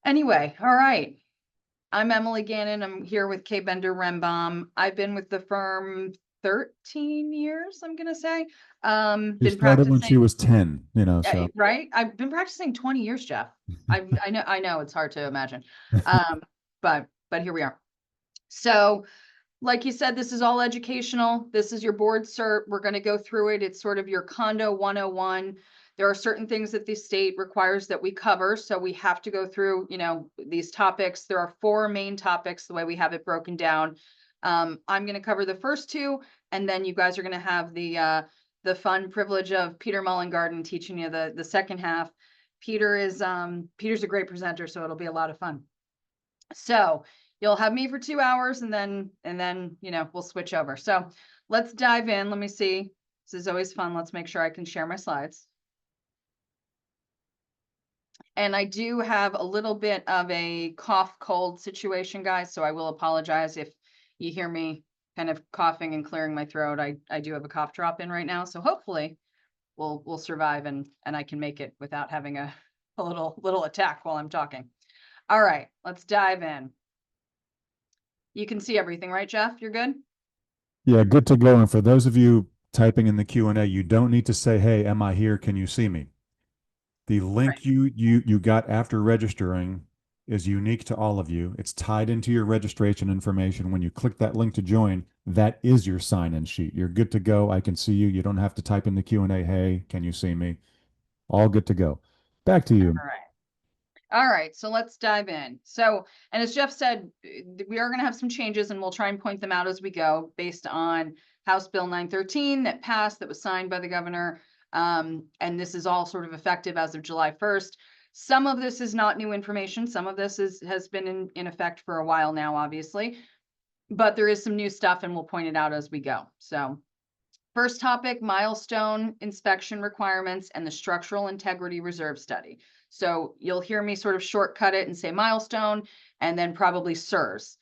Anyway, all right. I'm Emily Gannon. I'm here with Kay Bender Rembaum. I've been with the firm 13 years, I'm gonna say. She Been started when she practicing, was 10, so. right? I've been practicing 20 years, Jeff. I know it's hard to imagine. Um, but here we are. So, like you said, this is all educational. This is your board cert. We're going to go through it. It's sort of your Condo 101. There are certain things that the state requires that we cover. So we have to go through, these topics. There are 4 main topics, the way we have it broken down. I'm going to cover the first 2, and then you guys are going to have the fun privilege of Peter Mollengarden teaching you the second half. Peter's a great presenter, so it'll be a lot of fun. So you'll have me for 2 hours, and then we'll switch over. So let's dive in. Let me see. This is always fun. Let's make sure I can share my slides. And I do have a little bit of a cough cold situation, guys, so I will apologize if you hear me kind of coughing and clearing my throat. I do have a cough drop in right now, so hopefully we'll survive and I can make it without having a little attack while I'm talking. All right, let's dive in. You can see everything, right, Jeff? You're good? Yeah, good to go. And for those of you typing in the Q&A, you don't need to say, "Hey, am I here? Can you see me?" The Right. link you got after registering is unique to all of you. It's tied into your registration information. When you click that link to join, that is your sign-in sheet. You're good to go. I can see you. You don't have to type in the Q&A, "Hey, can you see me?" All good to go. Back to you. All right. All right, so let's dive in. So, and as Jeff said, we are going to have some changes, and we'll try and point them out as we go based on House Bill 913 that passed, that was signed by the governor. And this is all sort of effective as of July 1st. Some of this is not new information. Some of this has been in effect for a while now, obviously, but there is some new stuff, and we'll point it out as we go. So first topic, milestone inspection requirements and the structural integrity reserve study. So you'll hear me sort of shortcut it and say milestone, and then probably CEUs.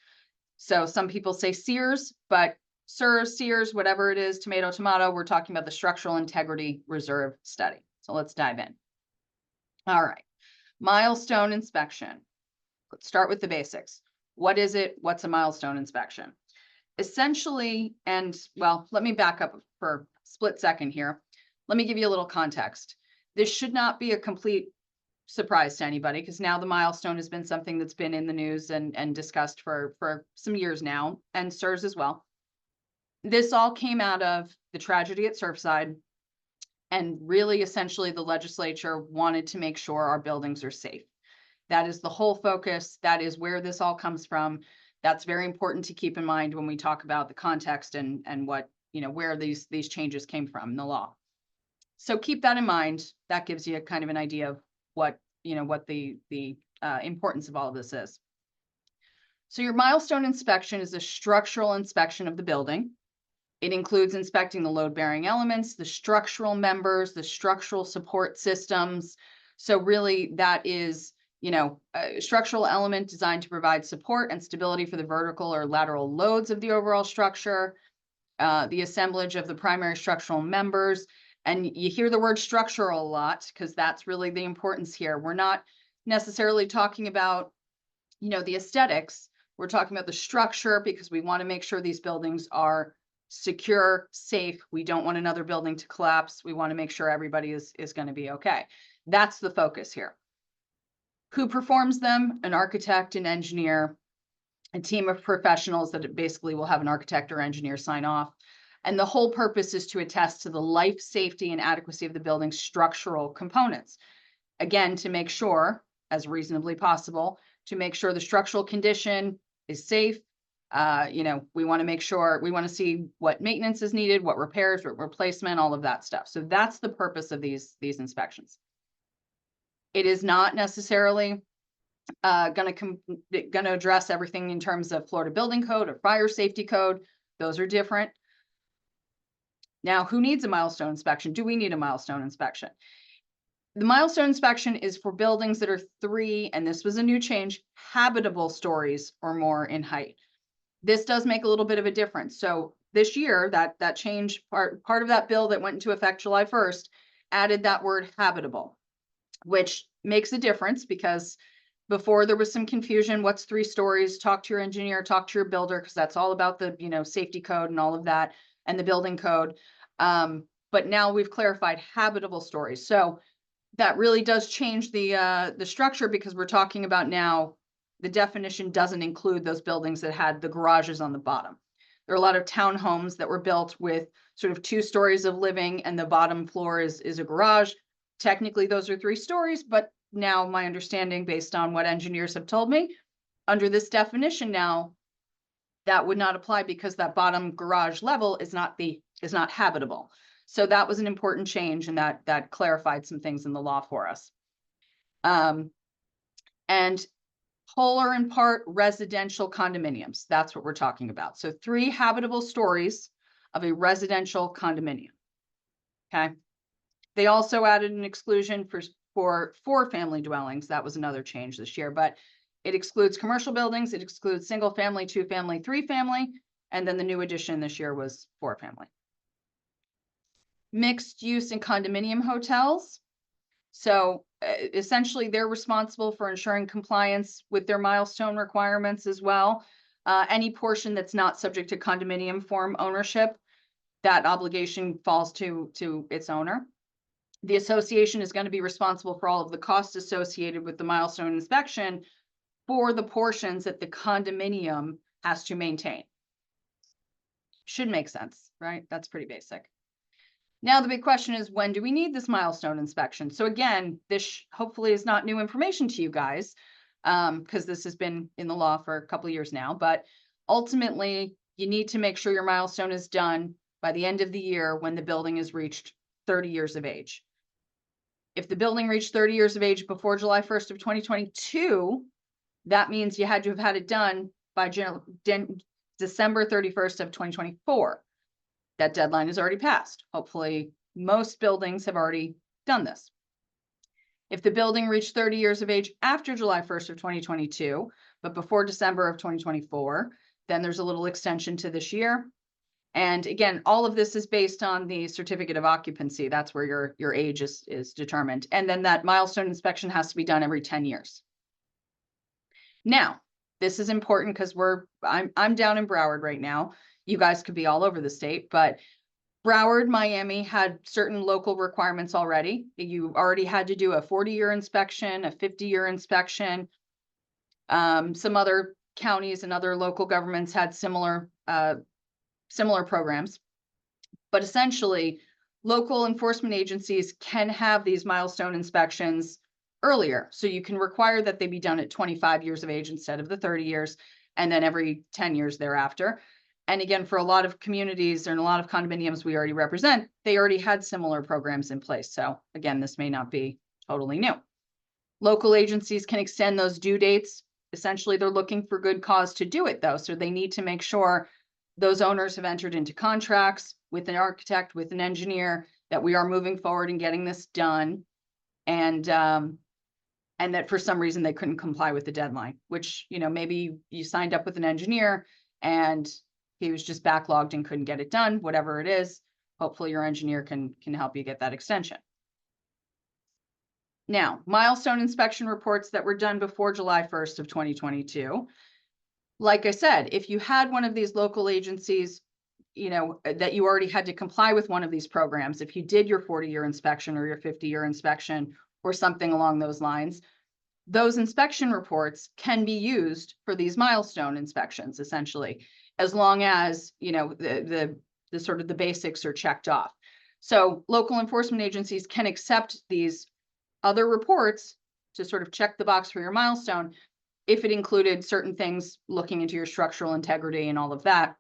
So some people say CEUs, but CEUs, whatever it is, tomato, tomato, we're talking about the structural integrity reserve study. So let's dive in. All right, milestone inspection. Let's start with the basics. What is it? What's a milestone inspection? Essentially, and well, let me back up for a split second here. Let me give you a little context. This should not be a complete surprise to anybody, because now the milestone has been something that's been in the news and discussed for some years now, and CEUs as well. This all came out of the tragedy at Surfside, and really essentially the legislature wanted to make sure our buildings are safe. That is the whole focus. That is where this all comes from. That's very important to keep in mind when we talk about the context and what, where these changes came from in the law. So keep that in mind. That gives you a kind of an idea of what, what the importance of all of this is. So your milestone inspection is a structural inspection of the building. It includes inspecting the load-bearing elements, the structural members, the structural support systems. So really that is, a structural element designed to provide support and stability for the vertical or lateral loads of the overall structure, the assemblage of the primary structural members. And you hear the word structural a lot because that's really the importance here. We're not necessarily talking about, the aesthetics. We're talking about the structure, because we want to make sure these buildings are secure, safe. We don't want another building to collapse. We want to make sure everybody is going to be okay. That's the focus here. Who performs them? An architect, an engineer, a team of professionals that basically will have an architect or engineer sign off. And the whole purpose is to attest to the life, safety, and adequacy of the building's structural components. Again, to make sure, as reasonably possible, to make sure the structural condition is safe. We want to make sure, we want to see what maintenance is needed, what repairs, what replacement, all of that stuff. So that's the purpose of these inspections. It is not necessarily going to address everything in terms of Florida Building Code or Fire Safety Code. Those are different. Now, who needs a milestone inspection? Do we need a milestone inspection? The milestone inspection is for buildings that are 3, and this was a new change, habitable stories or more in height. This does make a little bit of a difference. So this year, that change, part of that bill that went into effect July 1st, added that word habitable, which makes a difference because Before there was some confusion, what's 3 stories? Talk to your engineer, talk to your builder, because that's all about the, safety code and all of that, and the building code. But now we've clarified habitable stories. So that really does change the structure, because we're talking about now the definition doesn't include those buildings that had the garages on the bottom. There are a lot of townhomes that were built with sort of 2 stories of living, and the bottom floor is a garage. Technically, those are 3 stories, but now my understanding, based on what engineers have told me, under this definition now, that would not apply, because that bottom garage level is not habitable. So that was an important change, and that clarified some things in the law for us. And whole or in part residential condominiums, that's what we're talking about. So 3 habitable stories of a residential condominium. Okay. They also added an exclusion for 4-family dwellings. That was another change this year, but it excludes commercial buildings, it excludes single family, 2-family, 3-family, and then the new addition this year was 4-family. Mixed use and condominium hotels. So essentially, they're responsible for ensuring compliance with their milestone requirements as well. Any portion that's not subject to condominium form ownership, that obligation falls to its owner. The association is going to be responsible for all of the costs associated with the milestone inspection for the portions that the condominium has to maintain. Should make sense, right? That's pretty basic. Now, the big question is, when do we need this milestone inspection? So again, this hopefully is not new information to you guys, because this has been in the law for a couple of years now, but ultimately you need to make sure your milestone is done by the end of the year when the building has reached 30 years of age. If the building reached 30 years of age before July 1st of 2022, that means you had to have had it done by December 31st of 2024. That deadline is already passed. Hopefully, most buildings have already done this. If the building reached 30 years of age after July 1st of 2022, but before December of 2024, then there's a little extension to this year. And again, all of this is based on the certificate of occupancy. That's where your age is determined. And then that milestone inspection has to be done every 10 years. Now, this is important because I'm down in Broward right now. You guys could be all over the state, but Broward, Miami had certain local requirements already. You already had to do a 40-year inspection, a 50-year inspection. Some other counties and other local governments had similar programs. But essentially, local enforcement agencies can have these milestone inspections earlier. So you can require that they be done at 25 years of age instead of the 30 years, and then every 10 years thereafter. And again, for a lot of communities and a lot of condominiums we already represent, they already had similar programs in place. So again, this may not be totally new. Local agencies can extend those due dates. Essentially, they're looking for good cause to do it, though. So they need to make sure those owners have entered into contracts with an architect, with an engineer, that we are moving forward and getting this done. And that for some reason they couldn't comply with the deadline, which, maybe you signed up with an engineer and he was just backlogged and couldn't get it done, whatever it is. Hopefully your engineer can help you get that extension. Now, milestone inspection reports that were done before July 1st of 2022. Like I said, if you had one of these local agencies, that you already had to comply with one of these programs, if you did your 40-year inspection or your 50-year inspection or something along those lines, those inspection reports can be used for these milestone inspections, essentially, as long as, the sort of the basics are checked off. So local enforcement agencies can accept these other reports to sort of check the box for your milestone if it included certain things, looking into your structural integrity and all of that,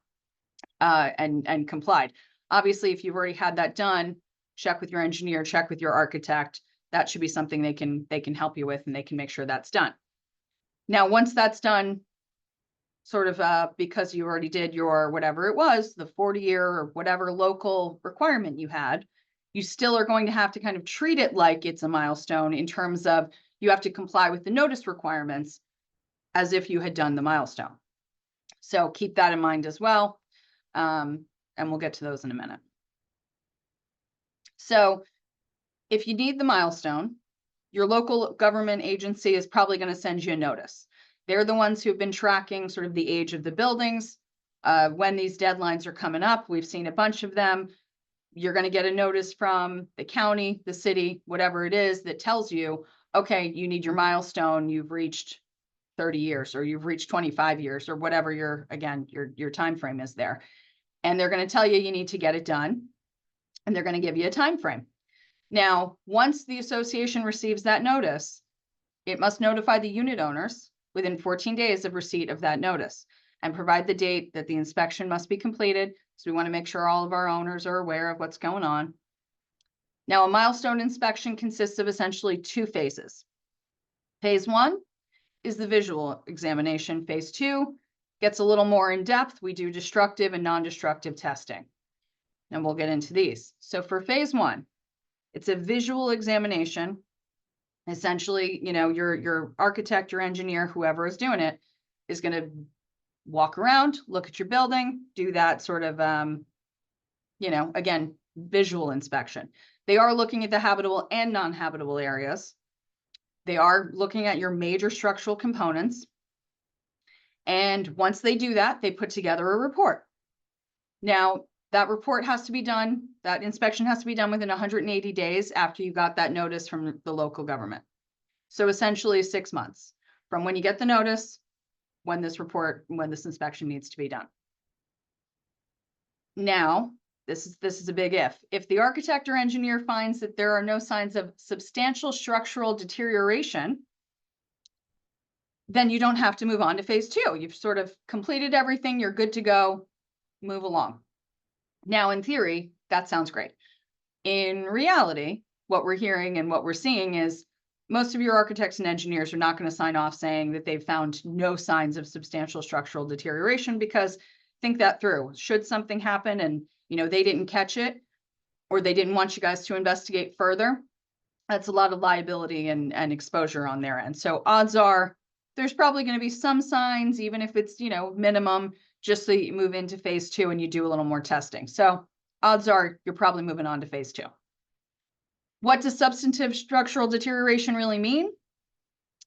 and complied. Obviously, if you've already had that done, check with your engineer, check with your architect. That should be something they can help you with, and they can make sure that's done. Now, once that's done, sort of because you already did your whatever it was, the 40-year or whatever local requirement you had, you still are going to have to kind of treat it like it's a milestone, in terms of you have to comply with the notice requirements as if you had done the milestone. So keep that in mind as well. And we'll get to those in a minute. So if you need the milestone, your local government agency is probably going to send you a notice. They're the ones who've been tracking sort of the age of the buildings, when these deadlines are coming up. We've seen a bunch of them. You're going to get a notice from the county, the city, whatever it is, that tells you, okay, you need your milestone. You've reached 30 years, or you've reached 25 years, or whatever your time frame is there. And they're going to tell you you need to get it done, and they're going to give you a time frame. Now, once the association receives that notice, it must notify the unit owners within 14 days of receipt of that notice and provide the date that the inspection must be completed. So we want to make sure all of our owners are aware of what's going on. Now, a milestone inspection consists of essentially 2 phases. Phase 1 is the visual examination. Phase 2 gets a little more in depth. We do destructive and non-destructive testing, and we'll get into these. So for phase 1, it's a visual examination. Essentially, your architect, your engineer, whoever is doing it, is going to walk around, look at your building, do that sort of, again, visual inspection. They are looking at the habitable and non-habitable areas. They are looking at your major structural components. And once they do that, they put together a report. Now, that report has to be done, that inspection has to be done within 180 days after you got that notice from the local government. So essentially 6 months from when you get the notice, when this inspection needs to be done. Now, this is a big if. If the architect or engineer finds that there are no signs of substantial structural deterioration, then you don't have to move on to phase 2. You've sort of completed everything, you're good to go, move along. Now, in theory, that sounds great. In reality, what we're hearing and what we're seeing is most of your architects and engineers are not going to sign off saying that they've found no signs of substantial structural deterioration, because think that through. Should something happen and they didn't catch it, or they didn't want you guys to investigate further, that's a lot of liability and exposure on their end. So odds are there's probably going to be some signs, even if it's minimum, just so you move into phase 2 and you do a little more testing. So odds are you're probably moving on to phase 2. What does substantive structural deterioration really mean?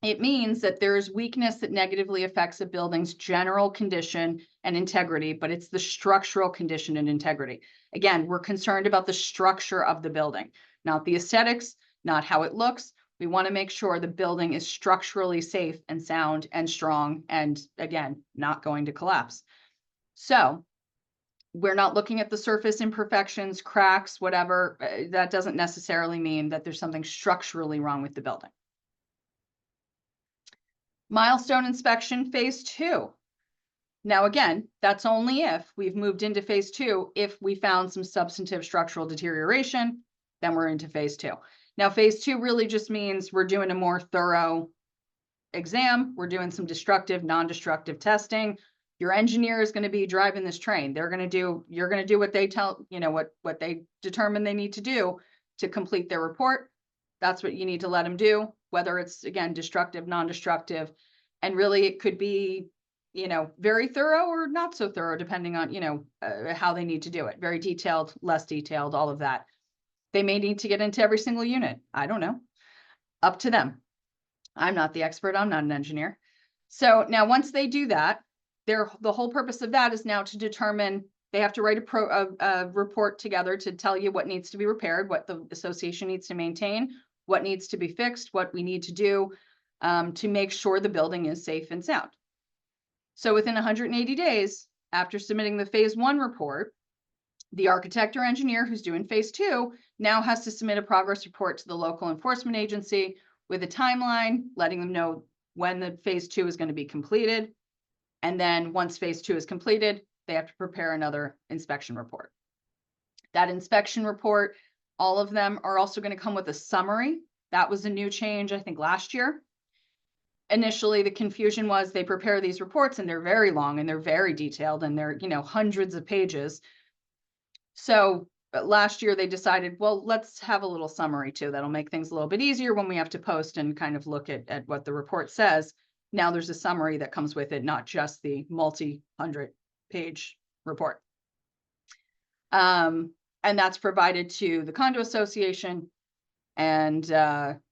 It means that there's weakness that negatively affects a building's general condition and integrity, but it's the structural condition and integrity. Again, we're concerned about the structure of the building, not the aesthetics, not how it looks. We want to make sure the building is structurally safe and sound and strong, and again, not going to collapse. So we're not looking at the surface imperfections, cracks, whatever. That doesn't necessarily mean that there's something structurally wrong with the building. Milestone inspection, phase 2. Now, again, that's only if we've moved into phase 2. If we found some substantive structural deterioration, then we're into phase 2. Now, phase 2 really just means we're doing a more thorough exam. We're doing some destructive, non-destructive testing. Your engineer is going to be driving this train. You're going to do what they tell, what they determine they need to do to complete their report. That's what you need to let them do, whether it's, again, destructive, non-destructive. And really it could be, very thorough or not so thorough, depending on, how they need to do it. Very detailed, less detailed, all of that. They may need to get into every single unit. I don't know. Up to them. I'm not the expert. I'm not an engineer. So now once they do that, the whole purpose of that is now to determine, they have to write a report together to tell you what needs to be repaired, what the association needs to maintain, what needs to be fixed, what we need to do to make sure the building is safe and sound. So within 180 days after submitting the phase 1 report, the architect or engineer who's doing phase 2 now has to submit a progress report to the local enforcement agency with a timeline, letting them know when the phase 2 is going to be completed. And then once phase 2 is completed, they have to prepare another inspection report. That inspection report, all of them are also going to come with a summary. That was a new change, I think, last year. Initially, the confusion was they prepare these reports and they're very long and they're very detailed and they're, hundreds of pages. So last year they decided, well, let's have a little summary too. That'll make things a little bit easier when we have to post and kind of look at what the report says. Now there's a summary that comes with it, not just the multi-100-page report. And that's provided to the Condo Association. And, and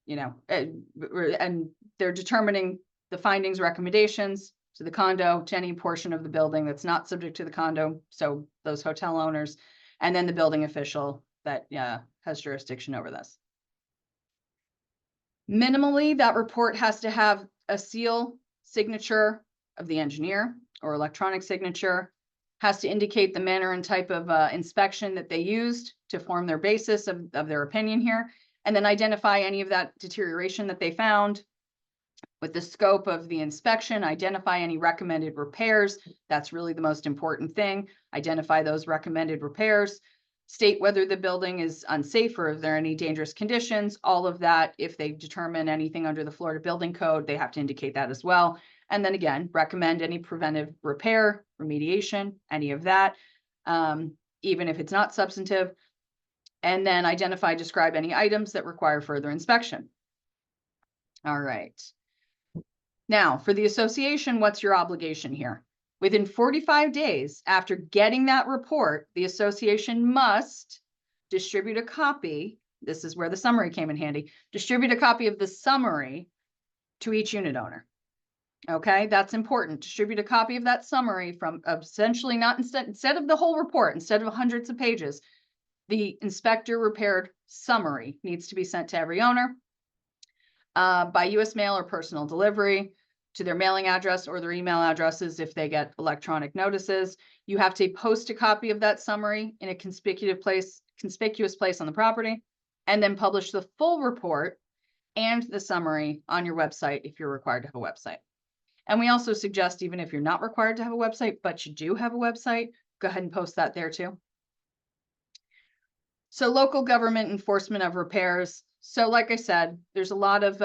they're determining the findings, recommendations to the condo, to any portion of the building that's not subject to the condo. So those hotel owners, and then the building official that has jurisdiction over this. Minimally, that report has to have a seal signature of the engineer or electronic signature, has to indicate the manner and type of inspection that they used to form their basis of their opinion here, and then identify any of that deterioration that they found with the scope of the inspection, identify any recommended repairs. That's really the most important thing. Identify those recommended repairs, state whether the building is unsafe or if there are any dangerous conditions, all of that. If they determine anything under the Florida Building Code, they have to indicate that as well. And then again, recommend any preventive repair, remediation, any of that, even if it's not substantive. And then identify, describe any items that require further inspection. All right. Now, for the association, what's your obligation here? Within 45 days after getting that report, the association must distribute a copy. This is where the summary came in handy. Distribute a copy of the summary to each unit owner. Okay, that's important. Distribute a copy of that summary from essentially not instead of the whole report, instead of hundreds of pages, the inspector repaired summary needs to be sent to every owner by US mail or personal delivery to their mailing address or their email addresses if they get electronic notices. You have to post a copy of that summary in a conspicuous place on the property, and then publish the full report and the summary on your website if you're required to have a website. And we also suggest, even if you're not required to have a website, but you do have a website, go ahead and post that there too. So local government enforcement of repairs. So like I said, there's a lot of,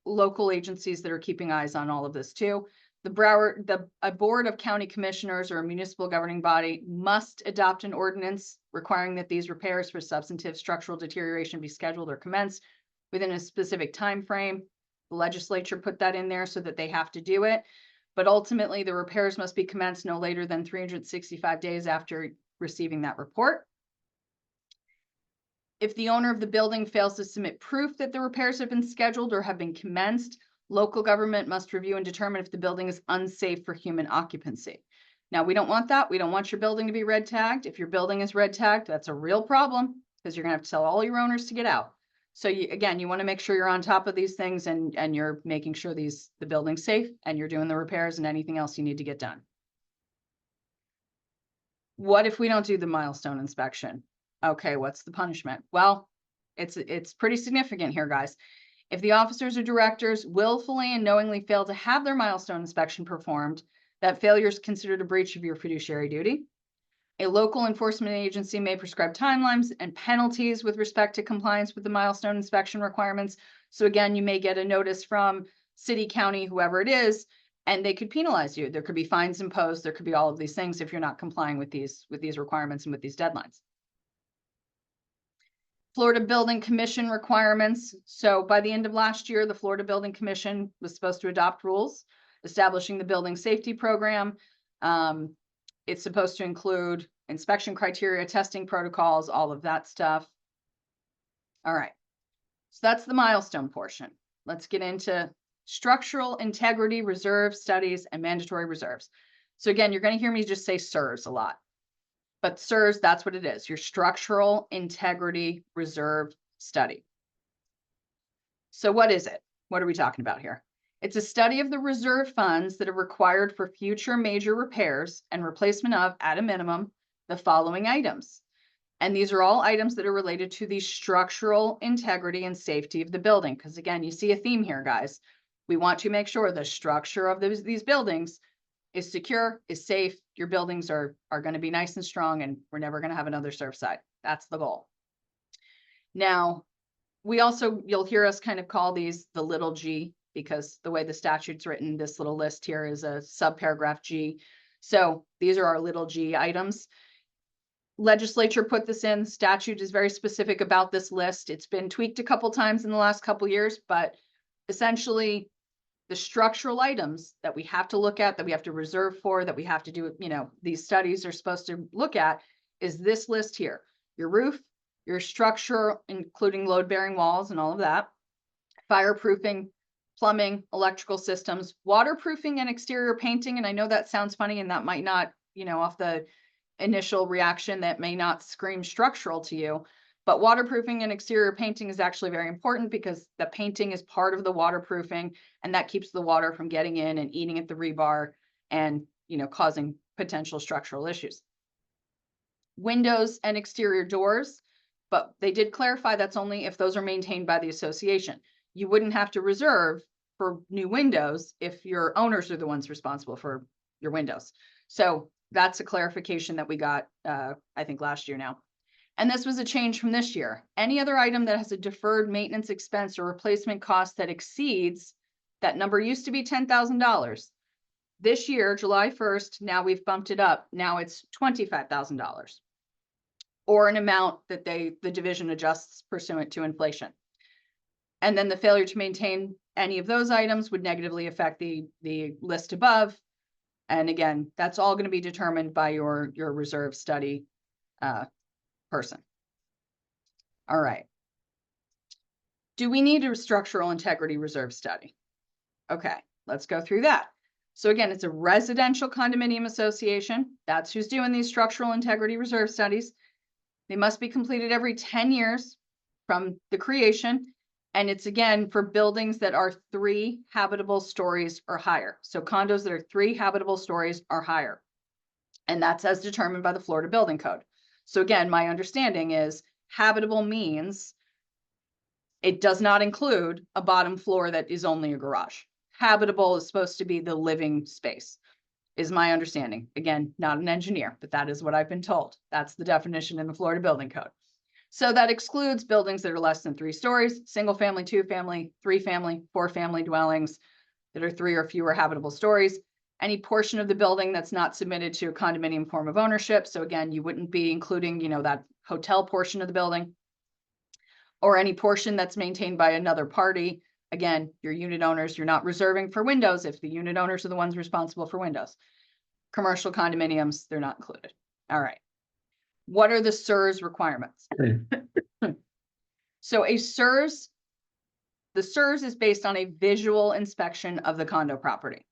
local agencies that are keeping eyes on all of this too. A board of county commissioners or a municipal governing body must adopt an ordinance requiring that these repairs for substantive structural deterioration be scheduled or commenced within a specific time frame. The legislature put that in there so that they have to do it. But ultimately, the repairs must be commenced no later than 365 days after receiving that report. If the owner of the building fails to submit proof that the repairs have been scheduled or have been commenced, local government must review and determine if the building is unsafe for human occupancy. Now, we don't want that. We don't want your building to be red tagged. If your building is red tagged, that's a real problem because you're gonna have to tell all your owners to get out. So you want to make sure you're on top of these things and you're making sure the building's safe and you're doing the repairs and anything else you need to get done. What if we don't do the milestone inspection? Okay, what's the punishment? Well, it's pretty significant here, guys. If the officers or directors willfully and knowingly fail to have their milestone inspection performed, that failure is considered a breach of your fiduciary duty. A local enforcement agency may prescribe timelines and penalties with respect to compliance with the milestone inspection requirements. So again, you may get a notice from city, county, whoever it is, and they could penalize you. There could be fines imposed. There could be all of these things if you're not complying with these requirements and with these deadlines. Florida Building Commission requirements. So by the end of last year, the Florida Building Commission was supposed to adopt rules establishing the building safety program. It's supposed to include inspection criteria, testing protocols, all of that stuff. All right, so that's the milestone portion. Let's get into structural integrity reserve studies and mandatory reserves. So again, you're going to hear me just say SIRS a lot, but SIRS, that's what it is, your structural integrity reserve study. So what is it? What are we talking about here? It's a study of the reserve funds that are required for future major repairs and replacement of, at a minimum, the following items. And these are all items that are related to the structural integrity and safety of the building. Because again, you see a theme here, guys. We want to make sure the structure of these buildings is secure, is safe. Your buildings are going to be nice and strong, and we're never going to have another Surfside. That's the goal. Now, you'll hear us kind of call these the little g, because the way the statute's written, this little list here is a subparagraph G. So these are our little g items. Legislature put this in. Statute is very specific about this list. It's been tweaked a couple times in the last couple years, but essentially the structural items that we have to look at, that we have to reserve for, that we have to do, these studies are supposed to look at, is this list here. Your roof, your structure, including load-bearing walls and all of that, fireproofing, plumbing, electrical systems, waterproofing and exterior painting. And I know that sounds funny and that might not, off the initial reaction, that may not scream structural to you, but waterproofing and exterior painting is actually very important because the painting is part of the waterproofing, and that keeps the water from getting in and eating at the rebar and, causing potential structural issues. Windows and exterior doors, but they did clarify that's only if those are maintained by the association. You wouldn't have to reserve for new windows if your owners are the ones responsible for your windows. So that's a clarification that we got, I think last year now. And this was a change from this year. Any other item that has a deferred maintenance expense or replacement cost that exceeds, that number used to be $10,000. This year, July 1st, now we've bumped it up. Now it's $25,000. Or an amount that the division adjusts pursuant to inflation. And then the failure to maintain any of those items would negatively affect the list above. And again, that's all going to be determined by your reserve study person. All right. Do we need a structural integrity reserve study? Okay, let's go through that. So again, it's a residential condominium association. That's who's doing these structural integrity reserve studies. They must be completed every 10 years from the creation. And it's again for buildings that are 3 habitable stories or higher. So condos that are 3 habitable stories or higher. And that's as determined by the Florida Building Code. So again, my understanding is habitable means it does not include a bottom floor that is only a garage. Habitable is supposed to be the living space, is my understanding. Again, not an engineer, but that is what I've been told. That's the definition in the Florida Building Code. So that excludes buildings that are less than 3 stories, single family, 2 family, 3 family, 4 family dwellings that are 3 or fewer habitable stories. Any portion of the building that's not submitted to a condominium form of ownership. So again, you wouldn't be including, that hotel portion of the building, or any portion that's maintained by another party. Again, your unit owners, you're not reserving for windows if the unit owners are the ones responsible for windows. Commercial condominiums, they're not included. All right. What are the CEUs requirements? So the CEUs is based on a visual inspection of the condo property.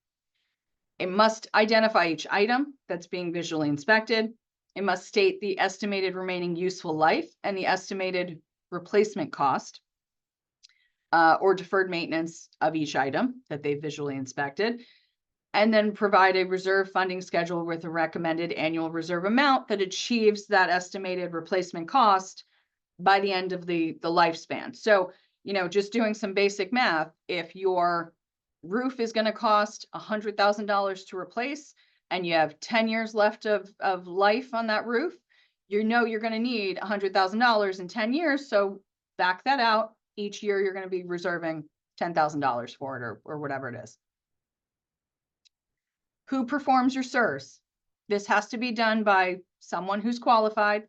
It must identify each item that's being visually inspected. It must state the estimated remaining useful life and the estimated replacement cost or deferred maintenance of each item that they visually inspected, and then provide a reserve funding schedule with a recommended annual reserve amount that achieves that estimated replacement cost by the end of the lifespan. So, just doing some basic math, if your roof is going to cost $100,000 to replace and you have 10 years left of life on that roof, you're going to need $100,000 in 10 years. So back that out. Each year you're going to be reserving $10,000 for it or whatever it is. Who performs your CEUs? This has to be done by someone who's qualified.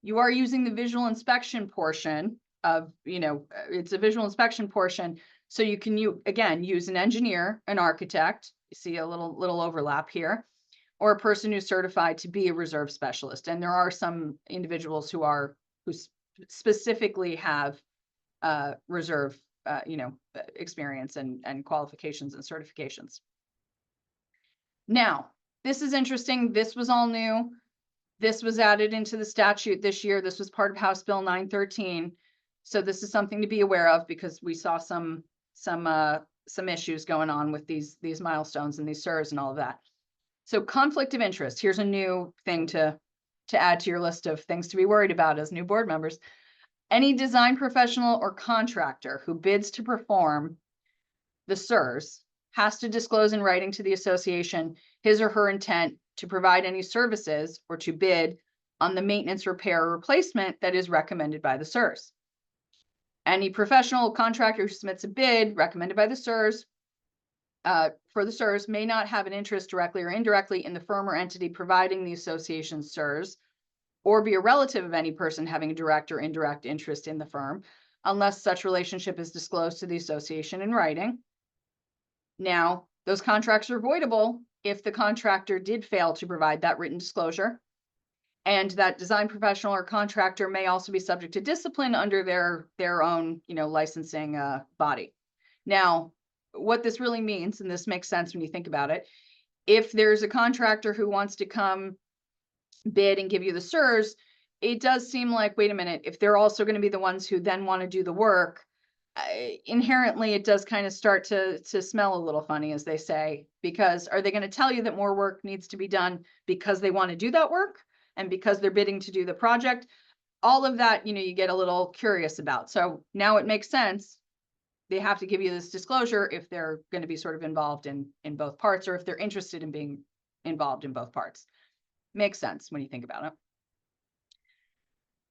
You are using the visual inspection portion of, it's a visual inspection portion. So you can, again, use an engineer, an architect. You see a little overlap here, or a person who's certified to be a reserve specialist. And there are some individuals who specifically have reserve, experience and qualifications and certifications. Now, this is interesting. This was all new. This was added into the statute this year. This was part of House Bill 913. So this is something to be aware of because we saw some issues going on with these milestones and these CEUs and all of that. So conflict of interest. Here's a new thing to add to your list of things to be worried about as new board members. Any design professional or contractor who bids to perform the CEUs has to disclose in writing to the association his or her intent to provide any services or to bid on the maintenance, repair, or replacement that is recommended by the CEUs. Any professional contractor who submits a bid recommended by the CEUs for the CEUs may not have an interest directly or indirectly in the firm or entity providing the association's CEUs, or be a relative of any person having a direct or indirect interest in the firm, unless such relationship is disclosed to the association in writing. Now, those contracts are voidable if the contractor did fail to provide that written disclosure. And that design professional or contractor may also be subject to discipline under their own, licensing body. Now, what this really means, and this makes sense when you think about it, if there's a contractor who wants to come bid and give you the CEUs, it does seem like, wait a minute, if they're also going to be the ones who then want to do the work, inherently it does kind of start to smell a little funny, as they say, because are they going to tell you that more work needs to be done because they want to do that work and because they're bidding to do the project? All of that, you get a little curious about. So now it makes sense. They have to give you this disclosure if they're going to be sort of involved in both parts, or if they're interested in being involved in both parts. Makes sense when you think about it.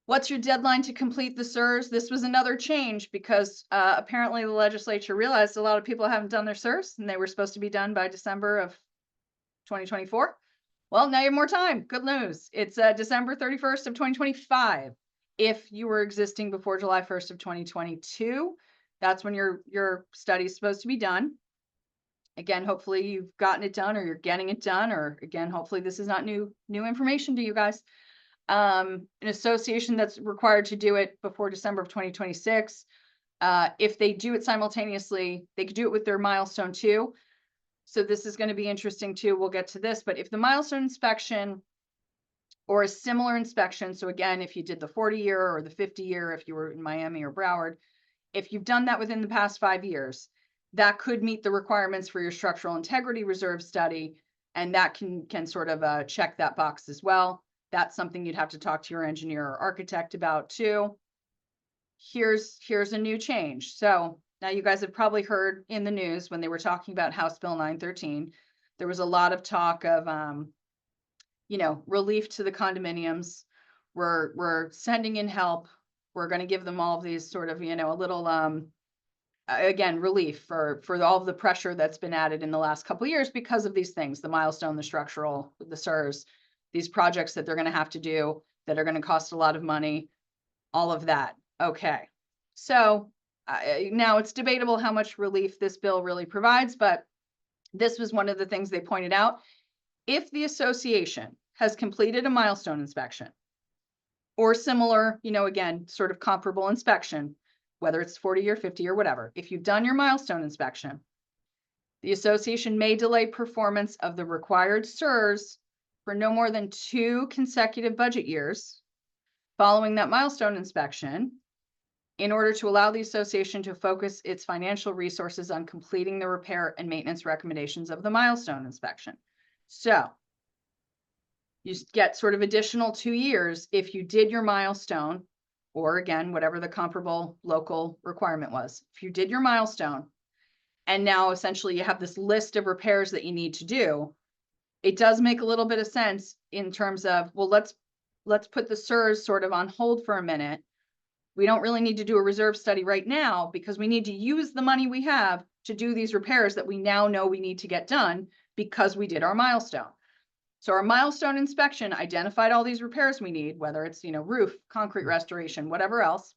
What's your deadline to complete the CEUs? This was another change because apparently the legislature realized a lot of people haven't done their CEUs, and they were supposed to be done by December of 2024. Well, now you have more time. Good news. It's December 31st of 2025. If you were existing before July 1st of 2022, that's when your study is supposed to be done. Again, hopefully you've gotten it done, or you're getting it done, or again, hopefully this is not new information to you guys. An association that's required to do it before December of 2026. If they do it simultaneously, they could do it with their milestone too. So this is going to be interesting too. We'll get to this, but if the milestone inspection or a similar inspection, so again, if you did the 40-year or the 50-year, if you were in Miami or Broward, if you've done that within the past 5 years, that could meet the requirements for your structural integrity reserve study, and that can sort of check that box as well. That's something you'd have to talk to your engineer or architect about too. Here's a new change. So now you guys have probably heard in the news when they were talking about House Bill 913, there was a lot of talk of, relief to the condominiums. We're sending in help. We're going to give them all of these sort of, a little, again, relief for all of the pressure that's been added in the last couple of years because of these things, the milestone, the structural, the CEUs, these projects that they're going to have to do that are going to cost a lot of money, all of that. Okay. So now it's debatable how much relief this bill really provides, but this was one of the things they pointed out. If the association has completed a milestone inspection or similar, again, sort of comparable inspection, whether it's 40 or 50 or whatever, if you've done your milestone inspection, the association may delay performance of the required CEUs for no more than 2 consecutive budget years following that milestone inspection, in order to allow the association to focus its financial resources on completing the repair and maintenance recommendations of the milestone inspection. So you get sort of additional 2 years if you did your milestone, or again, whatever the comparable local requirement was. If you did your milestone, and now essentially you have this list of repairs that you need to do, it does make a little bit of sense in terms of, well, let's put the CEUs sort of on hold for a minute. We don't really need to do a reserve study right now because we need to use the money we have to do these repairs that we now know we need to get done because we did our milestone. So our milestone inspection identified all these repairs we need, whether it's, roof, concrete restoration, whatever else.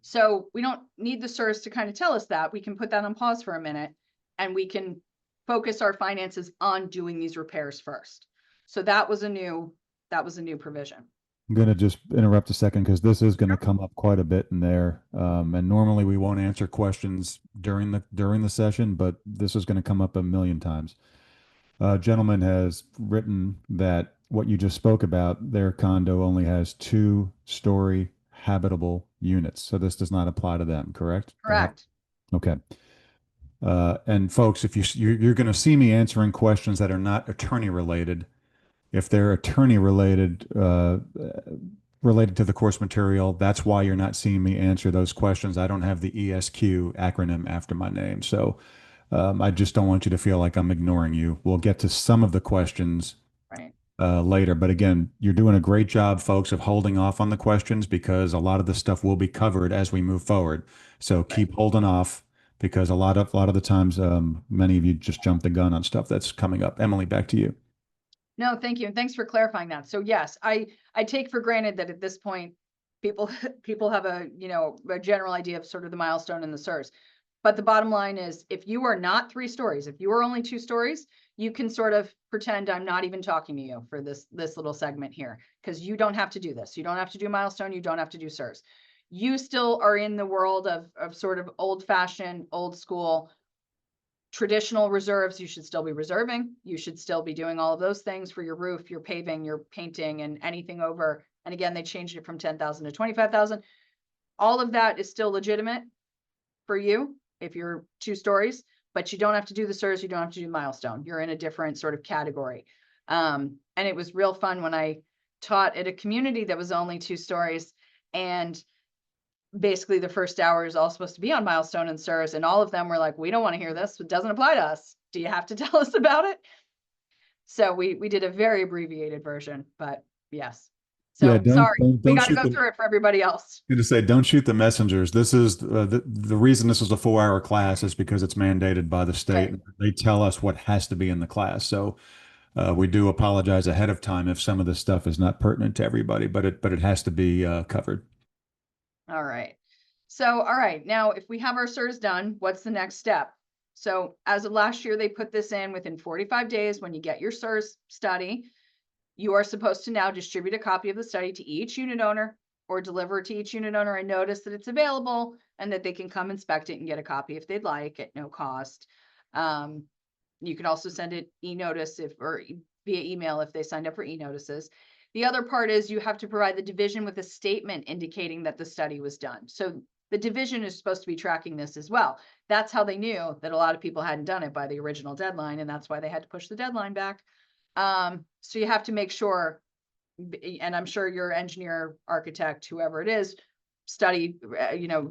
So we don't need the CEUs to kind of tell us that. We can put that on pause for a minute, and we can focus our finances on doing these repairs first. So that was a new provision. I'm going to just interrupt a second because this is going to come up quite a bit in there. And normally we won't answer questions during the session, but this is going to come up a million times. A gentleman has written that what you just spoke about, their condo only has 2-story habitable units. So this does not apply to them, correct? Correct. Okay. And folks, if you're going to see me answering questions that are not attorney related, if they're attorney related, related to the course material, that's why you're not seeing me answer those questions. I don't have the ESQ acronym after my name. So I just don't want you to feel like I'm ignoring you. We'll get to some of the questions later. But again, you're doing a great job, folks, of holding off on the questions because a lot of the stuff will be covered as we move forward. So keep holding off because a lot of the times, many of you just jump the gun on stuff that's coming up. Emily, back to you. No, thank you. And thanks for clarifying that. So yes, I take for granted that at this point, people have a general idea of sort of the milestone and the CEUs. But the bottom line is, if you are not 3 stories, if you are only 2 stories, you can sort of pretend I'm not even talking to you for this little segment here, because you don't have to do this. You don't have to do milestone. You don't have to do CEUs. You still are in the world of sort of old fashioned, old school, traditional reserves. You should still be reserving. You should still be doing all of those things for your roof, your paving, your painting, and anything over. And again, they changed it from 10,000 to 25,000. All of that is still legitimate for you if you're 2 stories, but you don't have to do the CEUs. You don't have to do milestone. You're in a different sort of category. And it was real fun when I taught at a community that was only 2 stories, and basically the first hour is all supposed to be on milestone and CEUs, and all of them were like, we don't want to hear this. It doesn't apply to us. Do you have to tell us about it? So we did a very abbreviated version, but yes. So Yeah, sorry, we don't got to shoot go through it for everybody else. to say, don't shoot the messengers. This is the reason this is a 4-hour class is because it's mandated by the state. Right. They tell us what has to be in the class. So we do apologize ahead of time if some of this stuff is not pertinent to everybody, but it has to be covered. All right. So, all right. Now, if we have our CERs done, what's the next step? So as of last year, they put this in within 45 days. When you get your CERs study, you are supposed to now distribute a copy of the study to each unit owner, or deliver to each unit owner a notice that it's available and that they can come inspect it and get a copy if they'd like at no cost. You can also send it e-notice or via email if they signed up for e-notices. The other part is you have to provide the division with a statement indicating that the study was done. So the division is supposed to be tracking this as well. That's how they knew that a lot of people hadn't done it by the original deadline, and that's why they had to push the deadline back. So you have to make sure, and I'm sure your engineer, architect, whoever it is,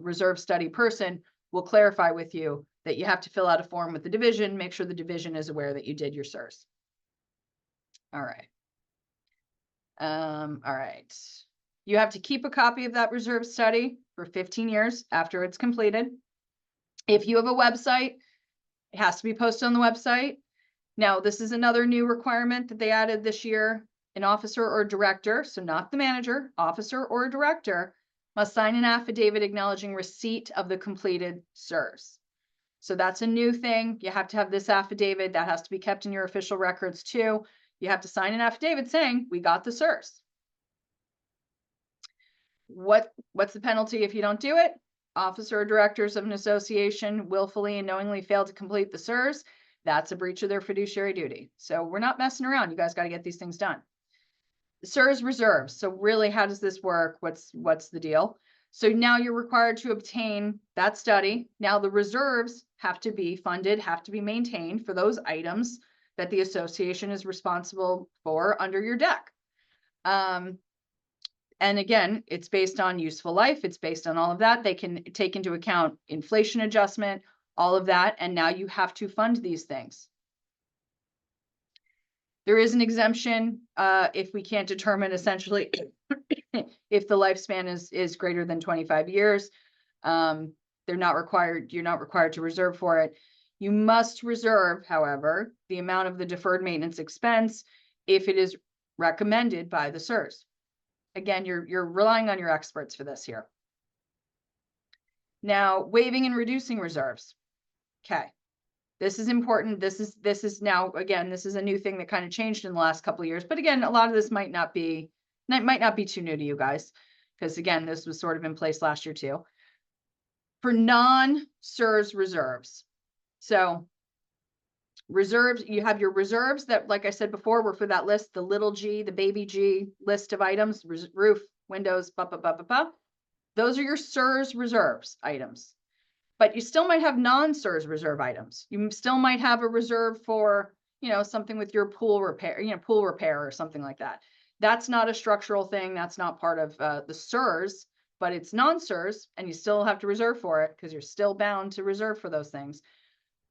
reserve study person will clarify with you that you have to fill out a form with the division, make sure the division is aware that you did your CERs. All right. All right. You have to keep a copy of that reserve study for 15 years after it's completed. If you have a website, it has to be posted on the website. Now, this is another new requirement that they added this year. An officer or director, so not the manager, officer or director, must sign an affidavit acknowledging receipt of the completed CERs. So that's a new thing. You have to have this affidavit that has to be kept in your official records too. You have to sign an affidavit saying, we got the CERs. What's the penalty if you don't do it? Officer or directors of an association willfully and knowingly fail to complete the CERs. That's a breach of their fiduciary duty. So we're not messing around. You guys got to get these things done. CERs reserves. So really, how does this work? What's the deal? So now you're required to obtain that study. Now the reserves have to be funded, have to be maintained for those items that the association is responsible for under your deck. And again, it's based on useful life. It's based on all of that. They can take into account inflation adjustment, all of that. And now you have to fund these things. There is an exemption if we can't determine essentially if the lifespan is greater than 25 years. You're not required to reserve for it. You must reserve, however, the amount of the deferred maintenance expense if it is recommended by the CERs. Again, you're relying on your experts for this here. Now, waiving and reducing reserves. Okay. This is important. This is now, again, this is a new thing that kind of changed in the last couple of years. But again, a lot of this might not be too new to you guys, because again, this was sort of in place last year too. For non-CERs reserves. So reserves, you have your reserves that, like I said before, were for that list, the little g, the baby G list of items, roof, windows, Those are your CERs reserves items. But you still might have non-CERs reserve items. You still might have a reserve for, something with your pool repair, pool repair or something like that. That's not a structural thing. That's not part of the CERs, but it's non-CERs, and you still have to reserve for it because you're still bound to reserve for those things.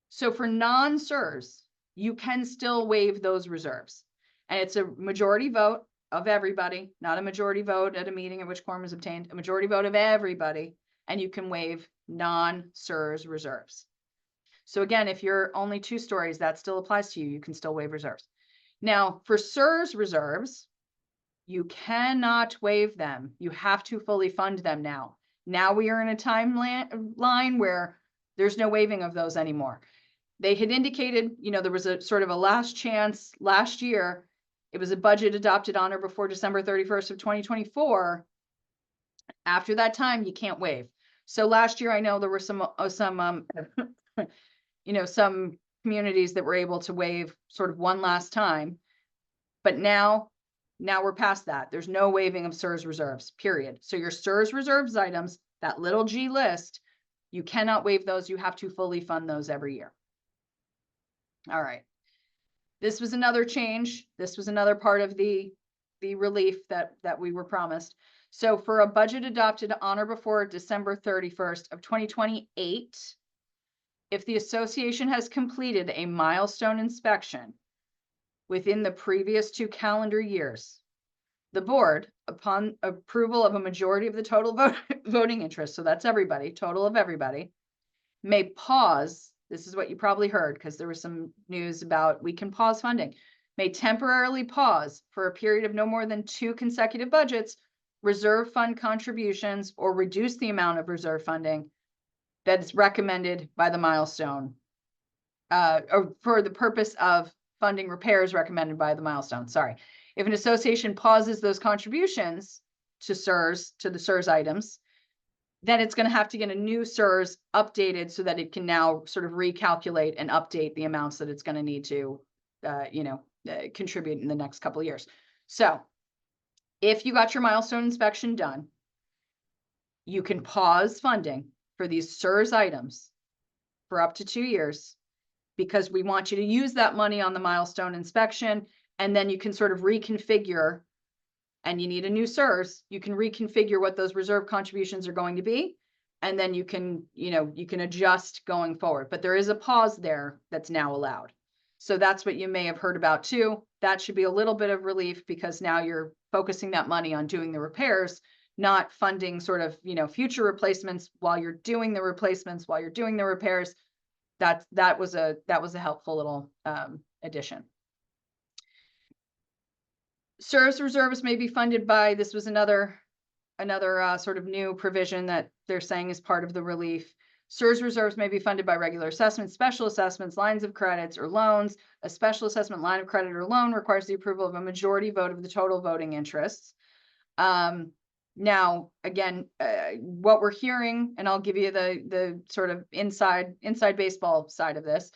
So for non-CERs, you can still waive those reserves. And it's a majority vote of everybody, not a majority vote at a meeting in which quorum is obtained, a majority vote of everybody, and you can waive non-CERs reserves. So again, if you're only 2 stories, that still applies to you. You can still waive reserves. Now, for CERs reserves, you cannot waive them. You have to fully fund them now. Now we are in a timeline where there's no waiving of those anymore. They had indicated, you know, there was a sort of a last chance last year. It was a budget adopted on or before December 31st of 2024. After that time, you can't waive. So last year, I know there were some, you know, some communities that were able to waive sort of one last time. But now we're past that. There's no waiving of CERS reserves, period. So your CERS reserves items, that little G list, you cannot waive those. You have to fully fund those every year. All right. This was another change. This was another part of the relief that we were promised. So for a budget adopted on or before December 31st of 2028, if the association has completed a milestone inspection within the previous 2 calendar years, the board, upon approval of a majority of the total voting interest, so that's everybody, total of everybody, may pause. This is what you probably heard because there was some news about we can pause funding, may temporarily pause for a period of no more than 2 consecutive budgets, reserve fund contributions, or reduce the amount of reserve funding that is recommended by the milestone, or for the purpose of funding repairs recommended by the milestone. Sorry. If an association pauses those contributions to CERS, to the CERS items, then it's going to have to get a new CERS updated so that it can now sort of recalculate and update the amounts that it's going to need to, contribute in the next couple of years. So if you got your milestone inspection done, you can pause funding for these CERS items for up to 2 years, because we want you to use that money on the milestone inspection, and then you can sort of reconfigure, and you need a new CERS, you can reconfigure what those reserve contributions are going to be, and then you can adjust going forward. But there is a pause there that's now allowed. So that's what you may have heard about too. That should be a little bit of relief, because now you're focusing that money on doing the repairs, not funding sort of, future replacements while you're doing the replacements, while you're doing the repairs. That was a helpful little addition. CERS reserves may be funded by, this was another sort of new provision that they're saying is part of the relief. CERS reserves may be funded by regular assessments, special assessments, lines of credits, or loans. A special assessment, line of credit, or loan requires the approval of a majority vote of the total voting interests. Now, again, what we're hearing, and I'll give you the sort of inside baseball side of this.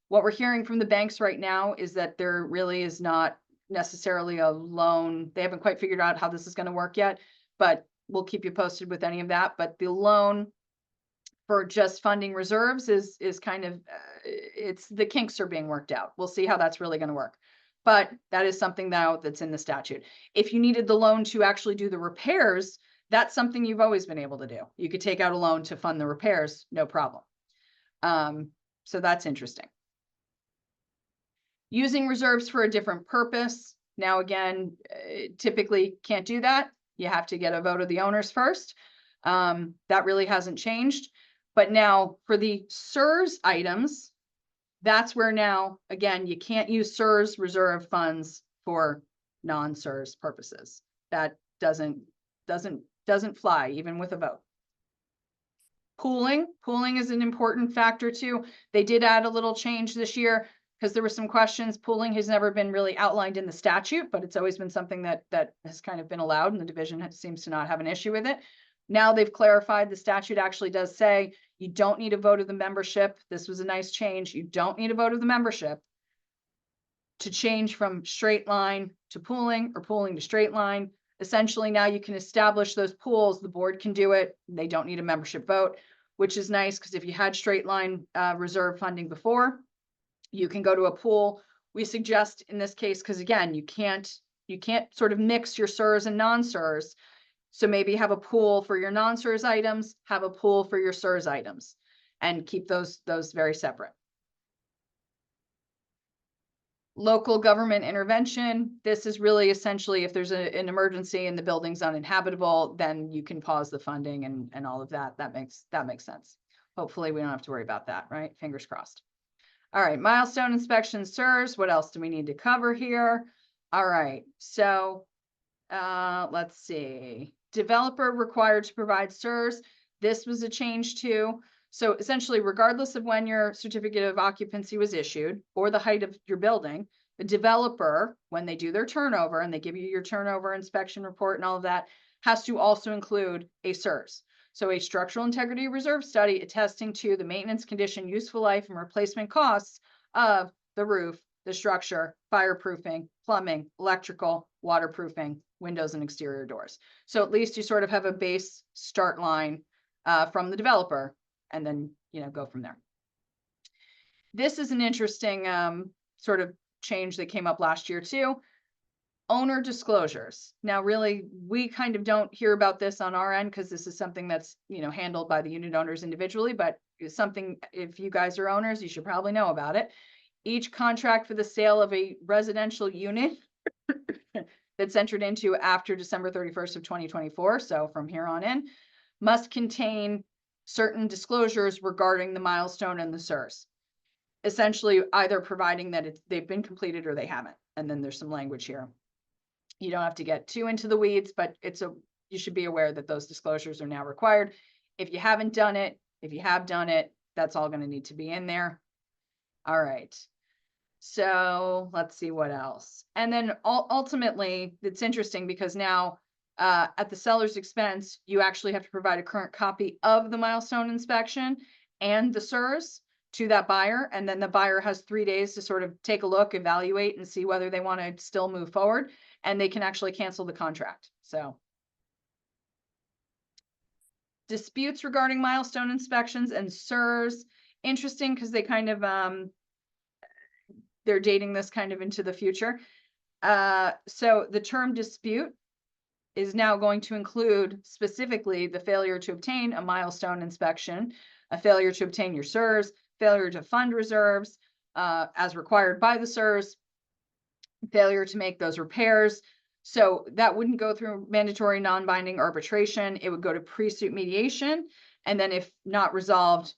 What we're hearing from the banks right now is that there really is not necessarily a loan. They haven't quite figured out how this is going to work yet, but we'll keep you posted with any of that. But the loan for just funding reserves is kind of, it's the kinks are being worked out. We'll see how that's really going to work. But that is something now that's in the statute. If you needed the loan to actually do the repairs, that's something you've always been able to do. You could take out a loan to fund the repairs, no problem. So that's interesting. Using reserves for a different purpose. Now, again, typically can't do that. You have to get a vote of the owners first. That really hasn't changed. But now for the CERS items, that's where now, again, you can't use CERS reserve funds for non-CERS purposes. That doesn't fly even with a vote. Pooling is an important factor too. They did add a little change this year because there were some questions. Pooling has never been really outlined in the statute, but it's always been something that has kind of been allowed, and the division seems to not have an issue with it. Now they've clarified the statute actually does say you don't need a vote of the membership. This was a nice change. You don't need a vote of the membership to change from straight line to pooling, or pooling to straight line. Essentially, now you can establish those pools. The board can do it. They don't need a membership vote, which is nice, because if you had straight line reserve funding before, you can go to a pool. We suggest in this case, because again, you can't sort of mix your CERS and non-CERS. So maybe have a pool for your non-CERS items, have a pool for your CERS items, and keep those very separate. Local government intervention. This is really essentially if there's an emergency and the building's uninhabitable, then you can pause the funding and all of that. That makes sense. Hopefully we don't have to worry about that, right? Fingers crossed. All right, milestone inspection CERS. What else do we need to cover here? All right, so let's see. Developer required to provide CERS. This was a change too. So essentially, regardless of when your certificate of occupancy was issued or the height of your building, the developer, when they do their turnover and they give you your turnover inspection report and all of that, has to also include a CEUs. So a structural integrity reserve study attesting to the maintenance condition, useful life, and replacement costs of the roof, the structure, fireproofing, plumbing, electrical, waterproofing, windows, and exterior doors. So at least you sort of have a base start line from the developer, and then, go from there. This is an interesting sort of change that came up last year too. Owner disclosures. Now, really, we kind of don't hear about this on our end because this is something that's, handled by the unit owners individually, but it's something, if you guys are owners, you should probably know about it. Each contract for the sale of a residential unit that's entered into after December 31st of 2024, so from here on in, must contain certain disclosures regarding the milestone and the CEUs. Essentially, either providing that they've been completed or they haven't. And then there's some language here. You don't have to get too into the weeds, but you should be aware that those disclosures are now required. If you haven't done it, if you have done it, that's all going to need to be in there. All right. So let's see what else. And then ultimately, it's interesting because now at the seller's expense, you actually have to provide a current copy of the milestone inspection and the CEUs to that buyer. And then the buyer has 3 days to sort of take a look, evaluate, and see whether they want to still move forward. And they can actually cancel the contract. So disputes regarding milestone inspections and CEUs, interesting because they kind of they're dating this kind of into the future. So the term dispute is now going to include specifically the failure to obtain a milestone inspection, a failure to obtain your CEUs, failure to fund reserves as required by the CEUs, failure to make those repairs. So that wouldn't go through mandatory non-binding arbitration. It would go to pre-suit mediation. And then if not resolved,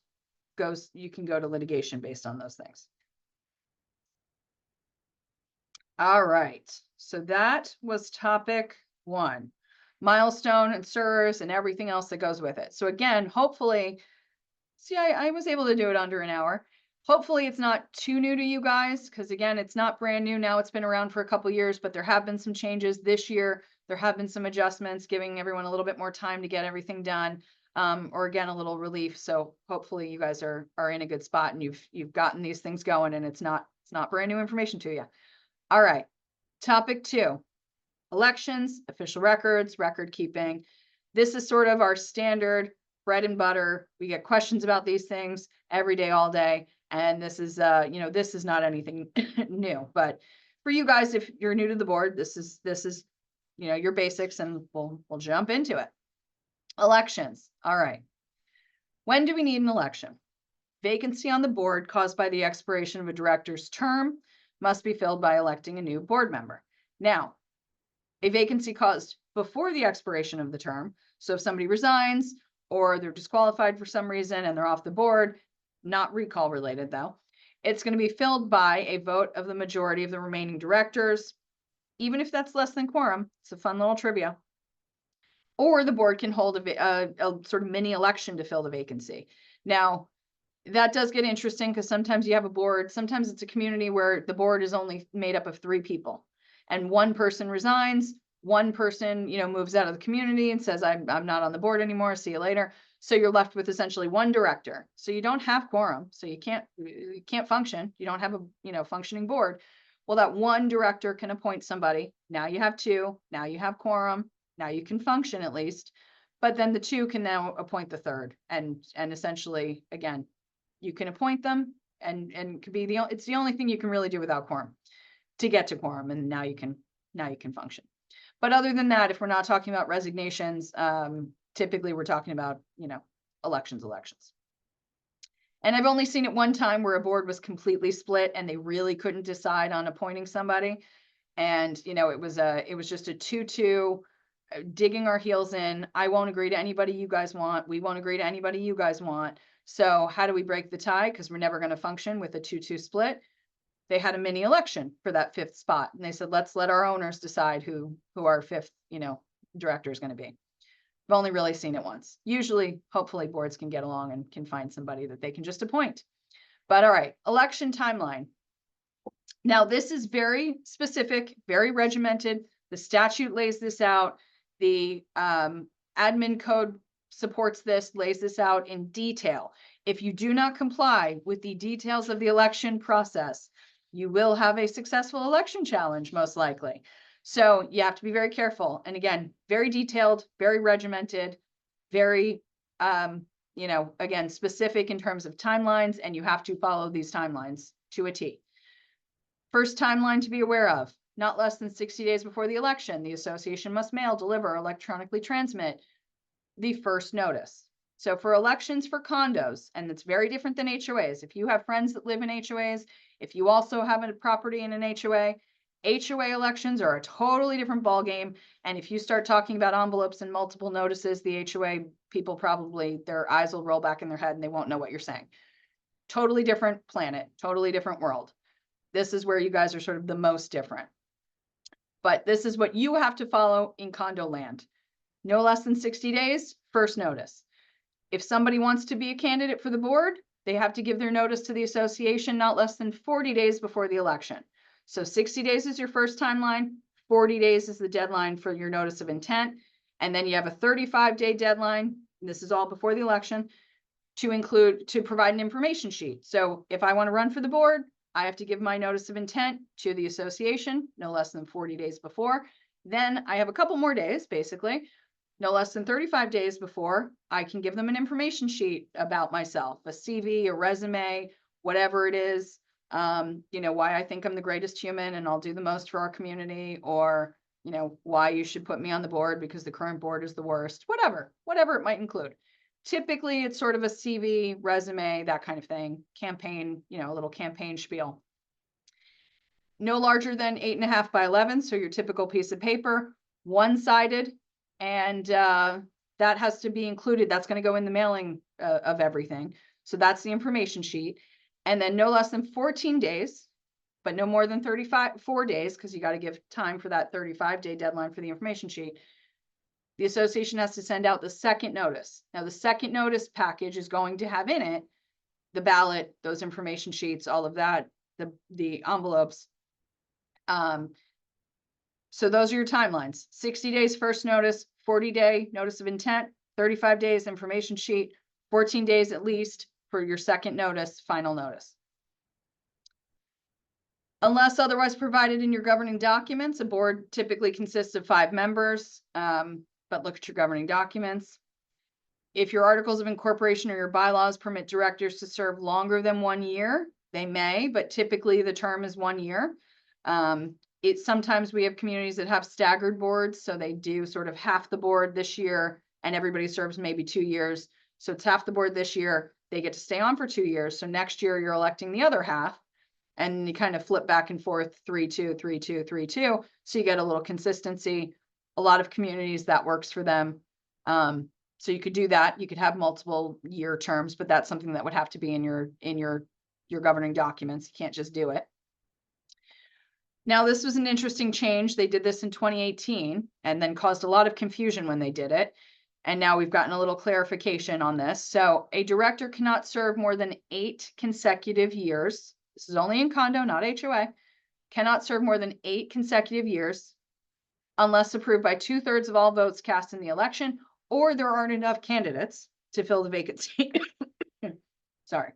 you can go to litigation based on those things. All right, so that was topic 1, milestone and CEUs and everything else that goes with it. So again, hopefully, see, I was able to do it under an hour. Hopefully it's not too new to you guys, because again, it's not brand new. Now it's been around for a couple years, but there have been some changes this year. There have been some adjustments, giving everyone a little bit more time to get everything done, or again, a little relief. So hopefully you guys are in a good spot and you've gotten these things going, and it's not brand new information to you. All right, topic 2, elections, official records, record keeping. This is sort of our standard bread and butter. We get questions about these things every day, all day. And this is, this is not anything new, but for you guys, if you're new to the board, this is, your basics, and we'll jump into it. Elections. All right. When do we need an election? Vacancy on the board caused by the expiration of a director's term must be filled by electing a new board member. Now, a vacancy caused before the expiration of the term, so if somebody resigns or they're disqualified for some reason and they're off the board, not recall related though, it's going to be filled by a vote of the majority of the remaining directors, even if that's less than quorum. It's a fun little trivia. Or the board can hold a sort of mini election to fill the vacancy. Now, that does get interesting because sometimes you have a board, sometimes it's a community where the board is only made up of 3 people and one person resigns, one person, moves out of the community and says, I'm not on the board anymore, see you later. So you're left with essentially one director. So you don't have quorum, so you can't function. You don't have a, functioning board. Well, that one director can appoint somebody. Now you have 2, now you have quorum, now you can function at least, but then the 2 can now appoint the 3rd. And essentially, again, you can appoint them and could be it's the only thing you can really do without quorum to get to quorum. And now you can function. But other than that, if we're not talking about resignations, typically we're talking about, elections. And I've only seen it one time where a board was completely split and they really couldn't decide on appointing somebody. And, it was just a 2-2, digging our heels in. I won't agree to anybody you guys want. We won't agree to anybody you guys want. So how do we break the tie? Because we're never going to function with a 2-2 split. They had a mini election for that 5th spot. And they said, let's let our owners decide who our 5th, director is going to be. I've only really seen it once. Usually, hopefully boards can get along and can find somebody that they can just appoint. But all right, election timeline. Now, this is very specific, very regimented. The statute lays this out. The admin code supports this, lays this out in detail. If you do not comply with the details of the election process, you will have a successful election challenge, most likely. So you have to be very careful. And again, very detailed, very regimented, very, again, specific in terms of timelines, and you have to follow these timelines to a T. First timeline to be aware of, not less than 60 days before the election, the association must mail, deliver, electronically transmit the first notice. So for elections for condos, and it's very different than HOAs. If you have friends that live in HOAs, if you also have a property in an HOA elections are a totally different ballgame. And if you start talking about envelopes and multiple notices, the HOA people probably, their eyes will roll back in their head and they won't know what you're saying. Totally different planet, totally different world. This is where you guys are sort of the most different. But this is what you have to follow in condo land. No less than 60 days, first notice. If somebody wants to be a candidate for the board, they have to give their notice to the association not less than 40 days before the election. So 60 days is your first timeline, 40 days is the deadline for your notice of intent. And then you have a 35-day deadline, and this is all before the election, to provide an information sheet. So if I want to run for the board, I have to give my notice of intent to the association no less than 40 days before. Then I have a couple more days, basically, no less than 35 days before I can give them an information sheet about myself, a CV, a resume, whatever it is, why I think I'm the greatest human and I'll do the most for our community, or, why you should put me on the board because the current board is the worst, whatever it might include. Typically, it's sort of a CV, resume, that kind of thing, campaign, a little campaign spiel. No larger than 8.5 by 11, so your typical piece of paper, one-sided, and that has to be included. That's going to go in the mailing of everything. So that's the information sheet. And then no less than 14 days, but no more than 4 days, because you got to give time for that 35-day deadline for the information sheet. The association has to send out the second notice. Now, the second notice package is going to have in it the ballot, those information sheets, all of that, the envelopes. So those are your timelines. 60 days first notice, 40-day notice of intent, 35 days information sheet, 14 days at least for your second notice, final notice. Unless otherwise provided in your governing documents, a board typically consists of 5 members, but look at your governing documents. If your articles of incorporation or your bylaws permit directors to serve longer than 1 year, they may, but typically the term is 1 year. Sometimes we have communities that have staggered boards, so they do sort of half the board this year and everybody serves maybe 2 years. So it's half the board this year, they get to stay on for 2 years. So next year you're electing the other half and you kind of flip back and forth 3-2, 3-2, 3-2. So you get a little consistency. A lot of communities that works for them. So you could do that. You could have multiple year terms, but that's something that would have to be in your governing documents. You can't just do it. Now, this was an interesting change. They did this in 2018 and then caused a lot of confusion when they did it. And now we've gotten a little clarification on this. So a director cannot serve more than 8 consecutive years. This is only in condo, not HOA. Cannot serve more than 8 consecutive years unless approved by 2/3 of all votes cast in the election, or there aren't enough candidates to fill the vacancy. Sorry.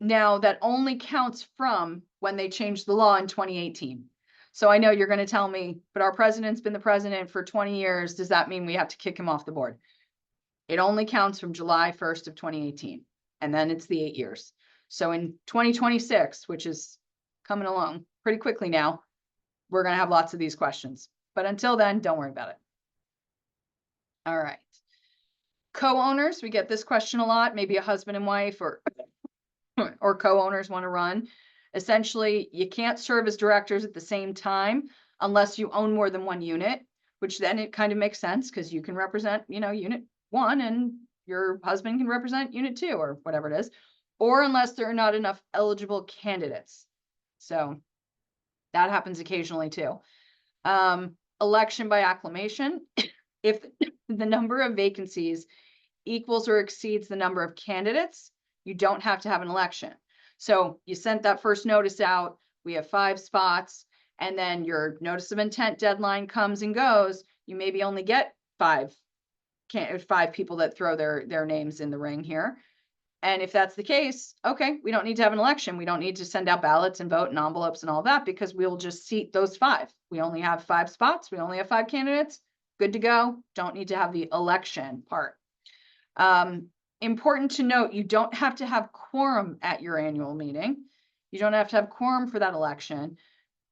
Now that only counts from when they changed the law in 2018. So I know you're going to tell me, but our president's been the president for 20 years. Does that mean we have to kick him off the board? It only counts from July 1st of 2018, and then it's the 8 years. So in 2026, which is coming along pretty quickly now, we're going to have lots of these questions. But until then, don't worry about it. All right. Co-owners, we get this question a lot. Maybe a husband and wife or co-owners want to run. Essentially, you can't serve as directors at the same time unless you own more than 1 unit, which then it kind of makes sense because you can represent, unit 1 and your husband can represent unit 2 or whatever it is, or unless there are not enough eligible candidates. So that happens occasionally too. election by acclamation. If the number of vacancies equals or exceeds the number of candidates, you don't have to have an election. So you sent that first notice out, we have 5 spots, and then your notice of intent deadline comes and goes, you maybe only get 5 people that throw their names in the ring here. And if that's the case, okay, we don't need to have an election. We don't need to send out ballots and vote and envelopes and all that, because we'll just seat those 5. We only have 5 spots. We only have 5 candidates. Good to go. Don't need to have the election part. Important to note, you don't have to have quorum at your annual meeting. You don't have to have quorum for that election.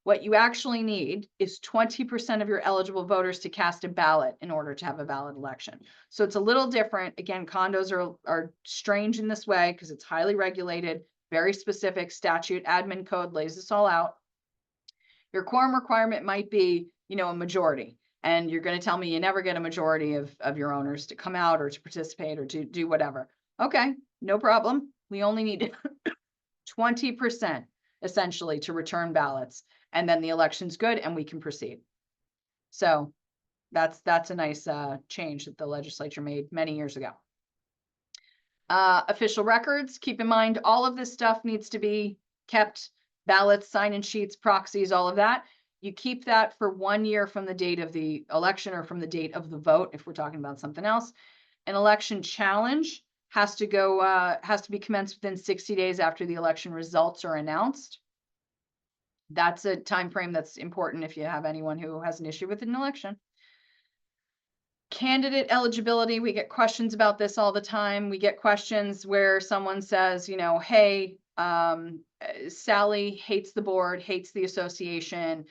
What you actually need is 20% of your eligible voters to cast a ballot in order to have a valid election. So it's a little different. Again, condos are strange in this way because it's highly regulated, very specific statute, admin code lays this all out. Your quorum requirement might be, a majority. And you're going to tell me you never get a majority of your owners to come out or to participate or to do whatever. Okay, no problem. We only need 20% essentially to return ballots, and then the election's good and we can proceed. So that's a nice change that the legislature made many years ago. Official records, keep in mind, all of this stuff needs to be kept, ballots, sign-in sheets, proxies, all of that. You keep that for 1 year from the date of the election or from the date of the vote, if we're talking about something else. An election challenge has to be commenced within 60 days after the election results are announced. That's a time frame that's important if you have anyone who has an issue with an election. Candidate eligibility, we get questions about this all the time. We get questions where someone says, hey, Sally hates the board, hates the association,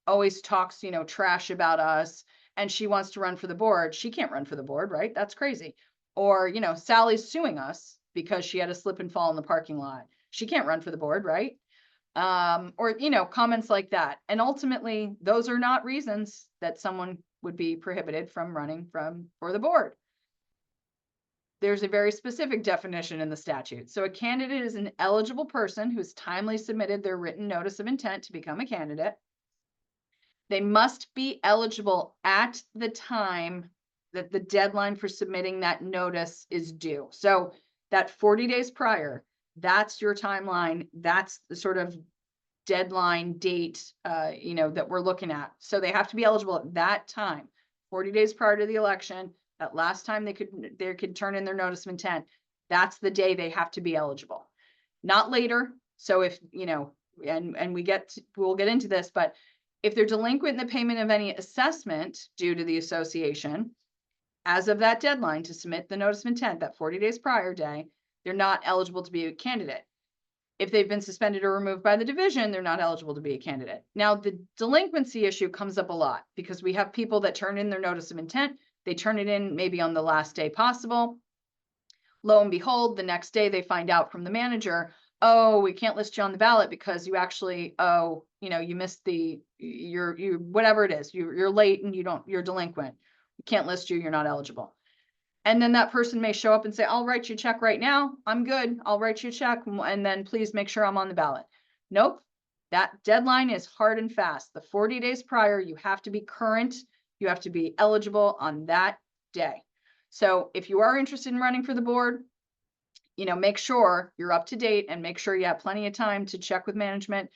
always talks, trash about us, and she wants to run for the board. She can't run for the board, right? That's crazy. Or, Sally's suing us because she had a slip and fall in the parking lot. She can't run for the board, right? Or, comments like that. And ultimately, those are not reasons that someone would be prohibited from running for the board. There's a very specific definition in the statute. So a candidate is an eligible person who's timely submitted their written notice of intent to become a candidate. They must be eligible at the time that the deadline for submitting that notice is due. So that 40 days prior, that's your timeline. That's the sort of deadline date, that we're looking at. So they have to be eligible at that time, 40 days prior to the election. That last time they could turn in their notice of intent. That's the day they have to be eligible, not later. So if, and we'll get into this, but if they're delinquent in the payment of any assessment due to the association, as of that deadline to submit the notice of intent, that 40 days prior day, they're not eligible to be a candidate. If they've been suspended or removed by the division, they're not eligible to be a candidate. Now, the delinquency issue comes up a lot because we have people that turn in their notice of intent. They turn it in maybe on the last day possible. Lo and behold, the next day they find out from the manager, oh, we can't list you on the ballot because you actually, you missed you whatever it is, you're late and you're delinquent. We can't list you, you're not eligible. And then that person may show up and say, I'll write you a check right now. I'm good. I'll write you a check. And then please make sure I'm on the ballot. Nope. That deadline is hard and fast. The 40 days prior, you have to be current. You have to be eligible on that day. So if you are interested in running for the board, make sure you're up to date and make sure you have plenty of time to check with management.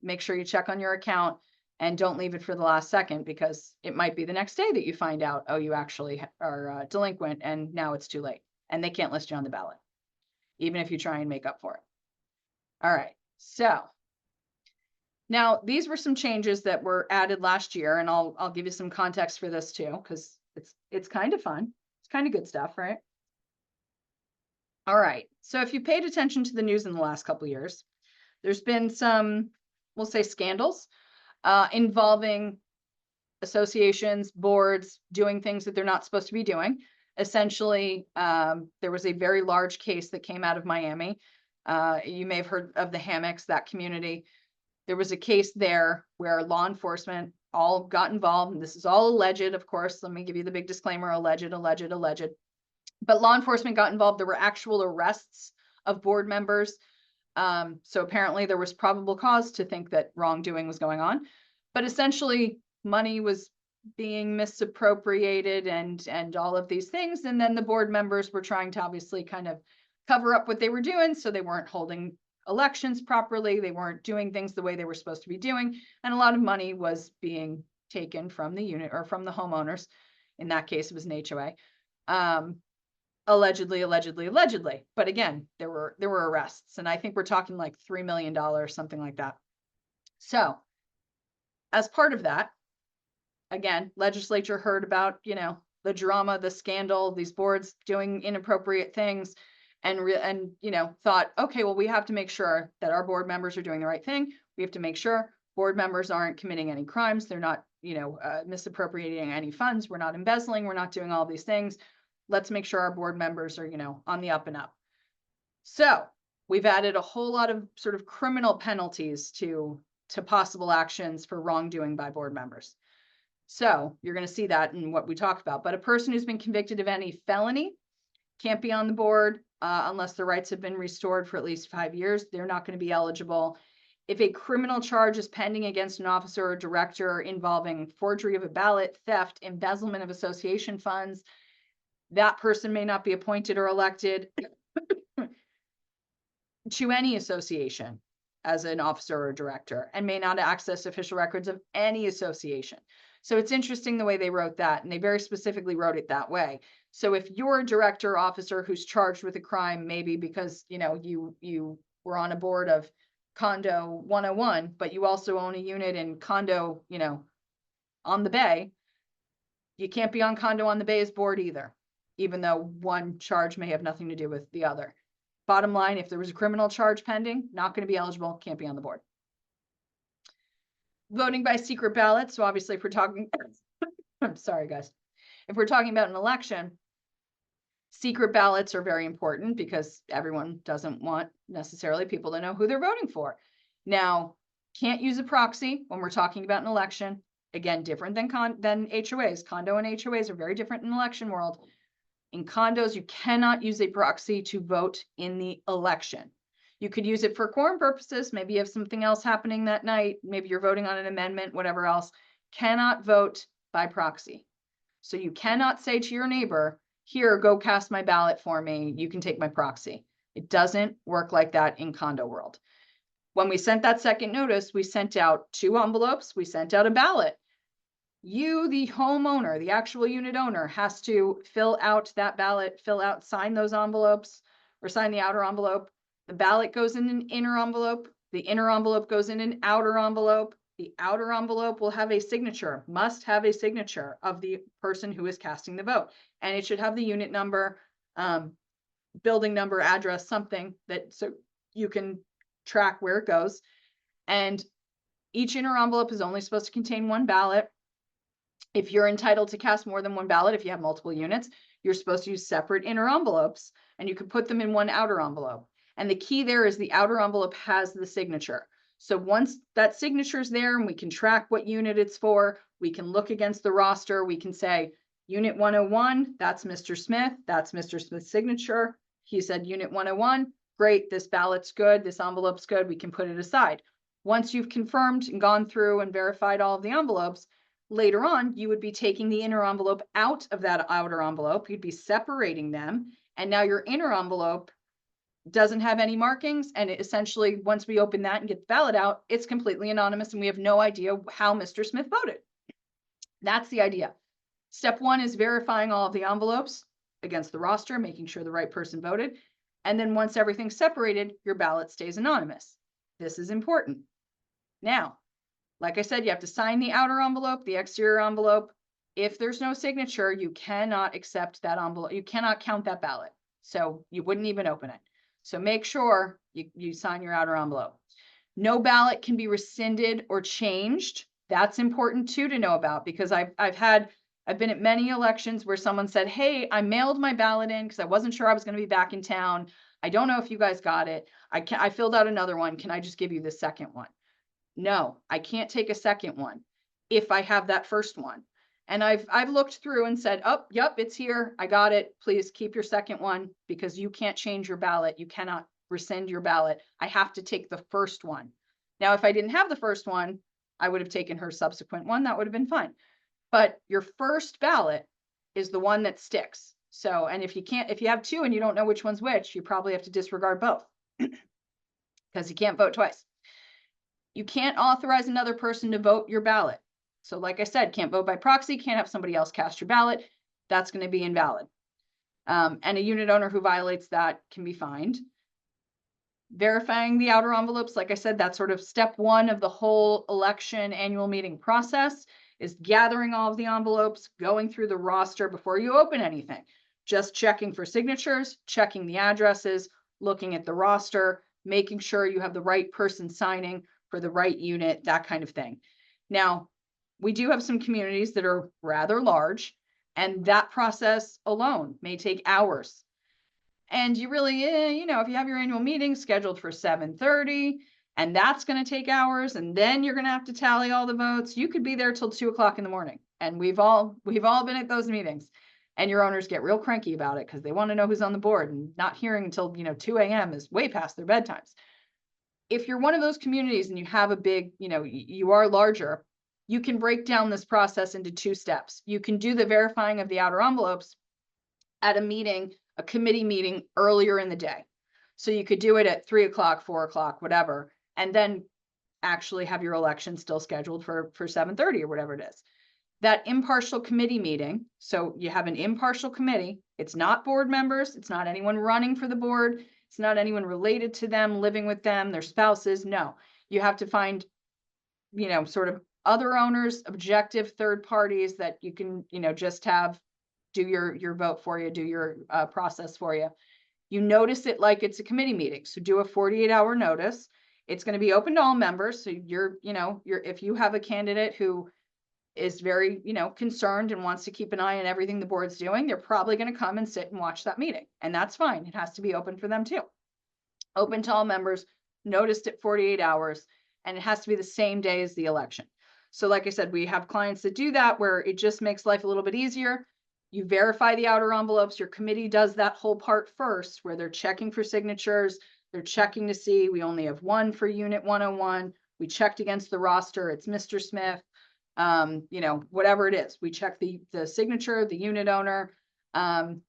Make sure you check on your account. And don't leave it for the last second, because it might be the next day that you find out, oh, you actually are delinquent and now it's too late and they can't list you on the ballot, even if you try and make up for it. All right. So now these were some changes that were added last year, and I'll give you some context for this too, because it's kind of fun. It's kind of good stuff, right? All right. So if you paid attention to the news in the last couple of years, there's been some, we'll say, scandals involving associations, boards doing things that they're not supposed to be doing. Essentially, there was a very large case that came out of Miami. You may have heard of the hammocks, that community. There was a case there where law enforcement all got involved, and this is all alleged, of course. Let me give you the big disclaimer: alleged. But law enforcement got involved. There were actual arrests of board members. So apparently there was probable cause to think that wrongdoing was going on. But essentially, money was being misappropriated and all of these things. And then the board members were trying to obviously kind of cover up what they were doing. So they weren't holding elections properly. They weren't doing things the way they were supposed to be doing. And a lot of money was being taken from the unit or from the homeowners. In that case, it was an HOA. Allegedly. But again, there were arrests. And I think we're talking like $3 million, something like that. So as part of that, again, legislature heard about, the drama, the scandal, these boards doing inappropriate things and thought, okay, well, we have to make sure that our board members are doing the right thing. We have to make sure board members aren't committing any crimes. They're not, misappropriating any funds. We're not embezzling. We're not doing all these things. Let's make sure our board members are, on the up and up. So we've added a whole lot of sort of criminal penalties to possible actions for wrongdoing by board members. So you're going to see that in what we talked about. But a person who's been convicted of any felony can't be on the board unless their rights have been restored for at least 5 years. They're not going to be eligible. If a criminal charge is pending against an officer or director involving forgery of a ballot, theft, embezzlement of association funds, that person may not be appointed or elected to any association as an officer or director and may not access official records of any association. So it's interesting the way they wrote that, and they very specifically wrote it that way. So if you're a director or officer who's charged with a crime, maybe because, you were on a board of Condo 101, but you also own a unit in Condo, on the Bay, you can't be on Condo on the Bay's board either, even though one charge may have nothing to do with the other. Bottom line, if there was a criminal charge pending, not going to be eligible, can't be on the board. Voting by secret ballot. So obviously if we're talking, I'm sorry, guys. If we're talking about an election, secret ballots are very important because everyone doesn't want necessarily people to know who they're voting for. Now, can't use a proxy when we're talking about an election. Again, different than HOAs. Condo and HOAs are very different in the election world. In condos, you cannot use a proxy to vote in the election. You could use it for quorum purposes. Maybe you have something else happening that night. Maybe you're voting on an amendment, whatever else. Cannot vote by proxy. So you cannot say to your neighbor, here, go cast my ballot for me. You can take my proxy. It doesn't work like that in condo world. When we sent that second notice, we sent out 2 envelopes. We sent out a ballot. You, the homeowner, the actual unit owner, has to fill out that ballot, sign those envelopes or sign the outer envelope. The ballot goes in an inner envelope. The inner envelope goes in an outer envelope. The outer envelope will have a signature, must have a signature of the person who is casting the vote. And it should have the unit number, building number, address, something that so you can track where it goes. And each inner envelope is only supposed to contain 1 ballot. If you're entitled to cast more than 1 ballot, if you have multiple units, you're supposed to use separate inner envelopes and you can put them in 1 outer envelope. And the key there is the outer envelope has the signature. So once that signature is there and we can track what unit it's for, we can look against the roster. We can say unit 101, that's Mr. Smith. That's Mr. Smith's signature. He said unit 101, great, this ballot's good, this envelope's good, we can put it aside. Once you've confirmed and gone through and verified all of the envelopes, later on, you would be taking the inner envelope out of that outer envelope. You'd be separating them. And now your inner envelope doesn't have any markings. And it essentially, once we open that and get the ballot out, it's completely anonymous and we have no idea how Mr. Smith voted. That's the idea. Step 1 is verifying all of the envelopes against the roster, making sure the right person voted. And then once everything's separated, your ballot stays anonymous. This is important. Now, like I said, you have to sign the outer envelope, the exterior envelope. If there's no signature, you cannot accept that envelope. You cannot count that ballot. So you wouldn't even open it. So make sure you sign your outer envelope. No ballot can be rescinded or changed. That's important too to know about because I've been at many elections where someone said, hey, I mailed my ballot in because I wasn't sure I was going to be back in town. I don't know if you guys got it. I filled out another one. Can I just give you the second one? No, I can't take a second one if I have that first one. And I've looked through and said, oh, yep, it's here. I got it. Please keep your second one because you can't change your ballot. You cannot rescind your ballot. I have to take the first one. Now, if I didn't have the first one, I would have taken her subsequent one. That would have been fine. But your first ballot is the one that sticks. So, and if you have two and you don't know which one's which, you probably have to disregard both because you can't vote twice. You can't authorize another person to vote your ballot. So like I said, can't vote by proxy, can't have somebody else cast your ballot. That's going to be invalid. And a unit owner who violates that can be fined. Verifying the outer envelopes, like I said, that's sort of step one of the whole election annual meeting process, is gathering all of the envelopes, going through the roster before you open anything, just checking for signatures, checking the addresses, looking at the roster, making sure you have the right person signing for the right unit, that kind of thing. Now, we do have some communities that are rather large, and that process alone may take hours. And you really, if you have your annual meeting scheduled for 7:30, and that's going to take hours, and then you're going to have to tally all the votes, you could be there till 2 o'clock in the morning. And we've all been at those meetings, and your owners get real cranky about it because they want to know who's on the board, and not hearing until 2 a.m. is way past their bedtimes. If you're one of those communities and you have a big, you are larger, you can break down this process into 2 steps. You can do the verifying of the outer envelopes at a meeting, a committee meeting earlier in the day. So you could do it at 3 o'clock, 4 o'clock, whatever, and then actually have your election still scheduled for 7:30 or whatever it is. That impartial committee meeting, so you have an impartial committee. It's not board members. It's not anyone running for the board. It's not anyone related to them, living with them, their spouses. No, you have to find, sort of other owners, objective third parties that you can, just have do your vote for you, do your process for you. You notice it like it's a committee meeting. So do a 48-hour notice. It's going to be open to all members. So if you have a candidate who is very, concerned and wants to keep an eye on everything the board's doing, they're probably going to come and sit and watch that meeting. And that's fine. It has to be open for them too. Open to all members, noticed at 48 hours, and it has to be the same day as the election. So like I said, we have clients that do that where it just makes life a little bit easier. You verify the outer envelopes. Your committee does that whole part first, where they're checking for signatures. They're checking to see we only have one for unit 101. We checked against the roster. It's Mr. Smith. Whatever it is, we check the signature, the unit owner. And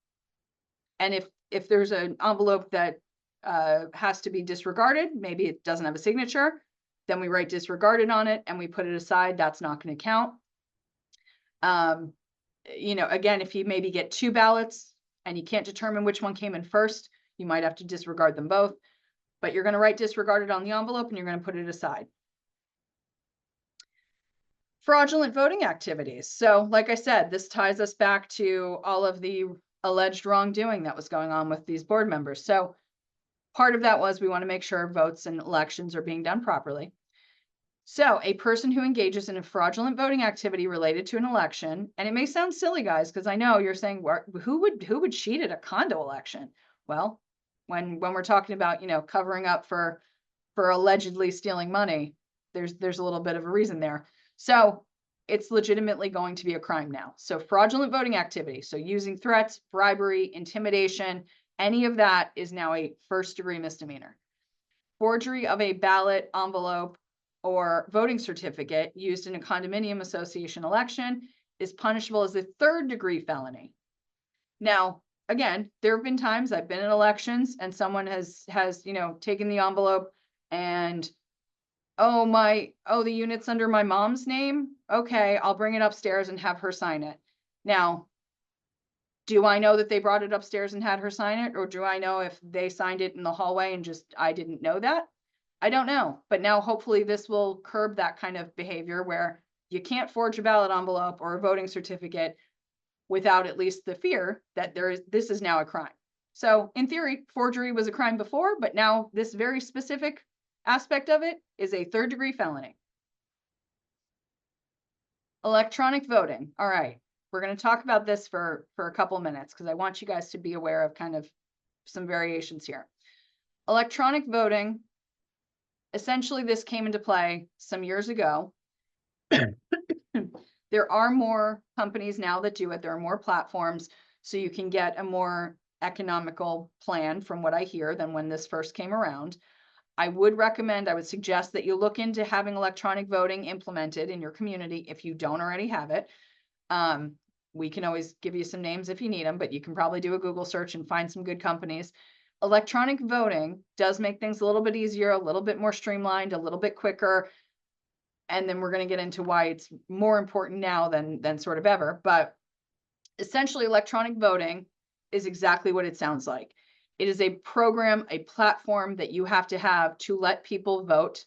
if there's an envelope that has to be disregarded, maybe it doesn't have a signature, then we write disregarded on it and we put it aside. That's not going to count. Again, if you maybe get 2 ballots and you can't determine which one came in first, you might have to disregard them both, but you're going to write disregarded on the envelope and you're going to put it aside. Fraudulent voting activities. So like I said, this ties us back to all of the alleged wrongdoing that was going on with these board members. So part of that was we want to make sure votes and elections are being done properly. So a person who engages in a fraudulent voting activity related to an election, and it may sound silly, guys, because I know you're saying, who would cheat at a condo election? Well, when we're talking about, covering up for allegedly stealing money, there's a little bit of a reason there. So it's legitimately going to be a crime now. So fraudulent voting activity, so using threats, bribery, intimidation, any of that is now a first-degree misdemeanor. Forgery of a ballot envelope or voting certificate used in a condominium association election is punishable as a 3rd-degree felony. Now, again, there have been times I've been in elections and someone has taken the envelope and, the unit's under my mom's name. Okay, I'll bring it upstairs and have her sign it. Now, do I know that they brought it upstairs and had her sign it? Or do I know if they signed it in the hallway and I didn't know that? I don't know. But now hopefully this will curb that kind of behavior where you can't forge a ballot envelope or a voting certificate without at least the fear that this is now a crime. So in theory, forgery was a crime before, but now this very specific aspect of it is a 3rd-degree felony. Electronic voting. All right. We're going to talk about this for a couple of minutes because I want you guys to be aware of kind of some variations here. Electronic voting, essentially this came into play some years ago. There are more companies now that do it. There are more platforms, so you can get a more economical plan from what I hear than when this first came around. I would suggest that you look into having electronic voting implemented in your community if you don't already have it. We can always give you some names if you need them, but you can probably do a Google search and find some good companies. Electronic voting does make things a little bit easier, a little bit more streamlined, a little bit quicker. And then we're going to get into why it's more important now than sort of ever. But essentially, electronic voting is exactly what it sounds like. It is a program, a platform that you have to let people vote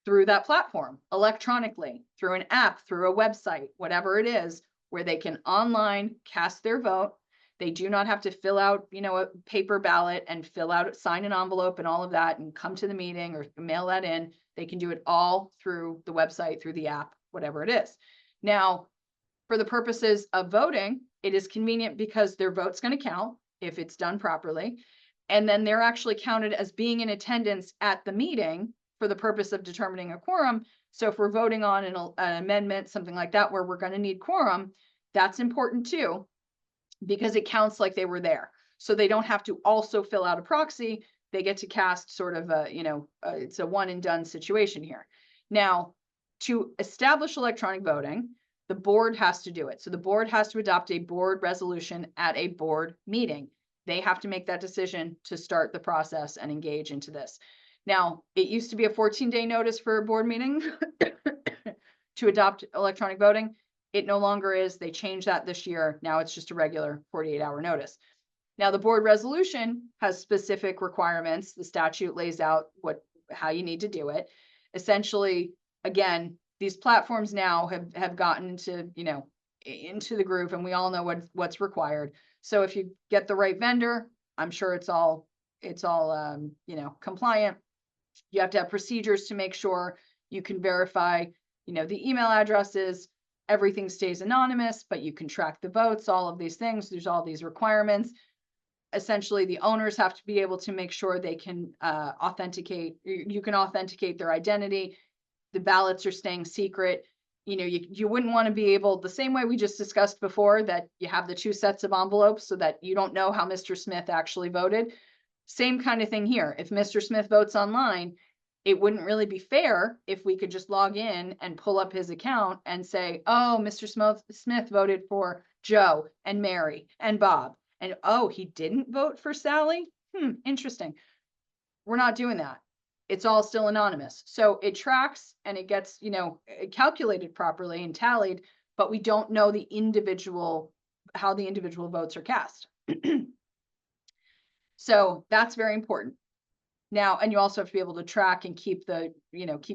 through that platform electronically, through an app, through a website, whatever it is, where they can online cast their vote. They do not have to fill out, a paper ballot and sign an envelope and all of that and come to the meeting or mail that in. They can do it all through the website, through the app, whatever it is. Now, for the purposes of voting, it is convenient because their vote's going to count if it's done properly. And then they're actually counted as being in attendance at the meeting for the purpose of determining a quorum. So if we're voting on an amendment, something like that, where we're going to need quorum, that's important too, because it counts like they were there. So they don't have to also fill out a proxy. They get to cast sort of it's a one and done situation here. Now, to establish electronic voting, the board has to do it. So the board has to adopt a board resolution at a board meeting. They have to make that decision to start the process and engage into this. Now, it used to be a 14-day notice for a board meeting to adopt electronic voting. It no longer is. They changed that this year. Now it's just a regular 48-hour notice. Now, the board resolution has specific requirements. The statute lays out how you need to do it. Essentially, again, these platforms now have gotten into the groove, and we all know what's required. So if you get the right vendor, I'm sure it's all compliant. You have to have procedures to make sure you can verify, the email addresses. Everything stays anonymous, but you can track the votes, all of these things. There's all these requirements. Essentially, the owners have to be able to make sure they can authenticate. You can authenticate their identity. The ballots are staying secret. You wouldn't want to be able, the same way we just discussed before, that you have the two sets of envelopes so that you don't know how Mr. Smith actually voted. Same kind of thing here. If Mr. Smith votes online, it wouldn't really be fair if we could just log in and pull up his account and say, oh, Mr. Smith voted for Joe and Mary and Bob. And oh, he didn't vote for Sally? Interesting. We're not doing that. It's all still anonymous. So it tracks and it gets, calculated properly and tallied, but we don't know how the individual votes are cast. So that's very important. Now, and you also have to be able to track and keep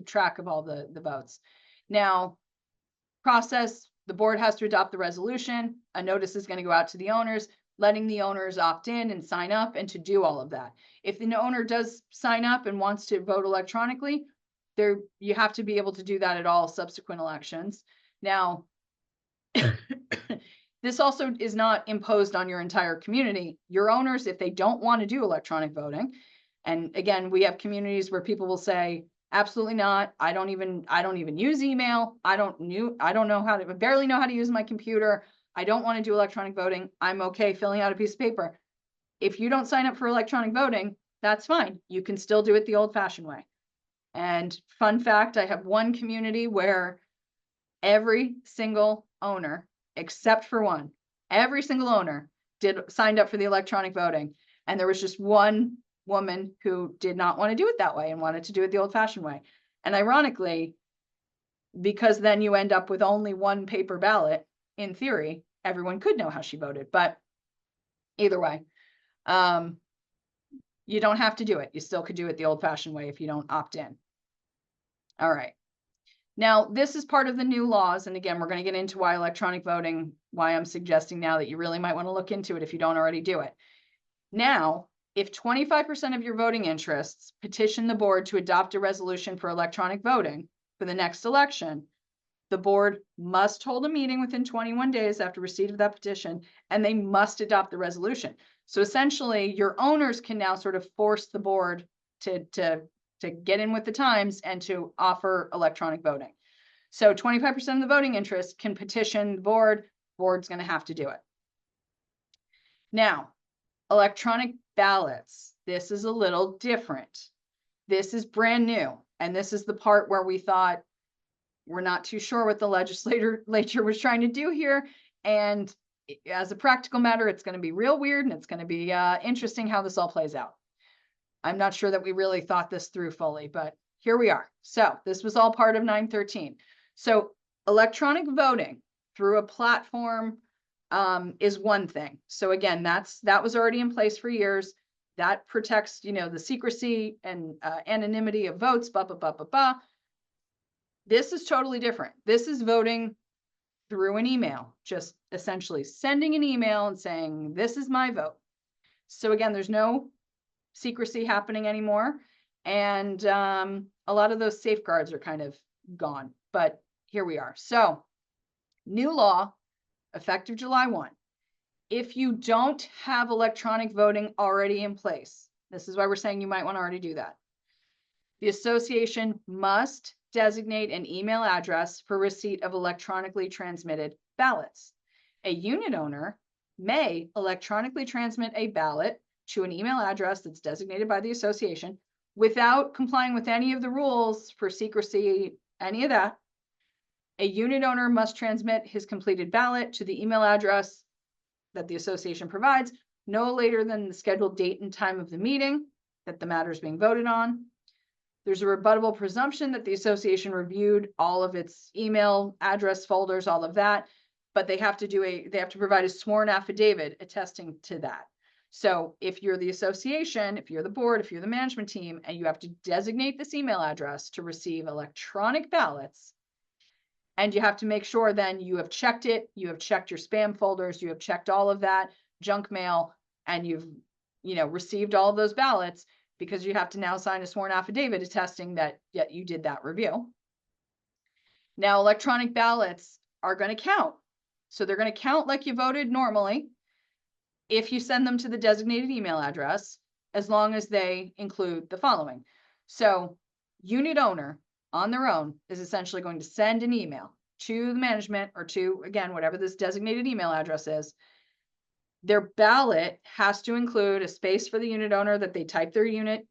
track of all the votes. Now, process, the board has to adopt the resolution. A notice is going to go out to the owners, letting the owners opt in and sign up and to do all of that. If the owner does sign up and wants to vote electronically, you have to be able to do that at all subsequent elections. Now, this also is not imposed on your entire community. Your owners, if they don't want to do electronic voting, and again, we have communities where people will say, absolutely not. I don't even use email. I barely know how to use my computer. I don't want to do electronic voting. I'm okay filling out a piece of paper. If you don't sign up for electronic voting, that's fine. You can still do it the old-fashioned way. And fun fact, I have one community where every single owner, except for one, every single owner signed up for the electronic voting. And there was just one woman who did not want to do it that way and wanted to do it the old-fashioned way. And ironically, because then you end up with only one paper ballot, in theory, everyone could know how she voted. But either way, you don't have to do it. You still could do it the old-fashioned way if you don't opt in. All right. Now, this is part of the new laws. And again, we're going to get into why electronic voting, why I'm suggesting now that you really might want to look into it if you don't already do it. Now, if 25% of your voting interests petition the board to adopt a resolution for electronic voting for the next election, the board must hold a meeting within 21 days after receipt of that petition, and they must adopt the resolution. So essentially, your owners can now sort of force the board to get in with the times and to offer electronic voting. So 25% of the voting interest can petition the board. Board's going to have to do it. Now, electronic ballots. This is a little different. This is brand new. And this is the part where we thought, we're not too sure what the legislature was trying to do here. And as a practical matter, it's going to be real weird, and it's going to be interesting how this all plays out. I'm not sure that we really thought this through fully, but here we are. So this was all part of 913. So electronic voting through a platform is one thing. So again, that was already in place for years. That protects, the secrecy and anonymity of votes, blah, blah, blah, blah, blah. This is totally different. This is voting through an email, just essentially sending an email and saying, this is my vote. So again, there's no secrecy happening anymore. And a lot of those safeguards are kind of gone, but here we are. So new law, effective July 1. If you don't have electronic voting already in place, this is why we're saying you might want to already do that. The association must designate an email address for receipt of electronically transmitted ballots. A unit owner may electronically transmit a ballot to an email address that's designated by the association without complying with any of the rules for secrecy, any of that. A unit owner must transmit his completed ballot to the email address that the association provides no later than the scheduled date and time of the meeting that the matter is being voted on. There's a rebuttable presumption that the association reviewed all of its email address folders, all of that, but they have to provide a sworn affidavit attesting to that. So if you're the association, if you're the board, if you're the management team, and you have to designate this email address to receive electronic ballots, and you have to make sure then you have checked it, you have checked your spam folders, you have checked all of that junk mail, and you've, received all of those ballots, because you have to now sign a sworn affidavit attesting that you did that review. Now, electronic ballots are going to count. So they're going to count like you voted normally if you send them to the designated email address, as long as they include the following. So unit owner on their own is essentially going to send an email to the management, or to, again, whatever this designated email address is. Their ballot has to include a space for the unit owner that they type their unit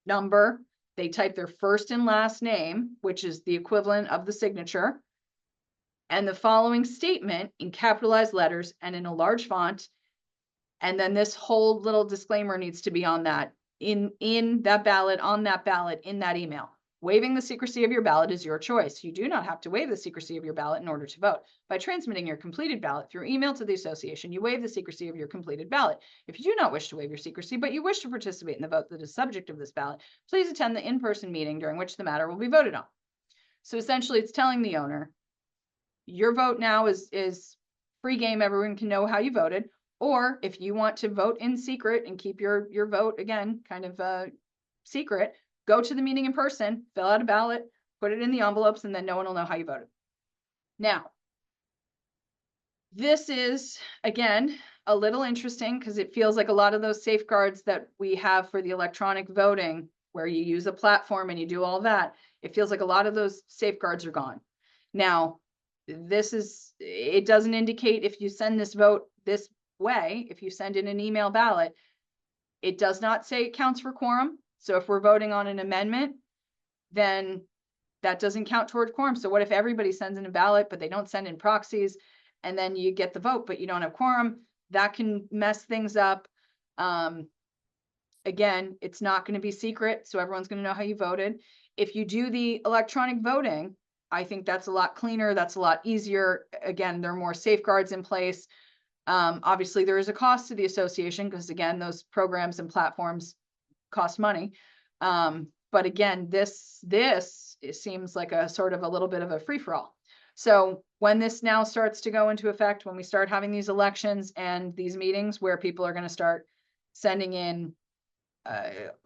number, they type their first and last name, which is the equivalent of the signature, and the following statement in capitalized letters and in a large font. And then this whole little disclaimer needs to be on that, in that ballot, on that ballot, in that email. Waiving the secrecy of your ballot is your choice. You do not have to waive the secrecy of your ballot in order to vote. By transmitting your completed ballot through email to the association, you waive the secrecy of your completed ballot. If you do not wish to waive your secrecy, but you wish to participate in the vote that is subject of this ballot, please attend the in-person meeting during which the matter will be voted on. So essentially, it's telling the owner, your vote now is free game. Everyone can know how you voted. Or if you want to vote in secret and keep your vote, again, kind of secret, go to the meeting in person, fill out a ballot, put it in the envelopes, and then no one will know how you voted. Now, this is, again, a little interesting because it feels like a lot of those safeguards that we have for the electronic voting, where you use a platform and you do all that, it feels like a lot of those safeguards are gone. Now, it doesn't indicate if you send this vote this way, if you send in an email ballot, it does not say it counts for quorum. So if we're voting on an amendment, then that doesn't count toward quorum. So what if everybody sends in a ballot, but they don't send in proxies, and then you get the vote, but you don't have quorum? That can mess things up. Again, it's not going to be secret, so everyone's going to know how you voted. If you do the electronic voting, I think that's a lot cleaner. That's a lot easier. Again, there are more safeguards in place. Obviously, there is a cost to the association because, again, those programs and platforms cost money. But again, this seems like a sort of a little bit of a free-for-all. So when this now starts to go into effect, when we start having these elections and these meetings where people are going to start sending in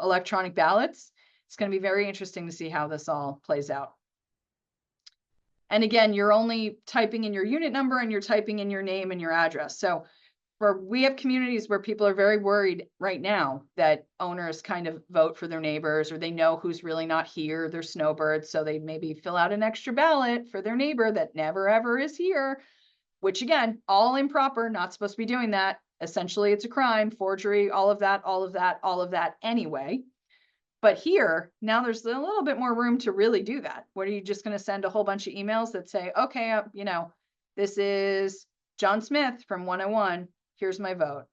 electronic ballots, it's going to be very interesting to see how this all plays out. And again, you're only typing in your unit number and you're typing in your name and your address. So we have communities where people are very worried right now that owners kind of vote for their neighbors, or they know who's really not here, they're snowbirds, so they maybe fill out an extra ballot for their neighbor that never ever is here, which again, all improper, not supposed to be doing that. Essentially, it's a crime, forgery, all of that anyway. But here, now there's a little bit more room to really do that. What are you just going to send a whole bunch of emails that say, okay, this is John Smith from 101. Here's my vote.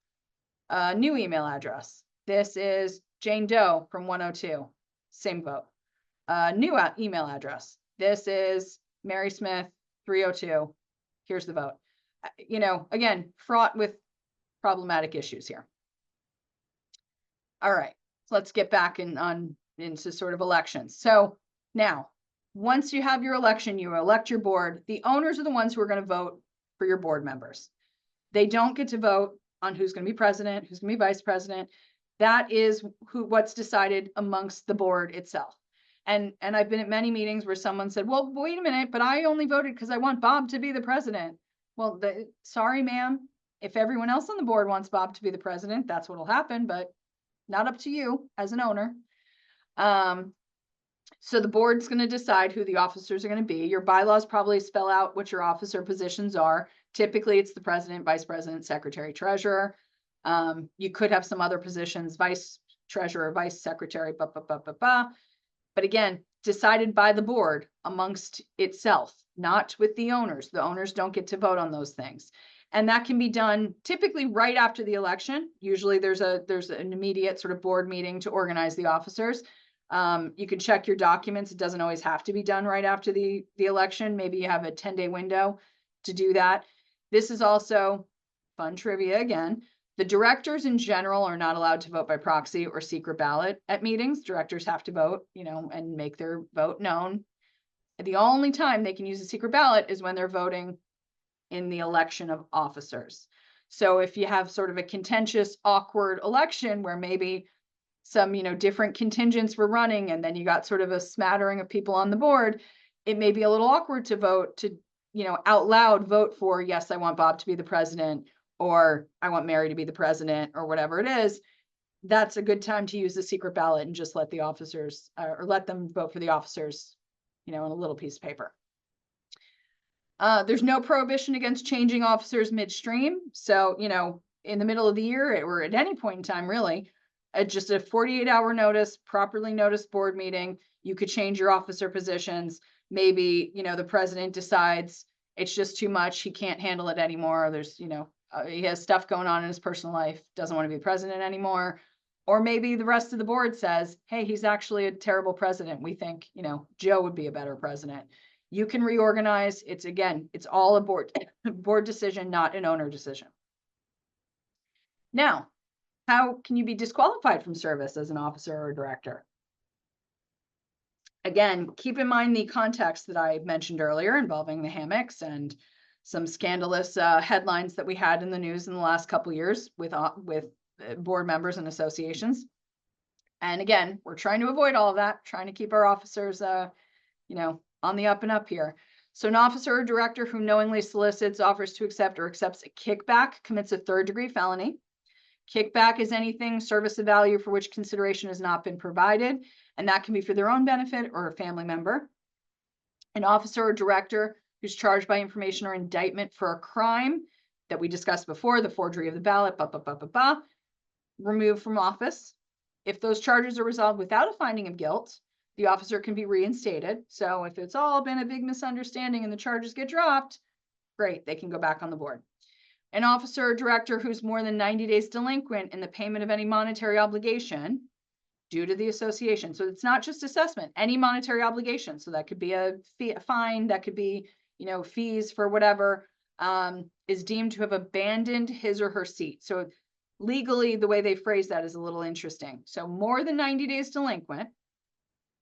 New email address. This is Jane Doe from 102. Same vote. New email address. This is Mary Smith 302. Here's the vote. Again, fraught with problematic issues here. All right, so let's get back into sort of elections. So now, once you have your election, you elect your board. The owners are the ones who are going to vote for your board members. They don't get to vote on who's going to be president, who's going to be vice president. That is what's decided amongst the board itself. And I've been at many meetings where someone said, well, wait a minute, but I only voted because I want Bob to be the president. Well, sorry, ma'am. If everyone else on the board wants Bob to be the president, that's what'll happen, but not up to you as an owner. So the board's going to decide who the officers are going to be. Your bylaws probably spell out what your officer positions are. Typically, it's the president, vice president, secretary, treasurer. You could have some other positions, vice treasurer, vice secretary, But again, decided by the board amongst itself, not with the owners. The owners don't get to vote on those things. And that can be done typically right after the election. Usually there's an immediate sort of board meeting to organize the officers. You can check your documents. It doesn't always have to be done right after the election. Maybe you have a 10-day window to do that. This is also fun trivia again. The directors in general are not allowed to vote by proxy or secret ballot at meetings. Directors have to vote, and make their vote known. The only time they can use a secret ballot is when they're voting in the election of officers. So if you have sort of a contentious, awkward election where maybe some, different contingents were running, and then you got sort of a smattering of people on the board, it may be a little awkward to vote to, out loud vote for, yes, I want Bob to be the president, or I want Mary to be the president, or whatever it is. That's a good time to use the secret ballot and just let the officers or let them vote for the officers, on a little piece of paper. There's no prohibition against changing officers midstream. So, in the middle of the year or at any point in time, really, just a 48-hour notice, properly noticed board meeting, you could change your officer positions. Maybe, the president decides it's just too much. He can't handle it anymore. There's, he has stuff going on in his personal life, doesn't want to be the president anymore. Or maybe the rest of the board says, hey, he's actually a terrible president. We think, Joe would be a better president. You can reorganize. It's all a board decision, not an owner decision. Now, how can you be disqualified from service as an officer or director? Again, keep in mind the context that I mentioned earlier involving the hammocks and some scandalous headlines that we had in the news in the last couple of years with board members and associations. And again, we're trying to avoid all of that, trying to keep our officers, on the up and up here. So an officer or director who knowingly solicits, offers to accept, or accepts a kickback commits a third-degree felony. Kickback is anything, service of value for which consideration has not been provided, and that can be for their own benefit or a family member. An officer or director who's charged by information or indictment for a crime that we discussed before, the forgery of the ballot, removed from office. If those charges are resolved without a finding of guilt, the officer can be reinstated. So if it's all been a big misunderstanding and the charges get dropped, great, they can go back on the board. An officer or director who's more than 90 days delinquent in the payment of any monetary obligation due to the association. So it's not just assessment, any monetary obligation. So that could be a fine, that could be, fees for whatever, is deemed to have abandoned his or her seat. So legally, the way they phrase that is a little interesting. So more than 90 days delinquent,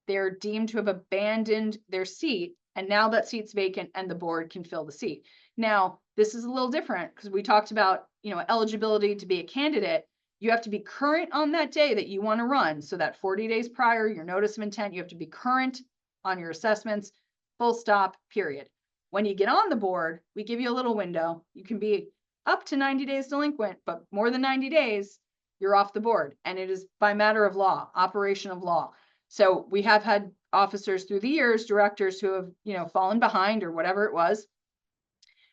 they're deemed to have abandoned their seat, and now that seat's vacant and the board can fill the seat. Now, this is a little different because we talked about, eligibility to be a candidate. You have to be current on that day that you want to run. So that 40 days prior, your notice of intent, you have to be current on your assessments, full stop, period. When you get on the board, we give you a little window. You can be up to 90 days delinquent, but more than 90 days, you're off the board. And it is by matter of law, operation of law. So we have had officers through the years, directors who have, fallen behind or whatever it was.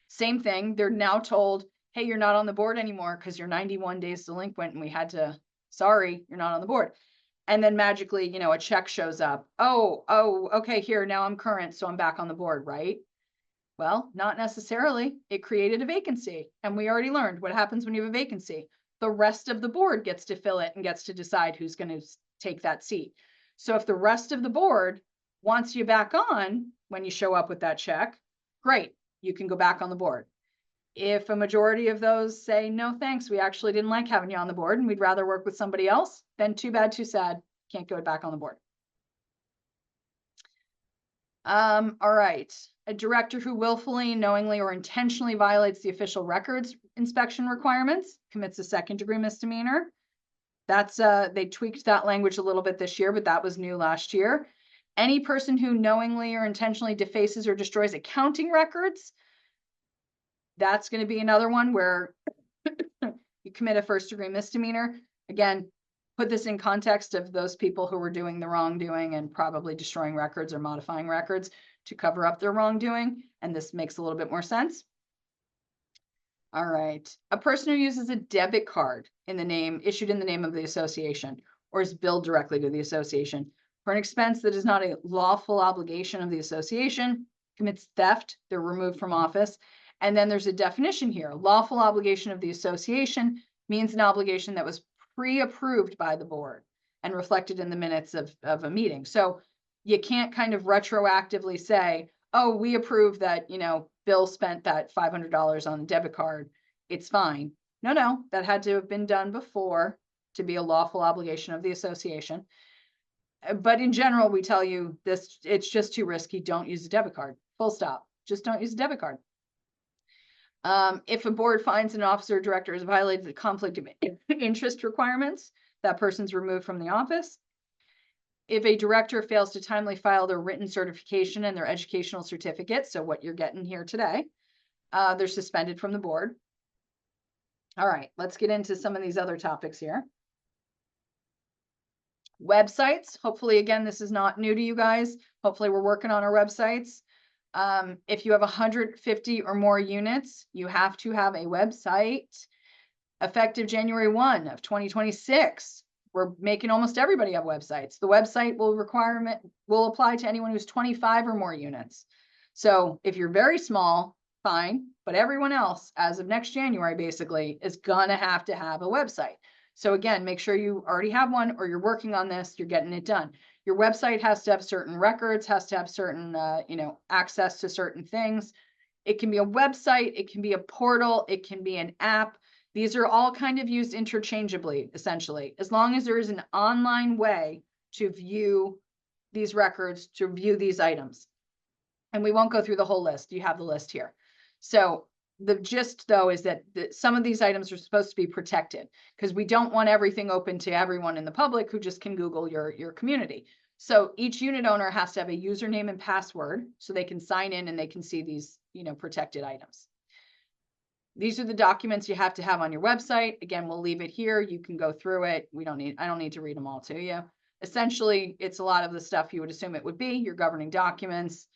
Same thing. They're now told, hey, you're not on the board anymore because you're 91 days delinquent and we had to, sorry, you're not on the board. and then magically, a check shows up. Oh, okay, here, now I'm current, so I'm back on the board, right? Well, not necessarily. It created a vacancy, and we already learned what happens when you have a vacancy. The rest of the board gets to fill it and gets to decide who's going to take that seat. So if the rest of the board wants you back on when you show up with that check, great, you can go back on the board. If a majority of those say, no, thanks, we actually didn't like having you on the board and we'd rather work with somebody else, then too bad, too sad, can't go back on the board. All right. A director who willfully, knowingly, or intentionally violates the official records inspection requirements commits a second-degree misdemeanor. That's they tweaked that language a little bit this year, but that was new last year. Any person who knowingly or intentionally defaces or destroys accounting records, that's going to be another one where you commit a first-degree misdemeanor. Again, put this in context of those people who were doing the wrongdoing and probably destroying records or modifying records to cover up their wrongdoing. And this makes a little bit more sense. All right. A person who uses a debit card issued in the name of the association or is billed directly to the association for an expense that is not a lawful obligation of the association commits theft. They're removed from office. And then there's a definition here. Lawful obligation of the association means an obligation that was pre-approved by the board and reflected in the minutes of a meeting. So you can't kind of retroactively say, oh, we approve that, Bill spent that $500 on the debit card. It's fine. No, that had to have been done before to be a lawful obligation of the association. But in general, we tell you this, it's just too risky. Don't use a debit card. Full stop. Just don't use a debit card. If a board finds an officer or director has violated the conflict of interest requirements, that person's removed from the office. If a director fails to timely file their written certification and their educational certificate, so what you're getting here today, they're suspended from the board. All right, let's get into some of these other topics here. Websites. Hopefully, again, this is not new to you guys. Hopefully, we're working on our websites. If you have 150 or more units, you have to have a website. Effective January 1 of 2026, we're making almost everybody have websites. The website will apply to anyone who's 25 or more units. So if you're very small, fine, but everyone else, as of next January, basically, is gonna have to have a website. So again, make sure you already have one or you're working on this, you're getting it done. Your website has to have certain records, has to have certain, access to certain things. It can be a website, it can be a portal, it can be an app. These are all kind of used interchangeably, essentially, as long as there is an online way to view these records, to view these items. And we won't go through the whole list. You have the list here. So the gist, though, is that some of these items are supposed to be protected because we don't want everything open to everyone in the public who just can Google your community. So each unit owner has to have a username and password so they can sign in and they can see these, protected items. These are the documents you have to have on your website. Again, we'll leave it here. You can go through it. I don't need to read them all to you. Essentially, it's a lot of the stuff you would assume it would be, your governing documents,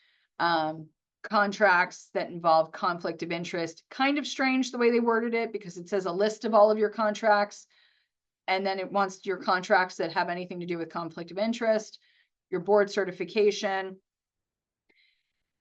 contracts that involve conflict of interest. Kind of strange the way they worded it because it says a list of all of your contracts, and then it wants your contracts that have anything to do with conflict of interest, your board certification.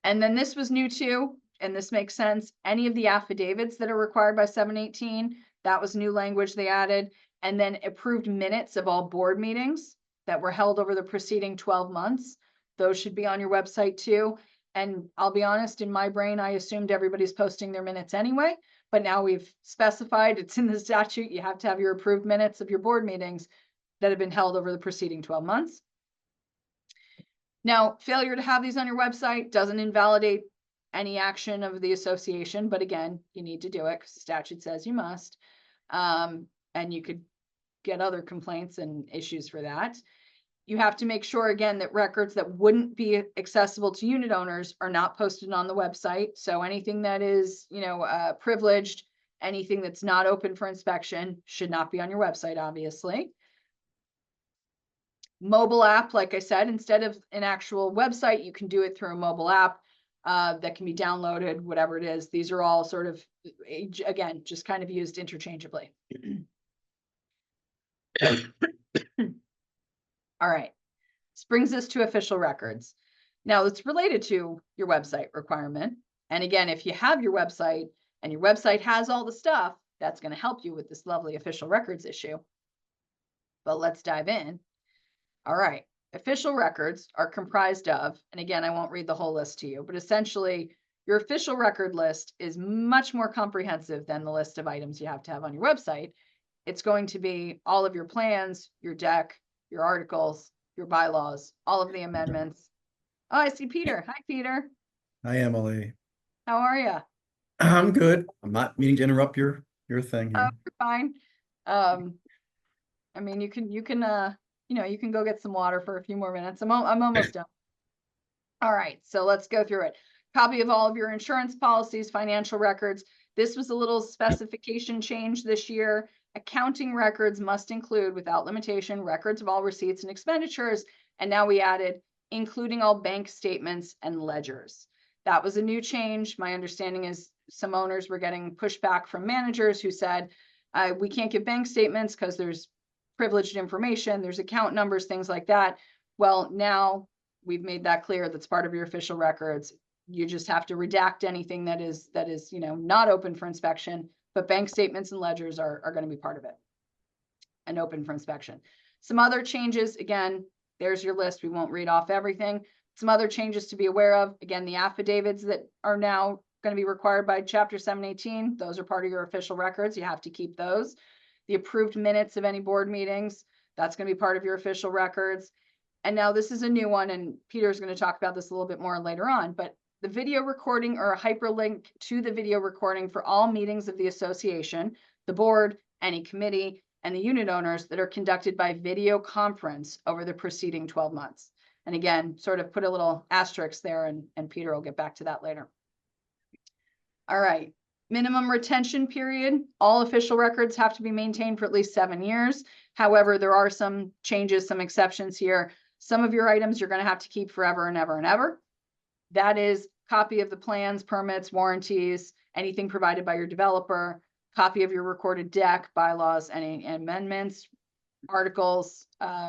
And then this was new too, and this makes sense. Any of the affidavits that are required by 718, that was new language they added. And then approved minutes of all board meetings that were held over the preceding 12 months. Those should be on your website too. And I'll be honest, in my brain, I assumed everybody's posting their minutes anyway, but now we've specified it's in the statute. You have to have your approved minutes of your board meetings that have been held over the preceding 12 months. Now, failure to have these on your website doesn't invalidate any action of the association, but again, you need to do it because the statute says you must. And you could get other complaints and issues for that. You have to make sure, again, that records that wouldn't be accessible to unit owners are not posted on the website. So anything that is, privileged, anything that's not open for inspection should not be on your website, obviously. Mobile app, like I said, instead of an actual website, you can do it through a mobile app that can be downloaded, whatever it is. These are all sort of, again, just kind of used interchangeably. All right. This brings us to official records. Now it's related to your website requirement. And again, if you have your website and your website has all the stuff, that's going to help you with this lovely official records issue. But let's dive in. All right. Official records are comprised of, and again, I won't read the whole list to you, but essentially your official record list is much more comprehensive than the list of items you have to have on your website. It's going to be all of your plans, your deck, your articles, your bylaws, all of the amendments. Oh, I see Peter. Hi, Peter. Hi, Emily. How are you? I'm good. I'm not meaning to interrupt your thing Oh, here. you're fine. I mean, you can you can go get some water for a few more minutes. I'm almost done. All right, so let's go through it. Copy of all of your insurance policies, financial records. This was a little specification change this year. Accounting records must include, without limitation, records of all receipts and expenditures. And now we added, including all bank statements and ledgers. That was a new change. My understanding is some owners were getting pushback from managers who said, we can't give bank statements because there's privileged information, there's account numbers, things like that. Well, now we've made that clear. That's part of your official records. You just have to redact anything that is, not open for inspection, but bank statements and ledgers are going to be part of it and open for inspection. Some other changes, again, there's your list. We won't read off everything. Some other changes to be aware of. Again, the affidavits that are now going to be required by Chapter 718, those are part of your official records. You have to keep those. The approved minutes of any board meetings, that's going to be part of your official records. And now this is a new one, and Peter's going to talk about this a little bit more later on, but the video recording or a hyperlink to the video recording for all meetings of the association, the board, any committee, and the unit owners that are conducted by video conference over the preceding 12 months. And again, sort of put a little asterisk there, and Peter will get back to that later. All right. Minimum retention period. All official records have to be maintained for at least 7 years. However, there are some changes, some exceptions here. Some of your items you're going to have to keep forever and ever and ever. That is copy of the plans, permits, warranties, anything provided by your developer, copy of your recorded deck, bylaws, any amendments, articles,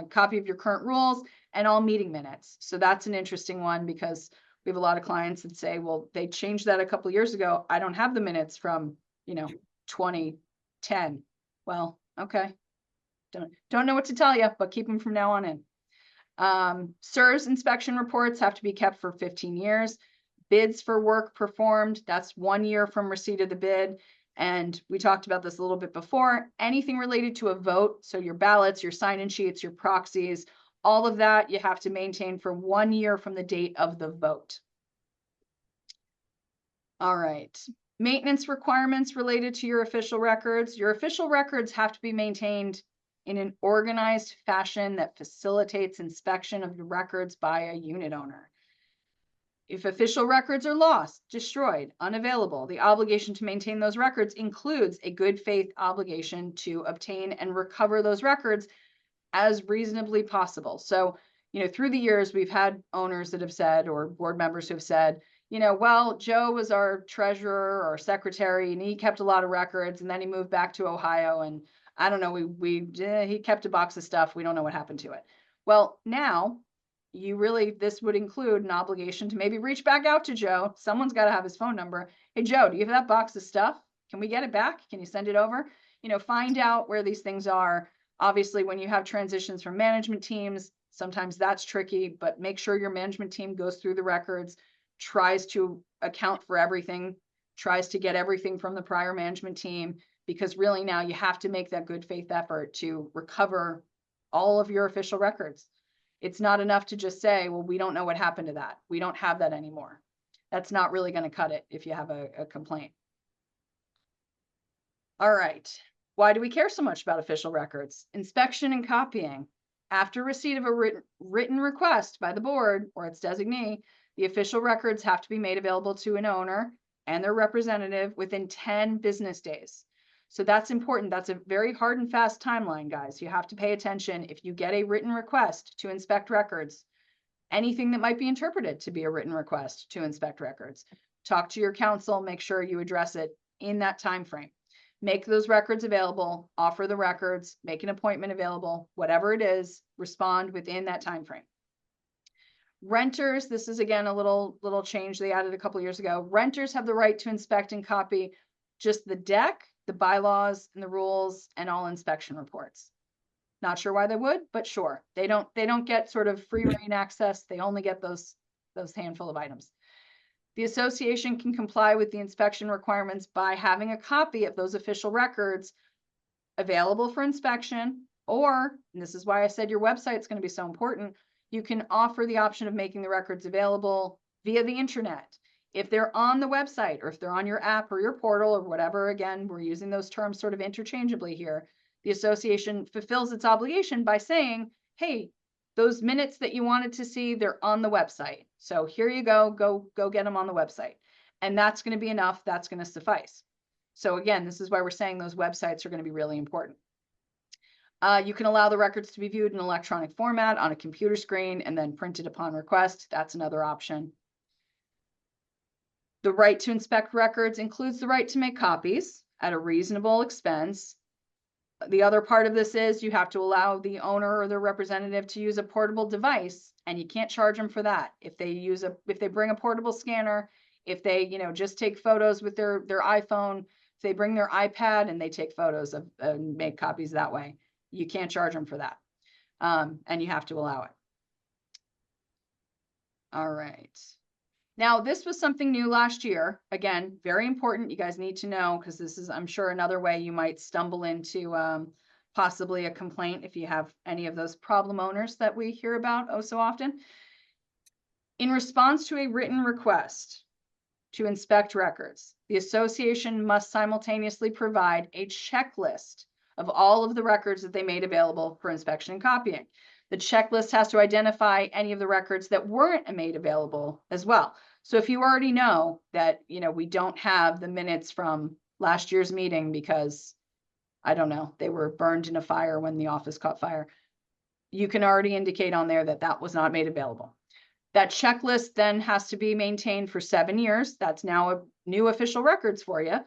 copy of your current rules, and all meeting minutes. So that's an interesting one because we have a lot of clients that say, well, they changed that a couple of years ago. I don't have the minutes from, 2010. Well, okay. Don't know what to tell you, but keep them from now on in. CEUs inspection reports have to be kept for 15 years. Bids for work performed, that's 1 year from receipt of the bid. And we talked about this a little bit before. Anything related to a vote, so your ballots, your sign-in sheets, your proxies, all of that you have to maintain for 1 year from the date of the vote. All right. Maintenance requirements related to your official records. Your official records have to be maintained in an organized fashion that facilitates inspection of the records by a unit owner. If official records are lost, destroyed, unavailable, the obligation to maintain those records includes a good faith obligation to obtain and recover those records as reasonably possible. So, through the years, we've had owners that have said, or board members who have said, well, Joe was our treasurer or secretary and he kept a lot of records and then he moved back to Ohio and I don't know, he kept a box of stuff. We don't know what happened to it. Well, now this would include an obligation to maybe reach back out to Joe. Someone's got to have his phone number. Hey, Joe, do you have that box of stuff? Can we get it back? Can you send it over? Find out where these things are. Obviously, when you have transitions from management teams, sometimes that's tricky, but make sure your management team goes through the records, tries to account for everything, tries to get everything from the prior management team, because really now you have to make that good faith effort to recover all of your official records. It's not enough to just say, well, we don't know what happened to that. We don't have that anymore. That's not really going to cut it if you have a complaint. All right. Why do we care so much about official records? Inspection and copying. After receipt of a written request by the board or its designee, the official records have to be made available to an owner and their representative within 10 business days. So that's important. That's a very hard and fast timeline, guys. You have to pay attention. If you get a written request to inspect records, anything that might be interpreted to be a written request to inspect records, talk to your counsel, make sure you address it in that time frame. make those records available, offer the records, make an appointment available, whatever it is, respond within that time frame. Renters, this is again a little change they added a couple years ago. Renters have the right to inspect and copy just the deck, the bylaws and the rules, and all inspection reports. Not sure why they would, but sure. They don't get sort of free reign access. They only get those handful of items. The association can comply with the inspection requirements by having a copy of those official records available for inspection, or, and this is why I said your website is going to be so important, you can offer the option of making the records available via the internet. If they're on the website, or if they're on your app or your portal or whatever, again, we're using those terms sort of interchangeably here, the association fulfills its obligation by saying, hey, those minutes that you wanted to see, they're on the website. So here you go get them on the website. And that's going to be enough. That's going to suffice. So again, this is why we're saying those websites are going to be really important. You can allow the records to be viewed in electronic format on a computer screen and then printed upon request. That's another option. The right to inspect records includes the right to make copies at a reasonable expense. The other part of this is you have to allow the owner or their representative to use a portable device, and you can't charge them for that. If they bring a portable scanner, if they, just take photos with their iPhone, if they bring their iPad and they take photos of and make copies that way, you can't charge them for that. And you have to allow it. All right. Now, this was something new last year. Again, very important. You guys need to know, because this is, I'm sure, another way you might stumble into possibly a complaint if you have any of those problem owners that we hear about oh so often. In response to a written request to inspect records, the association must simultaneously provide a checklist of all of the records that they made available for inspection and copying. The checklist has to identify any of the records that weren't made available as well. So if you already know that, we don't have the minutes from last year's meeting because, I don't know, they were burned in a fire when the office caught fire, you can already indicate on there that that was not made available. That checklist then has to be maintained for 7 years. That's now a new official records for you.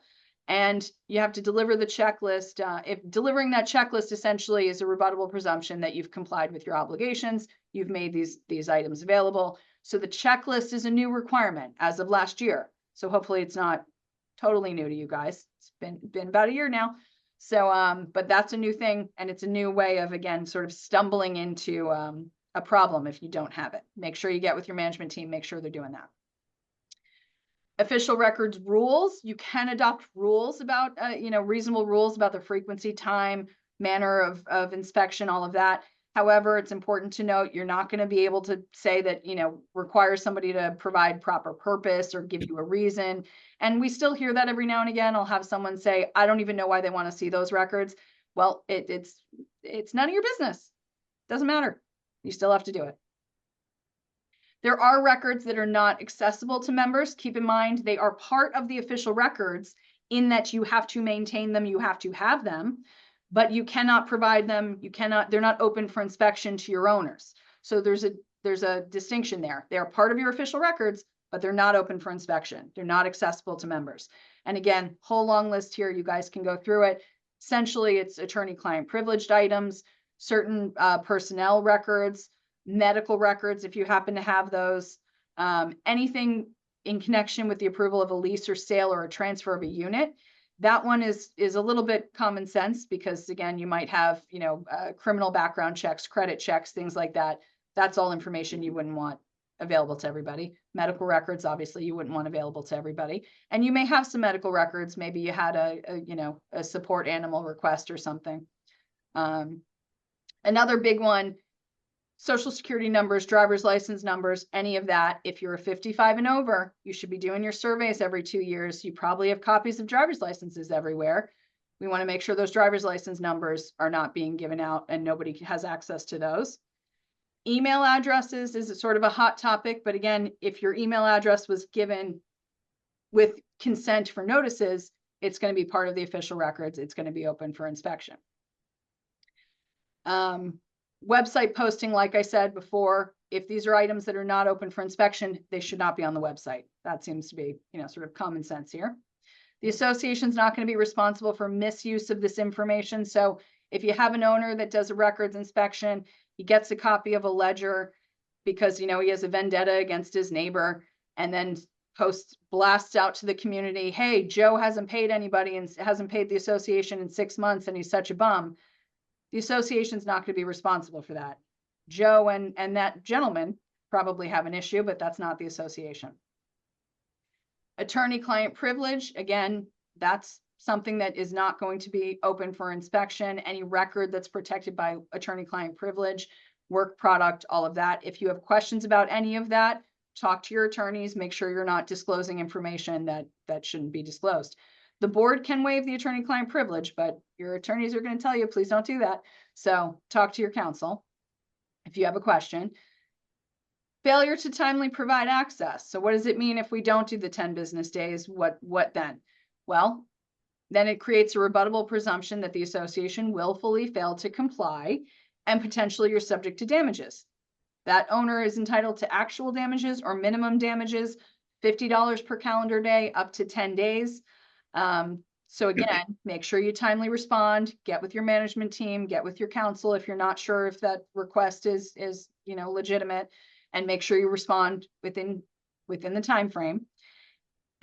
And you have to deliver the checklist. If delivering that checklist essentially is a rebuttable presumption that you've complied with your obligations, you've made these items available. So the checklist is a new requirement as of last year. So hopefully it's not totally new to you guys. It's been about a year now. So, but that's a new thing, and it's a new way of, again, sort of stumbling into a problem if you don't have it. Make sure you get with your management team, make sure they're doing that. Official records rules, you can adopt rules about, reasonable rules about the frequency, time, manner of inspection, all of that. However, it's important to note you're not going to be able to say that, require somebody to provide proper purpose or give you a reason. And we still hear that every now and again. I'll have someone say, I don't even know why they want to see those records. Well, it's none of your business. Doesn't matter. You still have to do it. There are records that are not accessible to members. Keep in mind, they are part of the official records in that you have to maintain them, you have to have them, but you cannot provide them, they're not open for inspection to your owners. So there's a distinction there. They are part of your official records, but they're not open for inspection. They're not accessible to members. And again, whole long list here, you guys can go through it. Essentially, it's attorney-client privileged items, certain personnel records, medical records, if you happen to have those, anything in connection with the approval of a lease or sale or a transfer of a unit. That one is a little bit common sense because, again, you might have, criminal background checks, credit checks, things like that. That's all information you wouldn't want available to everybody. Medical records, obviously, you wouldn't want available to everybody. And you may have some medical records. Maybe you had a support animal request or something. Another big one, Social Security numbers, driver's license numbers, any of that. If you're 55 and over, you should be doing your surveys every 2 years. You probably have copies of driver's licenses everywhere. We want to make sure those driver's license numbers are not being given out and nobody has access to those. Email addresses is sort of a hot topic, but again, if your email address was given with consent for notices, it's going to be part of the official records. It's going to be open for inspection. Website posting, like I said before, if these are items that are not open for inspection, they should not be on the website. That seems to be, sort of common sense here. The association's not going to be responsible for misuse of this information. So if you have an owner that does a records inspection, he gets a copy of a ledger because, you know, he has a vendetta against his neighbor, and then blasts out to the community, hey, Joe hasn't paid anybody and hasn't paid the association in 6 months and he's such a bum. The association's not going to be responsible for that. Joe and that gentleman probably have an issue, but that's not the association. Attorney-client privilege, again, that's something that is not going to be open for inspection. Any record that's protected by attorney-client privilege, work product, all of that. If you have questions about any of that, talk to your attorneys, make sure you're not disclosing information that shouldn't be disclosed. The board can waive the attorney-client privilege, but your attorneys are going to tell you, please don't do that. So talk to your counsel if you have a question. Failure to timely provide access. So what does it mean if we don't do the 10 business days? What then? Well, then it creates a rebuttable presumption that the association willfully failed to comply, and potentially you're subject to damages. That owner is entitled to actual damages or minimum damages, $50 per calendar day, up to 10 days. So again, make sure you timely respond, get with your management team, get with your counsel if you're not sure if that request is legitimate, and make sure you respond within the time frame.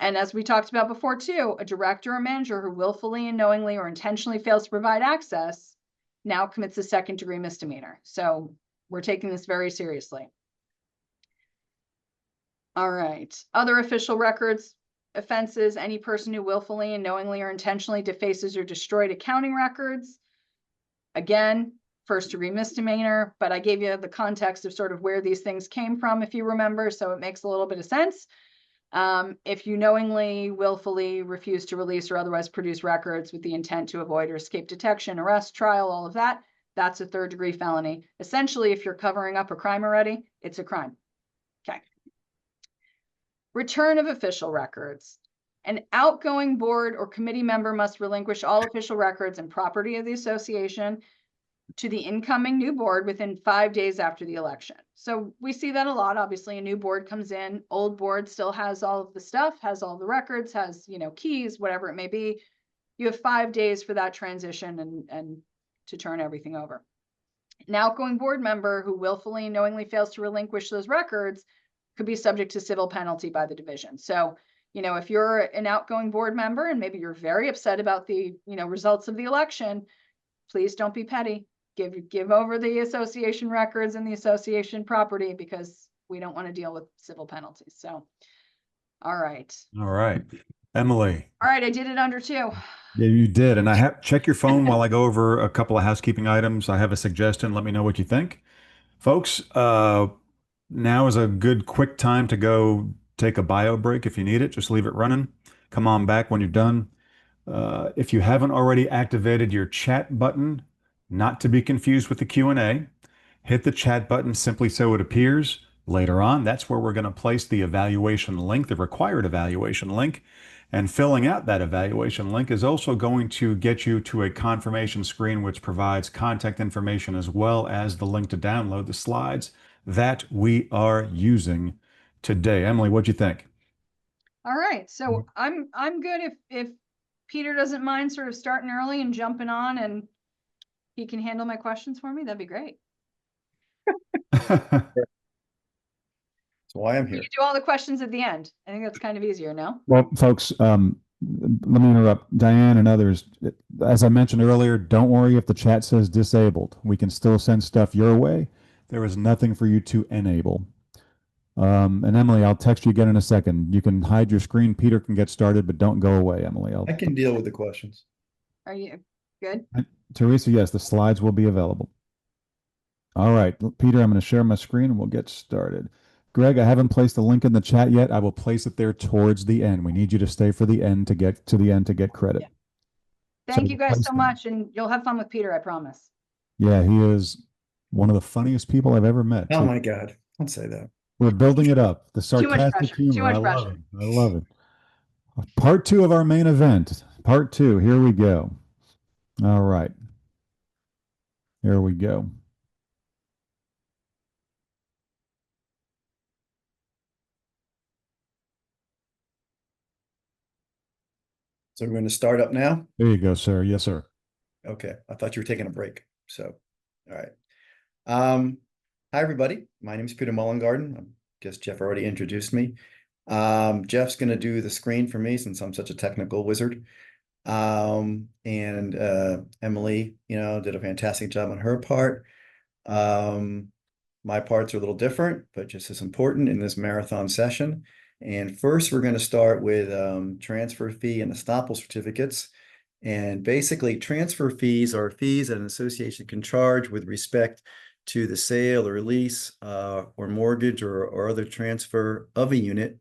And as we talked about before too, a director or manager who willfully and knowingly or intentionally fails to provide access now commits a second-degree misdemeanor. So we're taking this very seriously. All right, other official records offenses, any person who willfully and knowingly or intentionally defaces or destroyed accounting records. Again, first-degree misdemeanor, but I gave you the context of sort of where these things came from, if you remember, so it makes a little bit of sense. If you knowingly, willfully refuse to release or otherwise produce records with the intent to avoid or escape detection, arrest, trial, all of that, that's a third-degree felony. Essentially, if you're covering up a crime already, it's a crime. Okay. Return of official records. An outgoing board or committee member must relinquish all official records and property of the association to the incoming new board within 5 days after the election. So we see that a lot. Obviously, a new board comes in, old board still has all of the stuff, has all the records, has, keys, whatever it may be. You have 5 days for that transition and to turn everything over. An outgoing board member who willfully and knowingly fails to relinquish those records could be subject to civil penalty by the division. So, if you're an outgoing board member and maybe you're very upset about the, results of the election, please don't be petty. Give over the association records and the association property, because we don't want to deal with civil penalties. So, all right. All right. Emily. All right. I did it under 2. Yeah, you did. And I have check your phone while I go over a couple of housekeeping items. I have a suggestion. Let me know what you think. Folks, now is a good quick time to go take a bio break if you need it. Just leave it running. Come on back when you're done. If you haven't already activated your chat button, not to be confused with the Q&A, hit the chat button simply so it appears. Later on, that's where we're going to place the evaluation link, the required evaluation link. And filling out that evaluation link is also going to get you to a confirmation screen, which provides contact information as well as the link to download the slides that we are using today. Emily, what'd you think? All right. So I'm good if Peter doesn't mind sort of starting early and jumping on, and he can handle my questions for me. That'd be great. That's why I'm You here. can do all the questions at the end. I think that's kind of easier, no? Well, folks, let me interrupt Diane and others. As I mentioned earlier, don't worry if the chat says disabled. We can still send stuff your way. There is nothing for you to enable. And Emily, I'll text you again in a second. You can hide your screen. Peter can get started, but don't go away, Emily. I can deal with the questions. Are you good? Teresa, yes, the slides will be available. All right, Peter, I'm going to share my screen and we'll get started. Greg, I haven't placed the link in the chat yet. I will place it there towards the end. We need you to stay for the end to get to the end to get credit. Yeah. Thank you guys so much, and you'll have fun with Peter, I promise. Yeah, he is one of the funniest people I've ever met. Oh my God, don't say that. We're building it up. The Too much sarcastic pressure. humor. Too much I love pressure. it. I love it. Part 2 of our main event. Part 2. Here we go. All right. Here we go. So we're going to start up now. There you go, sir. Yes, sir. Okay, I thought you were taking a break. So, all right. Hi, everybody. My name is Peter Mollengarden. I guess Jeff already introduced me. Jeff's going to do the screen for me since I'm such a technical wizard. And Emily, did a fantastic job on her part. My parts are a little different, but just as important in this marathon session. And first, we're going to start with transfer fee and estoppel certificates. And basically, transfer fees are fees that an association can charge with respect to the sale or lease or mortgage or other transfer of a unit.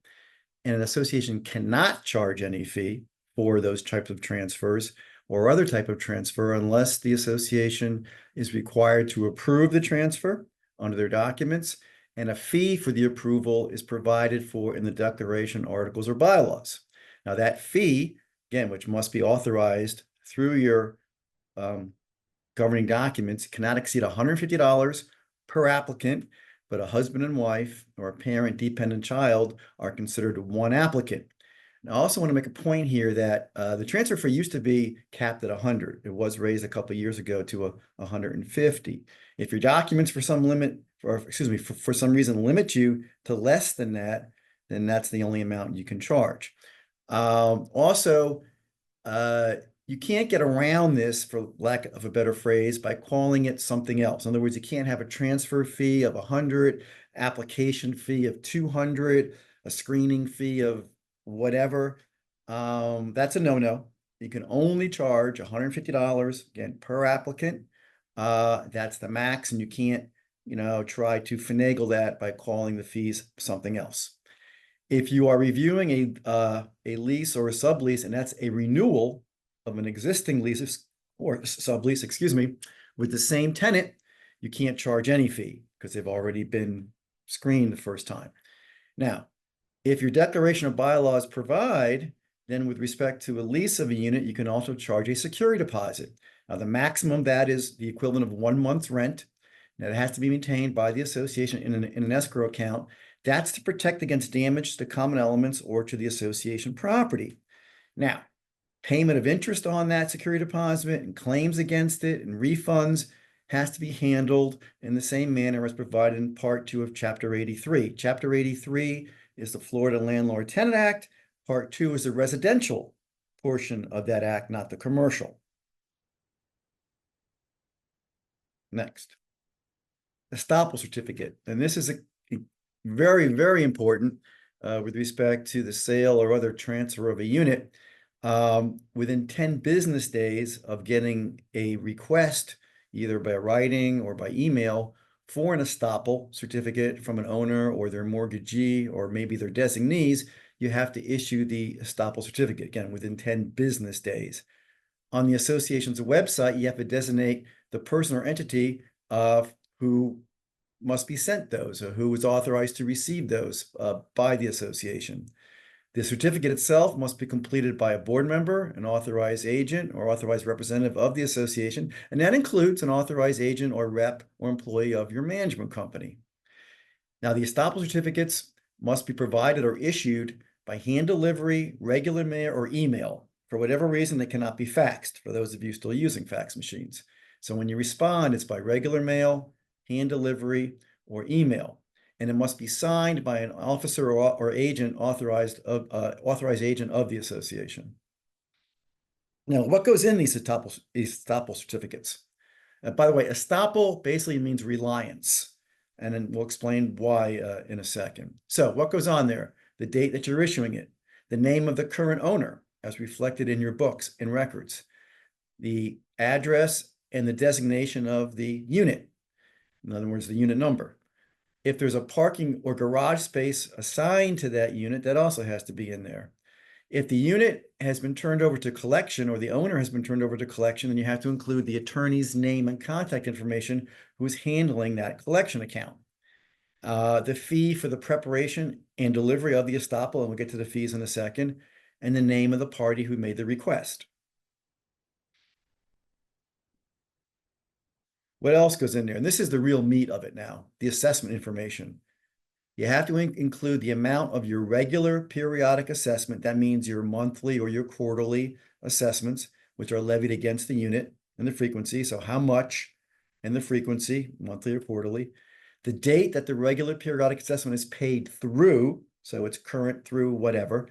And an association cannot charge any fee for those types of transfers or other type of transfer unless the association is required to approve the transfer under their documents, and a fee for the approval is provided for in the declaration, articles, or bylaws. Now that fee, again, which must be authorized through your governing documents, cannot exceed $150 per applicant, but a husband and wife or a parent, dependent child are considered one applicant. I also want to make a point here that the transfer fee used to be capped at 100. It was raised a couple of years ago to 150. If your documents for some reason limit you to less than that, then that's the only amount you can charge. Also, you can't get around this, for lack of a better phrase, by calling it something else. In other words, you can't have a transfer fee of 100, application fee of 200, a screening fee of whatever. That's a no-no. You can only charge $150 again per applicant. That's the max, and you can't, try to finagle that by calling the fees something else. If you are reviewing a lease or a sublease, and that's a renewal of an existing lease or sublease, excuse me, with the same tenant, you can't charge any fee because they've already been screened the first time. Now, if your declaration of bylaws provide, then with respect to a lease of a unit, you can also charge a security deposit. Now, the maximum that is the equivalent of 1 month's rent. Now, it has to be maintained by the association in an escrow account. That's to protect against damage to common elements or to the association property. Now, payment of interest on that security deposit and claims against it and refunds has to be handled in the same manner as provided in Part 2 of Chapter 83. Chapter 83 is the Florida Landlord Tenant Act. Part 2 is the residential portion of that act, not the commercial. Next. Estoppel certificate. And this is a very, very important with respect to the sale or other transfer of a unit. Within 10 business days of getting a request, either by writing or by email, for an estoppel certificate from an owner or their mortgagee or maybe their designees, you have to issue the estoppel certificate, again, within 10 business days. On the association's website, you have to designate the person or entity who must be sent those, or who is authorized to receive those by the association. The certificate itself must be completed by a board member, an authorized agent, or authorized representative of the association, and that includes an authorized agent or rep or employee of your management company. Now, the estoppel certificates must be provided or issued by hand delivery, regular mail, or email. For whatever reason, they cannot be faxed, for those of you still using fax machines. So when you respond, it's by regular mail, hand delivery, or email. And it must be signed by an officer or agent authorized agent of the association. Now, what goes in these estoppel certificates? By the way, estoppel basically means reliance, and then we'll explain why in a second. So what goes on there? The date that you're issuing it, the name of the current owner as reflected in your books and records, the address and the designation of the unit. In other words, the unit number. If there's a parking or garage space assigned to that unit, that also has to be in there. If the unit has been turned over to collection or the owner has been turned over to collection, then you have to include the attorney's name and contact information who's handling that collection account. The fee for the preparation and delivery of the estoppel, and we'll get to the fees in a second, and the name of the party who made the request. What else goes in there? And this is the real meat of it now, the assessment information. You have to include the amount of your regular periodic assessment. That means your monthly or your quarterly assessments, which are levied against the unit and the frequency. So how much and the frequency, monthly or quarterly. The date that the regular periodic assessment is paid through, so it's current through whatever.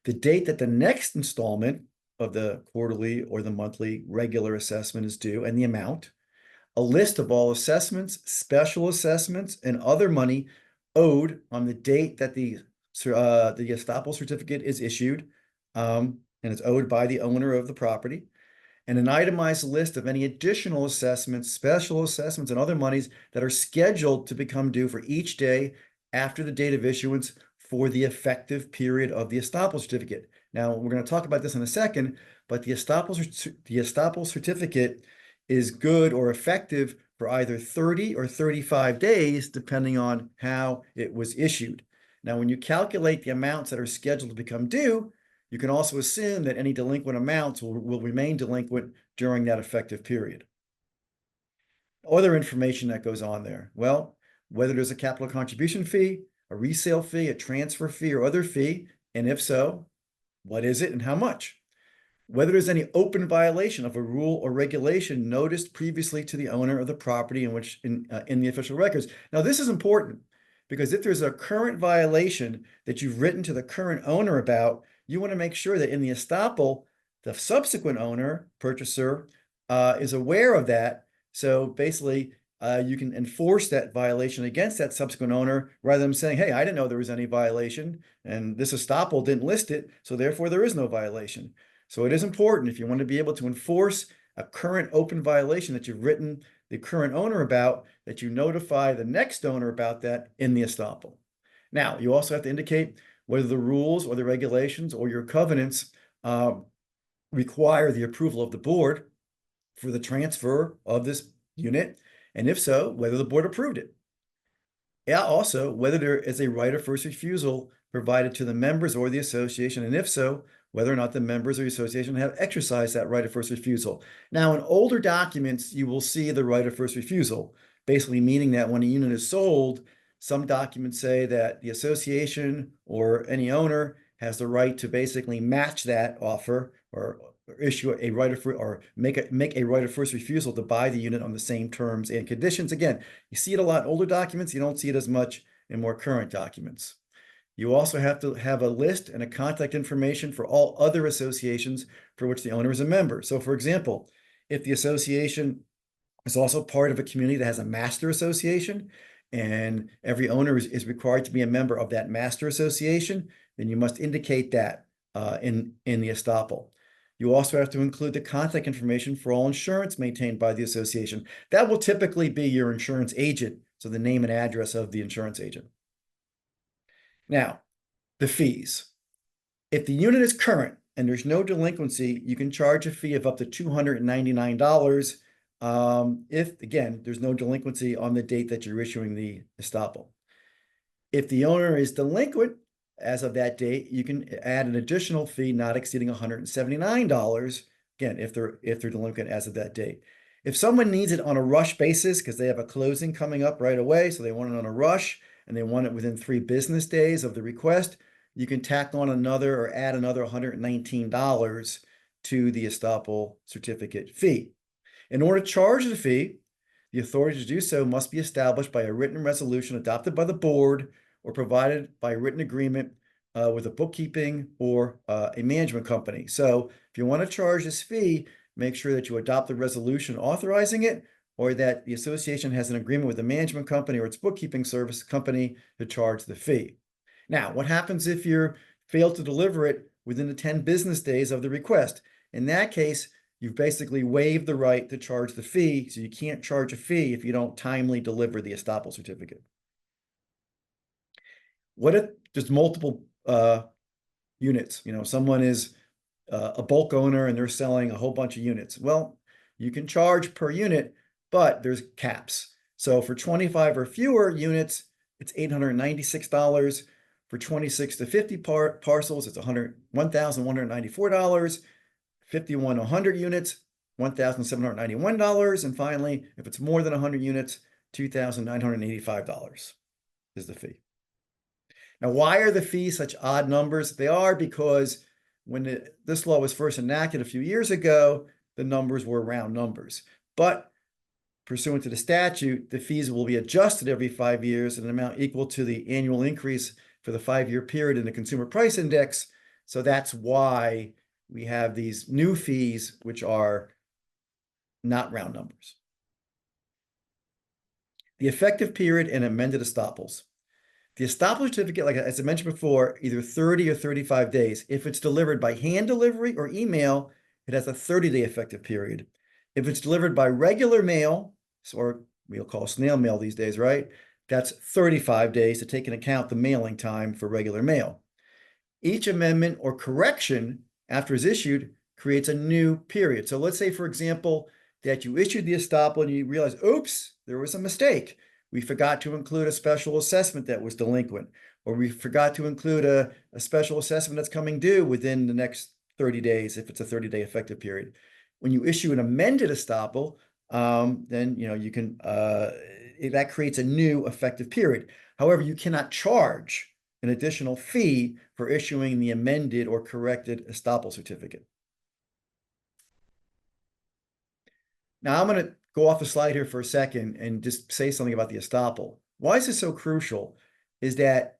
The date that the next installment of the quarterly or the monthly regular assessment is due, and the amount. A list of all assessments, special assessments, and other money owed on the date that the estoppel certificate is issued, and it's owed by the owner of the property, and an itemized list of any additional assessments, special assessments, and other monies that are scheduled to become due for each day after the date of issuance for the effective period of the estoppel certificate. Now, we're going to talk about this in a second, but the estoppel certificate is good or effective for either 30 or 35 days, depending on how it was issued. Now, when you calculate the amounts that are scheduled to become due, you can also assume that any delinquent amounts will remain delinquent during that effective period. Other information that goes on there. Well, whether there's a capital contribution fee, a resale fee, a transfer fee, or other fee, and if so, what is it and how much? Whether there's any open violation of a rule or regulation noticed previously to the owner of the property in the official records. Now, this is important because if there's a current violation that you've written to the current owner about, you want to make sure that in the estoppel, the subsequent owner, purchaser, is aware of that. So basically, you can enforce that violation against that subsequent owner rather than saying, hey, I didn't know there was any violation, and this estoppel didn't list it, so therefore there is no violation. So it is important, if you want to be able to enforce a current open violation that you've written the current owner about, that you notify the next owner about that in the estoppel. Now, you also have to indicate whether the rules or the regulations or your covenants require the approval of the board for the transfer of this unit, and if so, whether the board approved it. Yeah, also, whether there is a right of first refusal provided to the members or the association, and if so, whether or not the members or the association have exercised that right of first refusal. Now, in older documents, you will see the right of first refusal, basically meaning that when a unit is sold, some documents say that the association or any owner has the right to basically match that offer or issue a right of or make a right of first refusal to buy the unit on the same terms and conditions. Again, you see it a lot in older documents. You don't see it as much in more current documents. You also have to have a list and a contact information for all other associations for which the owner is a member. So, for example, if the association is also part of a community that has a master association, and every owner is required to be a member of that master association, then you must indicate that in the estoppel. You also have to include the contact information for all insurance maintained by the association. That will typically be your insurance agent, so the name and address of the insurance agent. Now, the fees. If the unit is current and there's no delinquency, you can charge a fee of up to $299 if, again, there's no delinquency on the date that you're issuing the estoppel. If the owner is delinquent as of that date, you can add an additional fee not exceeding $179, again, if they're delinquent as of that date. If someone needs it on a rush basis because they have a closing coming up right away, so they want it on a rush, and they want it within 3 business days of the request, you can tack on another or add another $119 to the estoppel certificate fee. In order to charge the fee, the authority to do so must be established by a written resolution adopted by the board or provided by a written agreement with a bookkeeping or a management company. So if you want to charge this fee, make sure that you adopt the resolution authorizing it, or that the association has an agreement with the management company or its bookkeeping service company to charge the fee. Now, what happens if you fail to deliver it within the 10 business days of the request? In that case, you've basically waived the right to charge the fee, so you can't charge a fee if you don't timely deliver the estoppel certificate. What if there's multiple units? You know, someone is a bulk owner and they're selling a whole bunch of units. Well, you can charge per unit, but there's caps. So for 25 or fewer units, it's $896. For 26 to 50 parcels, it's $1,194. 51 to 100 units, $1,791. And finally, if it's more than 100 units, $2,985 is the fee. Now, why are the fees such odd numbers? They are because when this law was first enacted a few years ago, the numbers were round numbers. But pursuant to the statute, the fees will be adjusted every 5 years at an amount equal to the annual increase for the 5-year period in the consumer price index. So that's why we have these new fees, which are not round numbers. The effective period and amended estoppels. The estoppel certificate, like as I mentioned before, either 30 or 35 days. If it's delivered by hand delivery or email, it has a 30-day effective period. If it's delivered by regular mail, or we'll call snail mail these days, right? That's 35 days to take into account the mailing time for regular mail. Each amendment or correction after it's issued creates a new period. So let's say, for example, that you issued the estoppel and you realize, oops, there was a mistake. We forgot to include a special assessment that was delinquent, or we forgot to include a special assessment that's coming due within the next 30 days if it's a 30-day effective period. When you issue an amended estoppel, then you can that creates a new effective period. However, you cannot charge an additional fee for issuing the amended or corrected estoppel certificate. Now I'm going to go off the slide here for a second and just say something about the estoppel. Why is this so crucial? Is that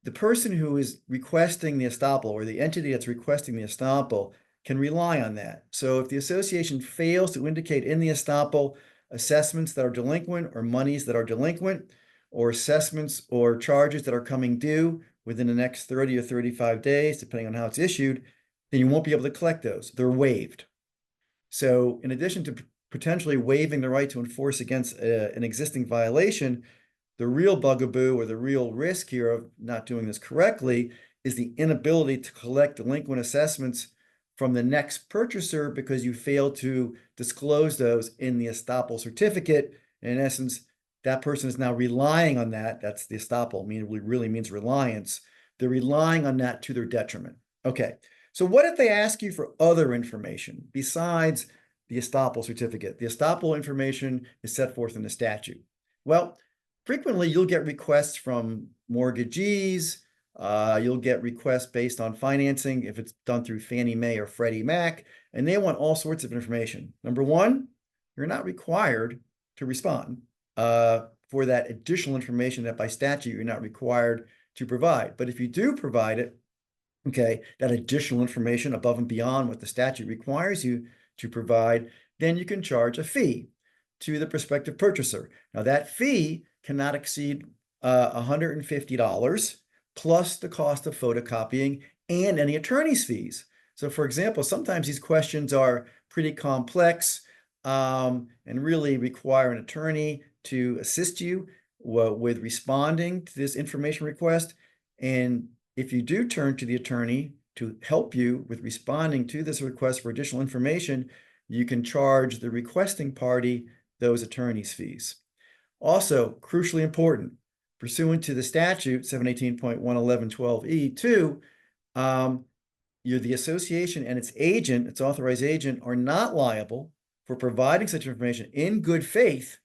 the person who is requesting the estoppel, or the entity that's requesting the estoppel, can rely on that. So if the association fails to indicate in the estoppel assessments that are delinquent, or monies that are delinquent, or assessments or charges that are coming due within the next 30 or 35 days, depending on how it's issued, then you won't be able to collect those. They're waived. So in addition to potentially waiving the right to enforce against an existing violation, the real bugaboo, or the real risk here of not doing this correctly, is the inability to collect delinquent assessments from the next purchaser because you failed to disclose those in the estoppel certificate. And in essence, that person is now relying on that. That's the estoppel, really means reliance. They're relying on that to their detriment. Okay, so what if they ask you for other information besides the estoppel certificate? The estoppel information is set forth in the statute. Well, frequently you'll get requests from mortgagees. You'll get requests based on financing if it's done through Fannie Mae or Freddie Mac, and they want all sorts of information. Number one, you're not required to respond for that additional information that by statute you're not required to provide. But if you do provide it, okay, that additional information above and beyond what the statute requires you to provide, then you can charge a fee to the prospective purchaser. Now that fee cannot exceed $150 plus the cost of photocopying and any attorney's fees. So for example, sometimes these questions are pretty complex and really require an attorney to assist you with responding to this information request. And if you do turn to the attorney to help you with responding to this request for additional information, you can charge the requesting party those attorney's fees. Also, crucially important, pursuant to the statute 718.11112E2, the association and its agent, its authorized agent, are not liable for providing such information in good faith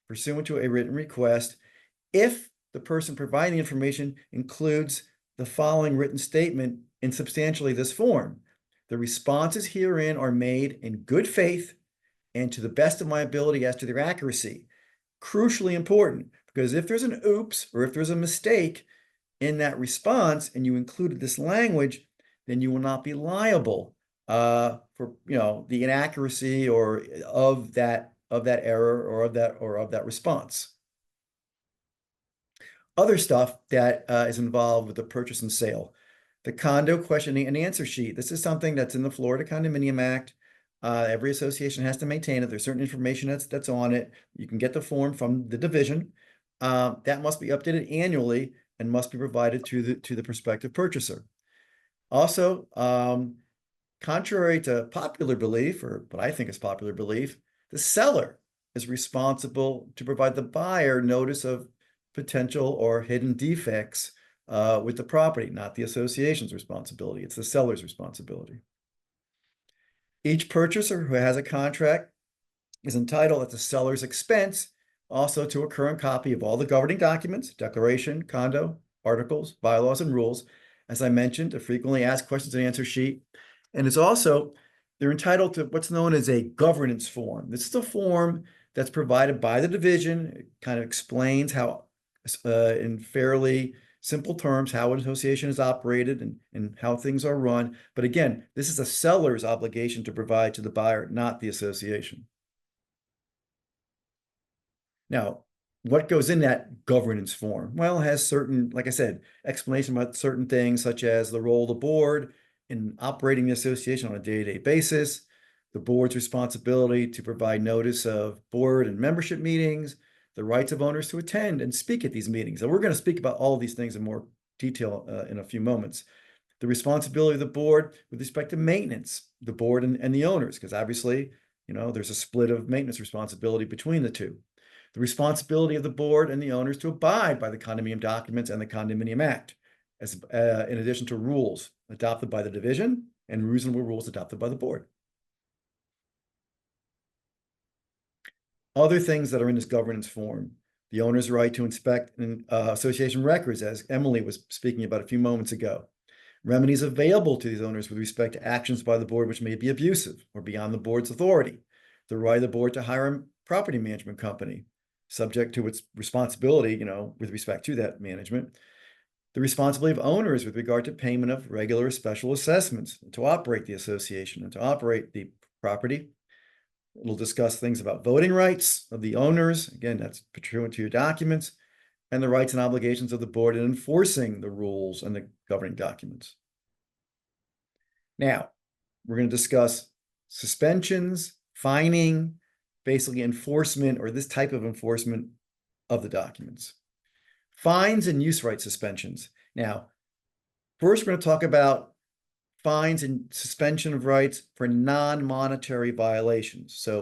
pursuant to a written request if the person providing the information includes the following written statement in substantially this form: the responses herein are made in good faith and to the best of my ability as to their accuracy. Crucially important, because if there's an oops or if there's a mistake in that response and you included this language, then you will not be liable for the inaccuracy or of that error or of that response. Other stuff that is involved with the purchase and sale. The condo questioning and answer sheet. This is something that's in the Florida Condominium Act. Every association has to maintain it. There's certain information that's on it. You can get the form from the division. That must be updated annually and must be provided to the prospective purchaser. Also, contrary to popular belief, or what I think is popular belief, the seller is responsible to provide the buyer notice of potential or hidden defects with the property, not the association's responsibility. It's the seller's responsibility. Each purchaser who has a contract is entitled at the seller's expense also to a current copy of all the governing documents, declaration, condo, articles, bylaws, and rules. As I mentioned, a frequently asked questions and answer sheet. And it's also, they're entitled to what's known as a governance form. This is a form that's provided by the division. It kind of explains how, in fairly simple terms, how an association is operated and how things are run. But again, this is a seller's obligation to provide to the buyer, not the association. Now, what goes in that governance form? Well, it has certain, like I said, explanation about certain things such as the role of the board in operating the association on a day-to-day basis, the board's responsibility to provide notice of board and membership meetings, the rights of owners to attend and speak at these meetings. And we're going to speak about all of these things in more detail in a few moments. The responsibility of the board with respect to maintenance, the board and the owners, because obviously, there's a split of maintenance responsibility between the two. The responsibility of the board and the owners to abide by the condominium documents and the Condominium Act, as in addition to rules adopted by the division and reasonable rules adopted by the board. Other things that are in this governance form, the owner's right to inspect association records, as Emily was speaking about a few moments ago. Remedies available to these owners with respect to actions by the board which may be abusive or beyond the board's authority. The right of the board to hire a property management company, subject to its responsibility, with respect to that management. The responsibility of owners with regard to payment of regular special assessments to operate the association and to operate the property. We'll discuss things about voting rights of the owners. Again, that's pursuant to your documents, and the rights and obligations of the board in enforcing the rules and the governing documents. Now, we're going to discuss suspensions, fining, basically enforcement or this type of enforcement of the documents. Fines and use right suspensions. Now, first we're going to talk about fines and suspension of rights for non-monetary violations. So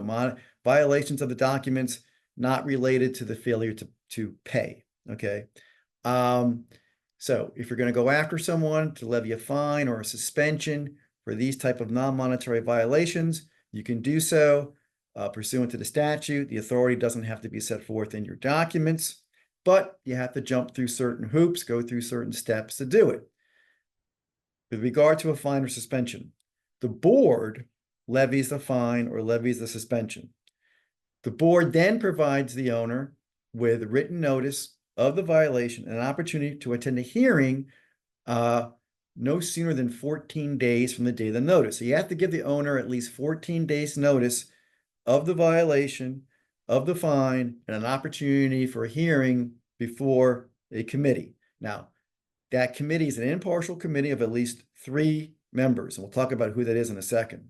violations of the documents not related to the failure to pay, okay? So if you're going to go after someone to levy a fine or a suspension for these type of non-monetary violations, you can do so pursuant to the statute. The authority doesn't have to be set forth in your documents, but you have to jump through certain hoops, go through certain steps to do it. With regard to a fine or suspension, the board levies the fine or levies the suspension. The board then provides the owner with written notice of the violation and an opportunity to attend a hearing no sooner than 14 days from the date of the notice. So you have to give the owner at least 14 days notice of the violation, of the fine, and an opportunity for a hearing before a committee. Now, that committee is an impartial committee of at least 3 members, and we'll talk about who that is in a second.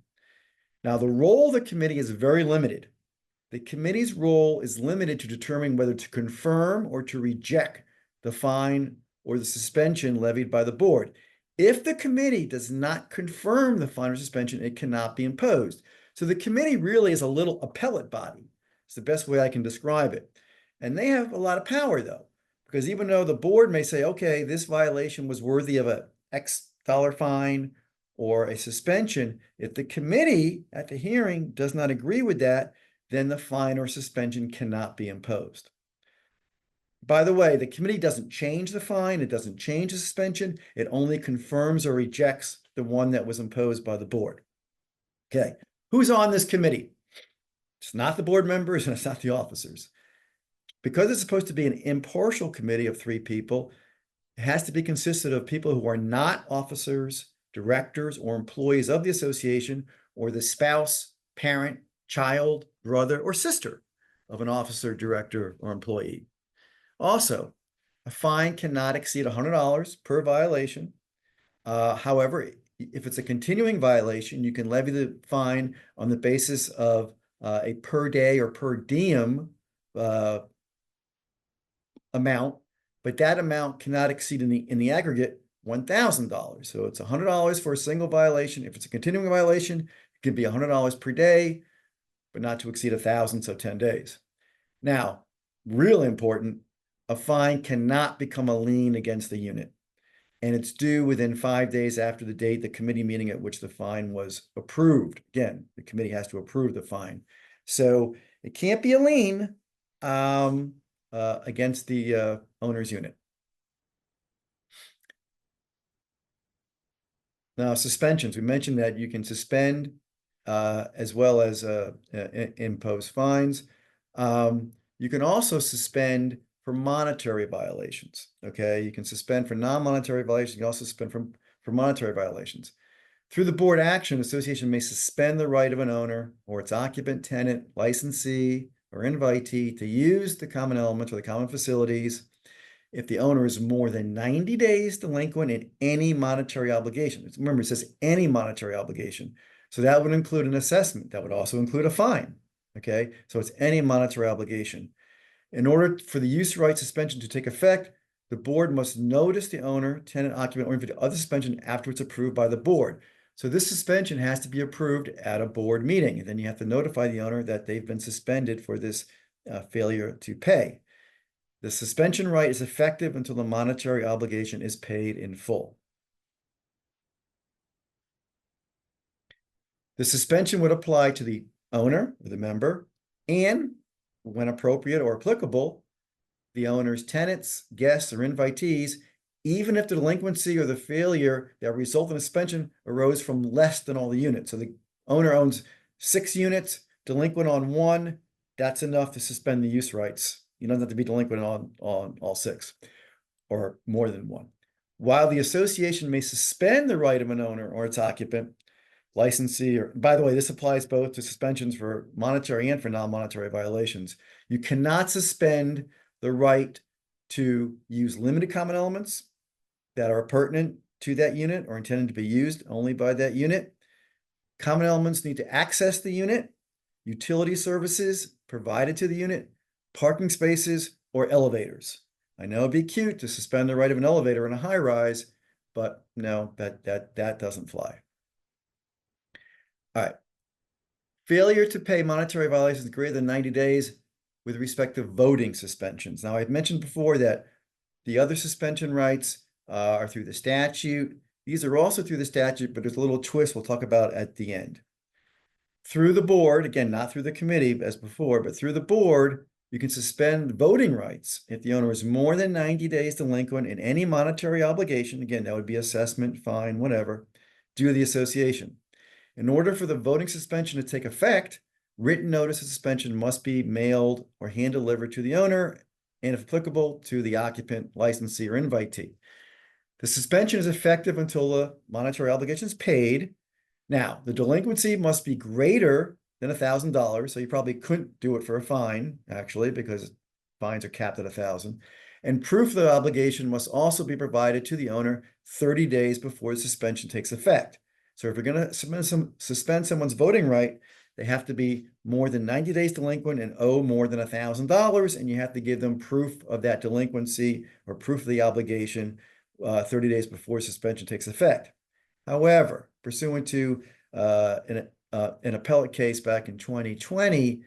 Now, the role of the committee is very limited. The committee's role is limited to determining whether to confirm or to reject the fine or the suspension levied by the board. If the committee does not confirm the fine or suspension, it cannot be imposed. So the committee really is a little appellate body. It's the best way I can describe it. And they have a lot of power, though, because even though the board may say, okay, this violation was worthy of a X dollar fine or a suspension, if the committee at the hearing does not agree with that, then the fine or suspension cannot be imposed. By the way, the committee doesn't change the fine, it doesn't change the suspension, it only confirms or rejects the one that was imposed by the board. Okay, who's on this committee? It's not the board members and it's not the officers. Because it's supposed to be an impartial committee of 3 people, it has to be consisted of people who are not officers, directors, or employees of the association, or the spouse, parent, child, brother, or sister of an officer, director, or employee. Also, a fine cannot exceed $100 per violation. However, if it's a continuing violation, you can levy the fine on the basis of a per day or per diem amount, but that amount cannot exceed in the aggregate $1,000. So it's $100 for a single violation. If it's a continuing violation, it can be $100 per day, but not to exceed 1,000, so 10 days. Now, really important, a fine cannot become a lien against the unit, and it's due within 5 days after the date the committee meeting at which the fine was approved. Again, the committee has to approve the fine. So it can't be a lien against the owner's unit. Now, suspensions, we mentioned that you can suspend as well as impose fines. You can also suspend for monetary violations, okay? You can suspend for non-monetary violations. You can also suspend for monetary violations. Through the board action, association may suspend the right of an owner or its occupant, tenant, licensee, or invitee to use the common elements or the common facilities if the owner is more than 90 days delinquent in any monetary obligation. Remember, it says any monetary obligation. So that would include an assessment. That would also include a fine. Okay, so it's any monetary obligation. In order for the use right suspension to take effect, the board must notice the owner, tenant, occupant, or invitee of the suspension after it's approved by the board. So this suspension has to be approved at a board meeting, and then you have to notify the owner that they've been suspended for this failure to pay. The suspension right is effective until the monetary obligation is paid in full. The suspension would apply to the owner or the member, and when appropriate or applicable, the owner's tenants, guests, or invitees, even if the delinquency or the failure that resulted in suspension arose from less than all the units. So the owner owns 6 units, delinquent on 1, that's enough to suspend the use rights. You don't have to be delinquent on all 6 or more than 1. While the association may suspend the right of an owner or its occupant, licensee, or by the way, this applies both to suspensions for monetary and for non-monetary violations. You cannot suspend the right to use limited common elements that are pertinent to that unit or intended to be used only by that unit. Common elements need to access the unit, utility services provided to the unit, parking spaces, or elevators. I know it'd be cute to suspend the right of an elevator in a high rise, but no, that doesn't fly. All right. Failure to pay monetary violations greater than 90 days with respect to voting suspensions. Now, I've mentioned before that the other suspension rights are through the statute. These are also through the statute, but there's a little twist we'll talk about at the end. Through the board, again, not through the committee as before, but through the board, you can suspend voting rights if the owner is more than 90 days delinquent in any monetary obligation. Again, that would be assessment, fine, whatever, due to the association. In order for the voting suspension to take effect, written notice of suspension must be mailed or hand-delivered to the owner, and if applicable, to the occupant, licensee, or invitee. The suspension is effective until the monetary obligation is paid. Now, the delinquency must be greater than $1,000, so you probably couldn't do it for a fine, actually, because fines are capped at $1,000. And proof of the obligation must also be provided to the owner 30 days before the suspension takes effect. So if you're going to suspend someone's voting right, they have to be more than 90 days delinquent and owe more than $1,000, and you have to give them proof of that delinquency or proof of the obligation 30 days before suspension takes effect. However, pursuant to an appellate case back in 2020,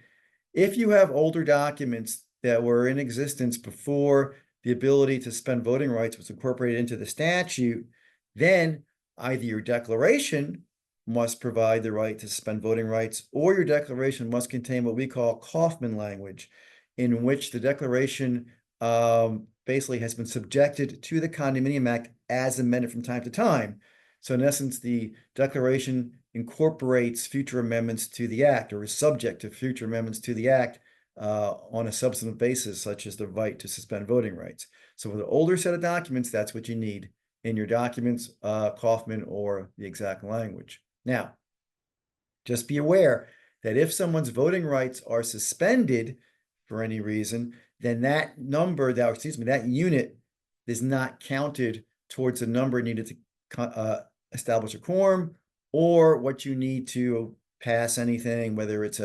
if you have older documents that were in existence before the ability to suspend voting rights was incorporated into the statute, then either your declaration must provide the right to suspend voting rights, or your declaration must contain what we call Kaufman language, in which the declaration basically has been subjected to the Condominium Act as amended from time to time. So in essence, the declaration incorporates future amendments to the act, or is subject to future amendments to the act on a substantive basis, such as the right to suspend voting rights. So with an older set of documents, that's what you need in your documents, Kaufman or the exact language. Now, just be aware that if someone's voting rights are suspended for any reason, then that number, that unit is not counted towards the number needed to establish a quorum, or what you need to pass anything, whether it's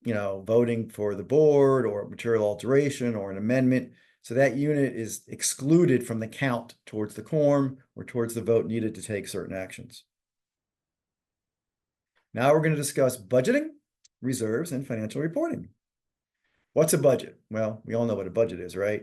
voting for the board or material alteration or an amendment. So that unit is excluded from the count towards the quorum or towards the vote needed to take certain actions. Now we're going to discuss budgeting, reserves, and financial reporting. What's a budget? Well, we all know what a budget is, right?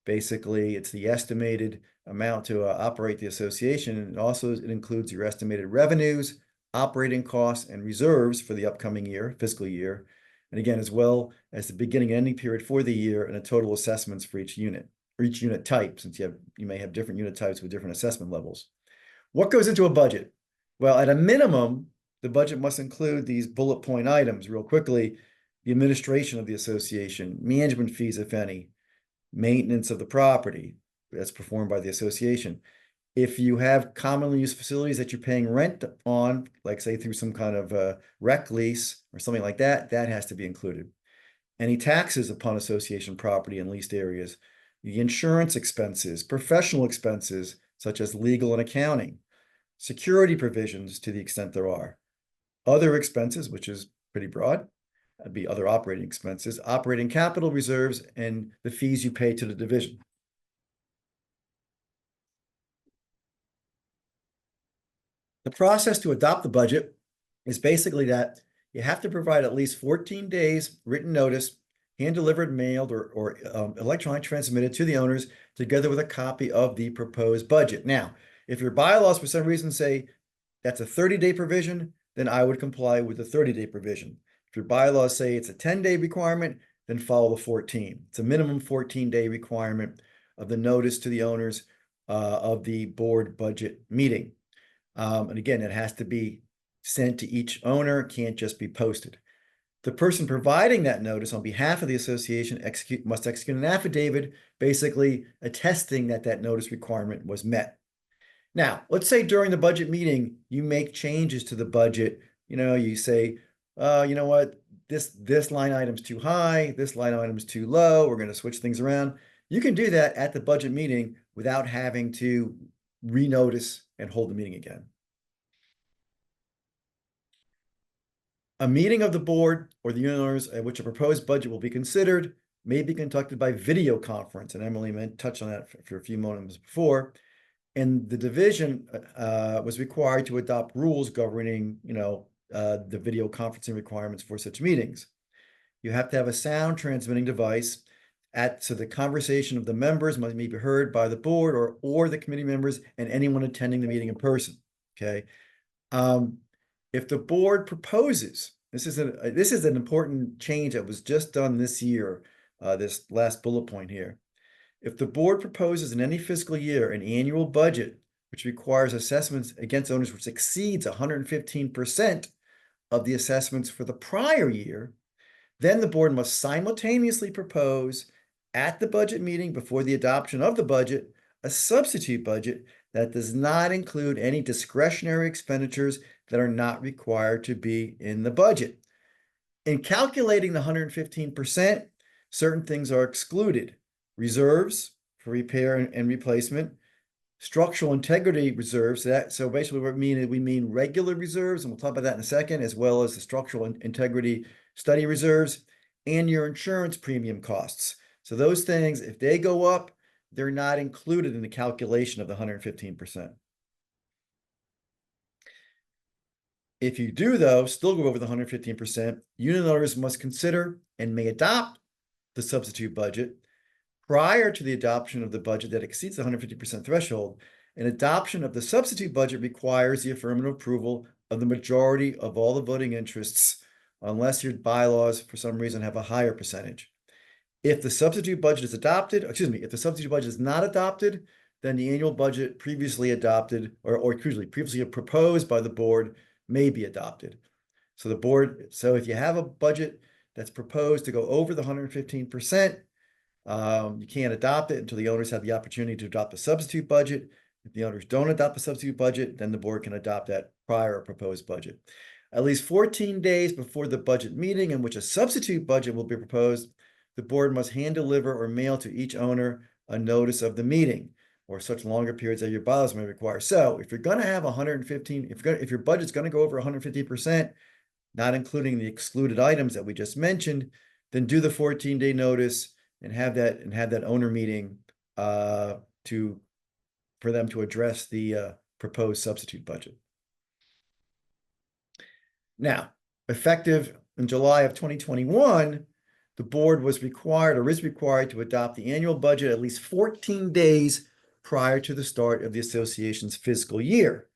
Basically, it's the estimated amount to operate the association, and also it includes your estimated revenues, operating costs, and reserves for the upcoming year, fiscal year, and again, as well as the beginning and ending period for the year and the total assessments for each unit, or each unit type, since you may have different unit types with different assessment levels. What goes into a budget? Well, at a minimum, the budget must include these bullet point items real quickly. The administration of the association, management fees, if any, maintenance of the property that's performed by the association. If you have commonly used facilities that you're paying rent on, like say through some kind of rec lease or something like that, that has to be included. Any taxes upon association property and leased areas, the insurance expenses, professional expenses, such as legal and accounting, security provisions to the extent there are, other expenses, which is pretty broad, that'd be other operating expenses, operating capital reserves, and the fees you pay to the division. The process to adopt the budget is basically that you have to provide at least 14 days written notice, hand-delivered, mailed, or electronically transmitted to the owners, together with a copy of the proposed budget. Now, if your bylaws for some reason say that's a 30-day provision, then I would comply with the 30-day provision. If your bylaws say it's a 10-day requirement, then follow the 14. It's a minimum 14-day requirement of the notice to the owners of the board budget meeting. And again, it has to be sent to each owner, can't just be posted. The person providing that notice on behalf of the association must execute an affidavit, basically attesting that that notice requirement was met. Now, let's say during the budget meeting, you make changes to the budget. You say, you know what, this line item's too high, this line item's too low, we're going to switch things around. You can do that at the budget meeting without having to renotice and hold the meeting again. A meeting of the board or the unit owners at which a proposed budget will be considered may be conducted by video conference, and Emily touched on that for a few moments before. And the division was required to adopt rules governing, the video conferencing requirements for such meetings. You have to have a sound transmitting device so the conversation of the members must be heard by the board or the committee members and anyone attending the meeting in person. Okay. If the board proposes, this is an important change that was just done this year, this last bullet point here. If the board proposes in any fiscal year an annual budget which requires assessments against owners which exceeds 115% of the assessments for the prior year, then the board must simultaneously propose at the budget meeting before the adoption of the budget a substitute budget that does not include any discretionary expenditures that are not required to be in the budget. In calculating the 115%, certain things are excluded. Reserves for repair and replacement, structural integrity reserves. So basically what we mean regular reserves, and we'll talk about that in a second, as well as the structural integrity study reserves and your insurance premium costs. So those things, if they go up, they're not included in the calculation of the 115%. If you do, though, still go over the 115%, unit owners must consider and may adopt the substitute budget prior to the adoption of the budget that exceeds the 150% threshold. An adoption of the substitute budget requires the affirmative approval of the majority of all the voting interests, unless your bylaws for some reason have a higher percentage. If the substitute budget is adopted, if the substitute budget is not adopted, then the annual budget previously adopted or previously proposed by the board may be adopted. So if you have a budget that's proposed to go over the 115%, you can't adopt it until the owners have the opportunity to adopt a substitute budget. If the owners don't adopt the substitute budget, then the board can adopt that prior proposed budget. At least 14 days before the budget meeting in which a substitute budget will be proposed, the board must hand deliver or mail to each owner a notice of the meeting or such longer periods that your bylaws may require. So if you're going to have 115, if your budget's going to go over 150%, not including the excluded items that we just mentioned, then do the 14-day notice and have that owner meeting for them to address the proposed substitute budget. Now, effective in July of 2021, the board was required or is required to adopt the annual budget at least 14 days prior to the start of the association's fiscal year.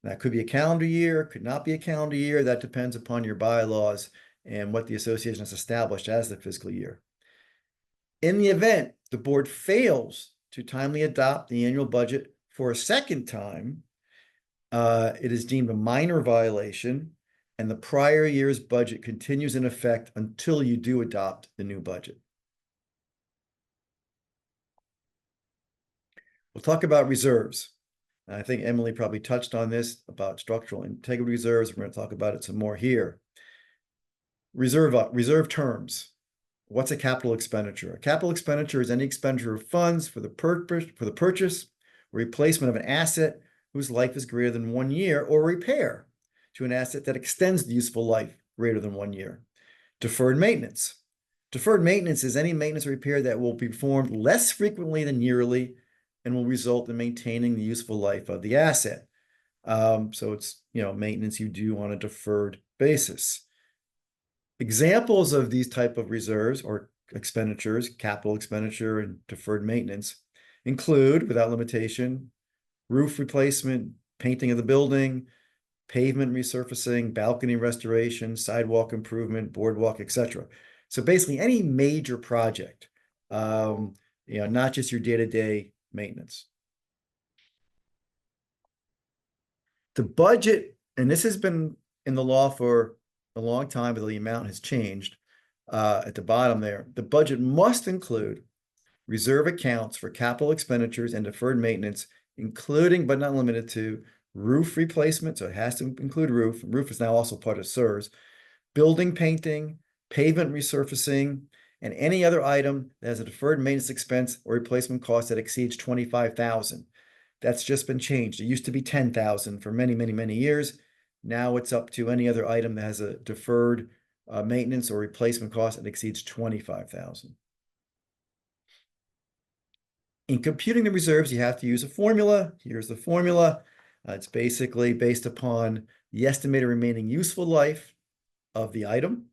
That could be a calendar year, could not be a calendar year. That depends upon your bylaws and what the association has established as the fiscal year. In the event the board fails to timely adopt the annual budget for a second time, It is deemed a minor violation, and the prior year's budget continues in effect until you do adopt the new budget. We'll talk about reserves. And I think Emily probably touched on this about structural integrity reserves. We're going to talk about it some more here. Reserve terms. What's a capital expenditure? A capital expenditure is any expenditure of funds for the purchase or replacement of an asset whose life is greater than 1 year, or repair to an asset that extends the useful life greater than 1 year. Deferred maintenance. Deferred maintenance is any maintenance or repair that will be performed less frequently than yearly and will result in maintaining the useful life of the asset. So it's, maintenance you do on a deferred basis. Examples of these type of reserves or expenditures, capital expenditure and deferred maintenance, include, without limitation, roof replacement, painting of the building, pavement resurfacing, balcony restoration, sidewalk improvement, boardwalk, etc. So basically any major project, not just your day-to-day maintenance. The budget, and this has been in the law for a long time, but the amount has changed at the bottom there. The budget must include reserve accounts for capital expenditures and deferred maintenance, including but not limited to roof replacement. So it has to include roof. Roof is now also part of CEUs, building painting, pavement resurfacing, and any other item that has a deferred maintenance expense or replacement cost that exceeds $25,000. That's just been changed. It used to be $10,000 for many, many, many years. Now it's up to any other item that has a deferred maintenance or replacement cost that exceeds $25,000. In computing the reserves, you have to use a formula. Here's the formula. It's basically based upon the estimated remaining useful life of the item,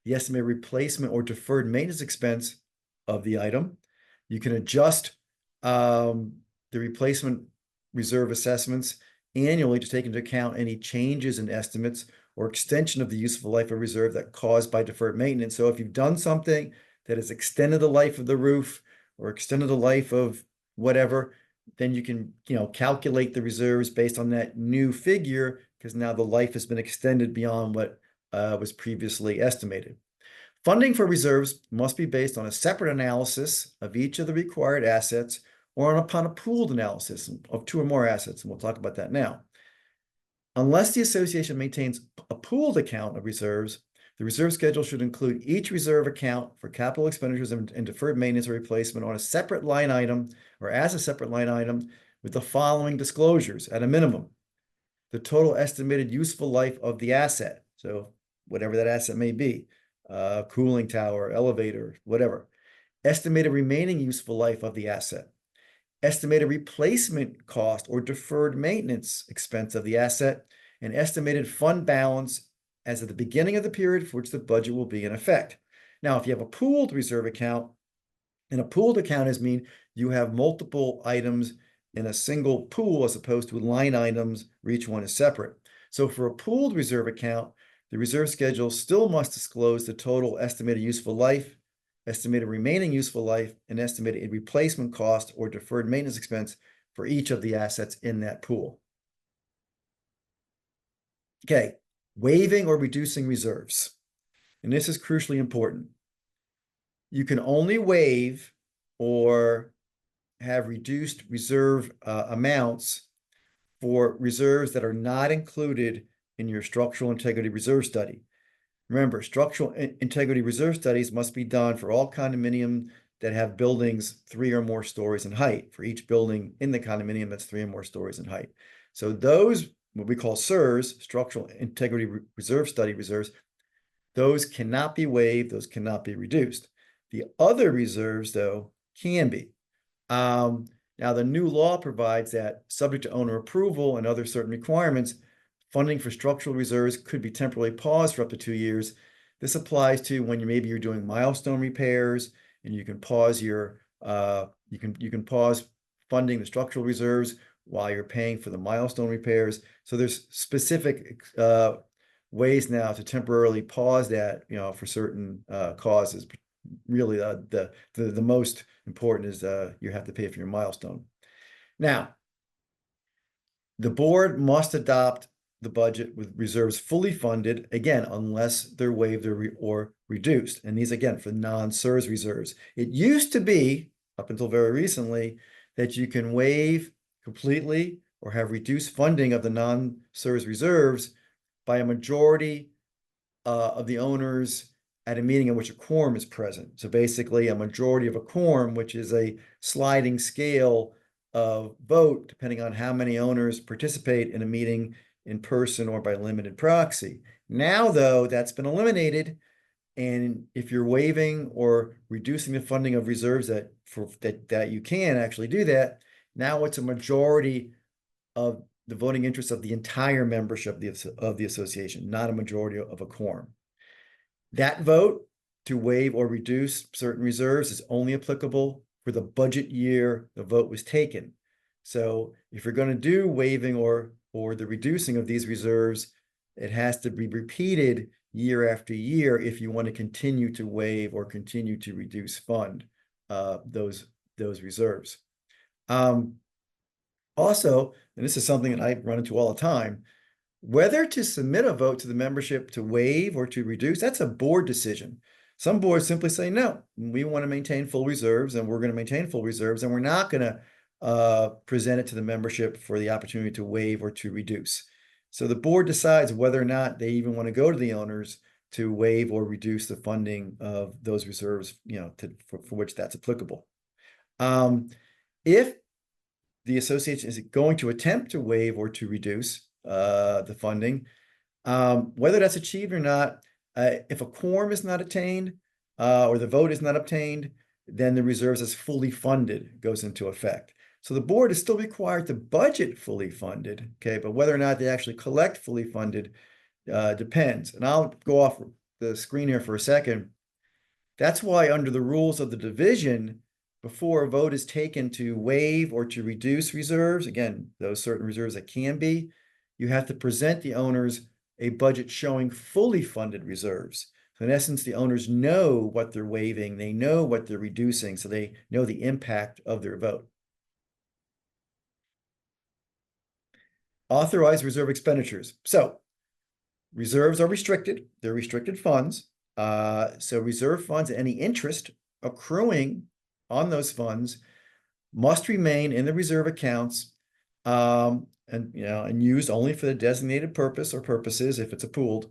the estimated replacement or deferred maintenance expense of the item. You can adjust the replacement reserve assessments annually to take into account any changes in estimates or extension of the useful life of reserve that caused by deferred maintenance. So if you've done something that has extended the life of the roof or extended the life of whatever, then you can, calculate the reserves based on that new figure, because now the life has been extended beyond what was previously estimated. Funding for reserves must be based on a separate analysis of each of the required assets or upon a pooled analysis of 2 or more assets, and we'll talk about that now. Unless the association maintains a pooled account of reserves, the reserve schedule should include each reserve account for capital expenditures and deferred maintenance or replacement on a separate line item or as a separate line item with the following disclosures at a minimum: the total estimated useful life of the asset, so whatever that asset may be, cooling tower, elevator, whatever. Estimated remaining useful life of the asset. Estimated replacement cost or deferred maintenance expense of the asset, and estimated fund balance as of the beginning of the period for which the budget will be in effect. Now, if you have a pooled reserve account, and a pooled account is mean you have multiple items in a single pool as opposed to line items where each one is separate. So for a pooled reserve account, the reserve schedule still must disclose the total estimated useful life, estimated remaining useful life, and estimated replacement cost or deferred maintenance expense for each of the assets in that pool. Okay, waiving or reducing reserves. And this is crucially important. You can only waive or have reduced reserve amounts for reserves that are not included in your structural integrity reserve study. Remember, structural integrity reserve studies must be done for all condominium that have buildings 3 or more stories in height, for each building in the condominium that's 3 or more stories in height. So those, what we call SIRS, structural integrity reserve study reserves, those cannot be waived, those cannot be reduced. The other reserves, though, can be. Now, the new law provides that, subject to owner approval and other certain requirements, funding for structural reserves could be temporarily paused for up to 2 years. This applies to when maybe you're doing milestone repairs, and you can pause your you can pause funding the structural reserves while you're paying for the milestone repairs. So there's specific ways now to temporarily pause that, for certain causes. Really, the most important is you have to pay for your milestone. Now, The board must adopt the budget with reserves fully funded, again, unless they're waived or reduced. And these, again, for non-CERS reserves. It used to be, up until very recently, that you can waive completely or have reduced funding of the non-CERS reserves by a majority of the owners at a meeting in which a quorum is present. So basically, a majority of a quorum, which is a sliding scale of vote, depending on how many owners participate in a meeting in person or by limited proxy. Now, though, that's been eliminated. And if you're waiving or reducing the funding of reserves that you can actually do that, now it's a majority of the voting interest of the entire membership of the association, not a majority of a quorum. That vote to waive or reduce certain reserves is only applicable for the budget year the vote was taken. So if you're going to do waiving or the reducing of these reserves, it has to be repeated year after year if you want to continue to waive or continue to reduce fund those reserves. Also, and this is something that I run into all the time, whether to submit a vote to the membership to waive or to reduce, that's a board decision. Some boards simply say, no, we want to maintain full reserves and we're going to maintain full reserves and we're not going to present it to the membership for the opportunity to waive or to reduce. So the board decides whether or not they even want to go to the owners to waive or reduce the funding of those reserves, for which that's applicable. If the association is going to attempt to waive or to reduce the funding, whether that's achieved or not, if a quorum is not attained or the vote is not obtained, then the reserves as fully funded goes into effect. So the board is still required to budget fully funded, okay, but whether or not they actually collect fully funded depends. And I'll go off the screen here for a second. That's why under the rules of the division, before a vote is taken to waive or to reduce reserves, again, those certain reserves that can be, you have to present the owners a budget showing fully funded reserves. So in essence, the owners know what they're waiving, they know what they're reducing, so they know the impact of their vote. Authorized reserve expenditures. So reserves are restricted, they're restricted funds. So reserve funds, any interest accruing on those funds must remain in the reserve accounts and used only for the designated purpose or purposes if it's a pooled,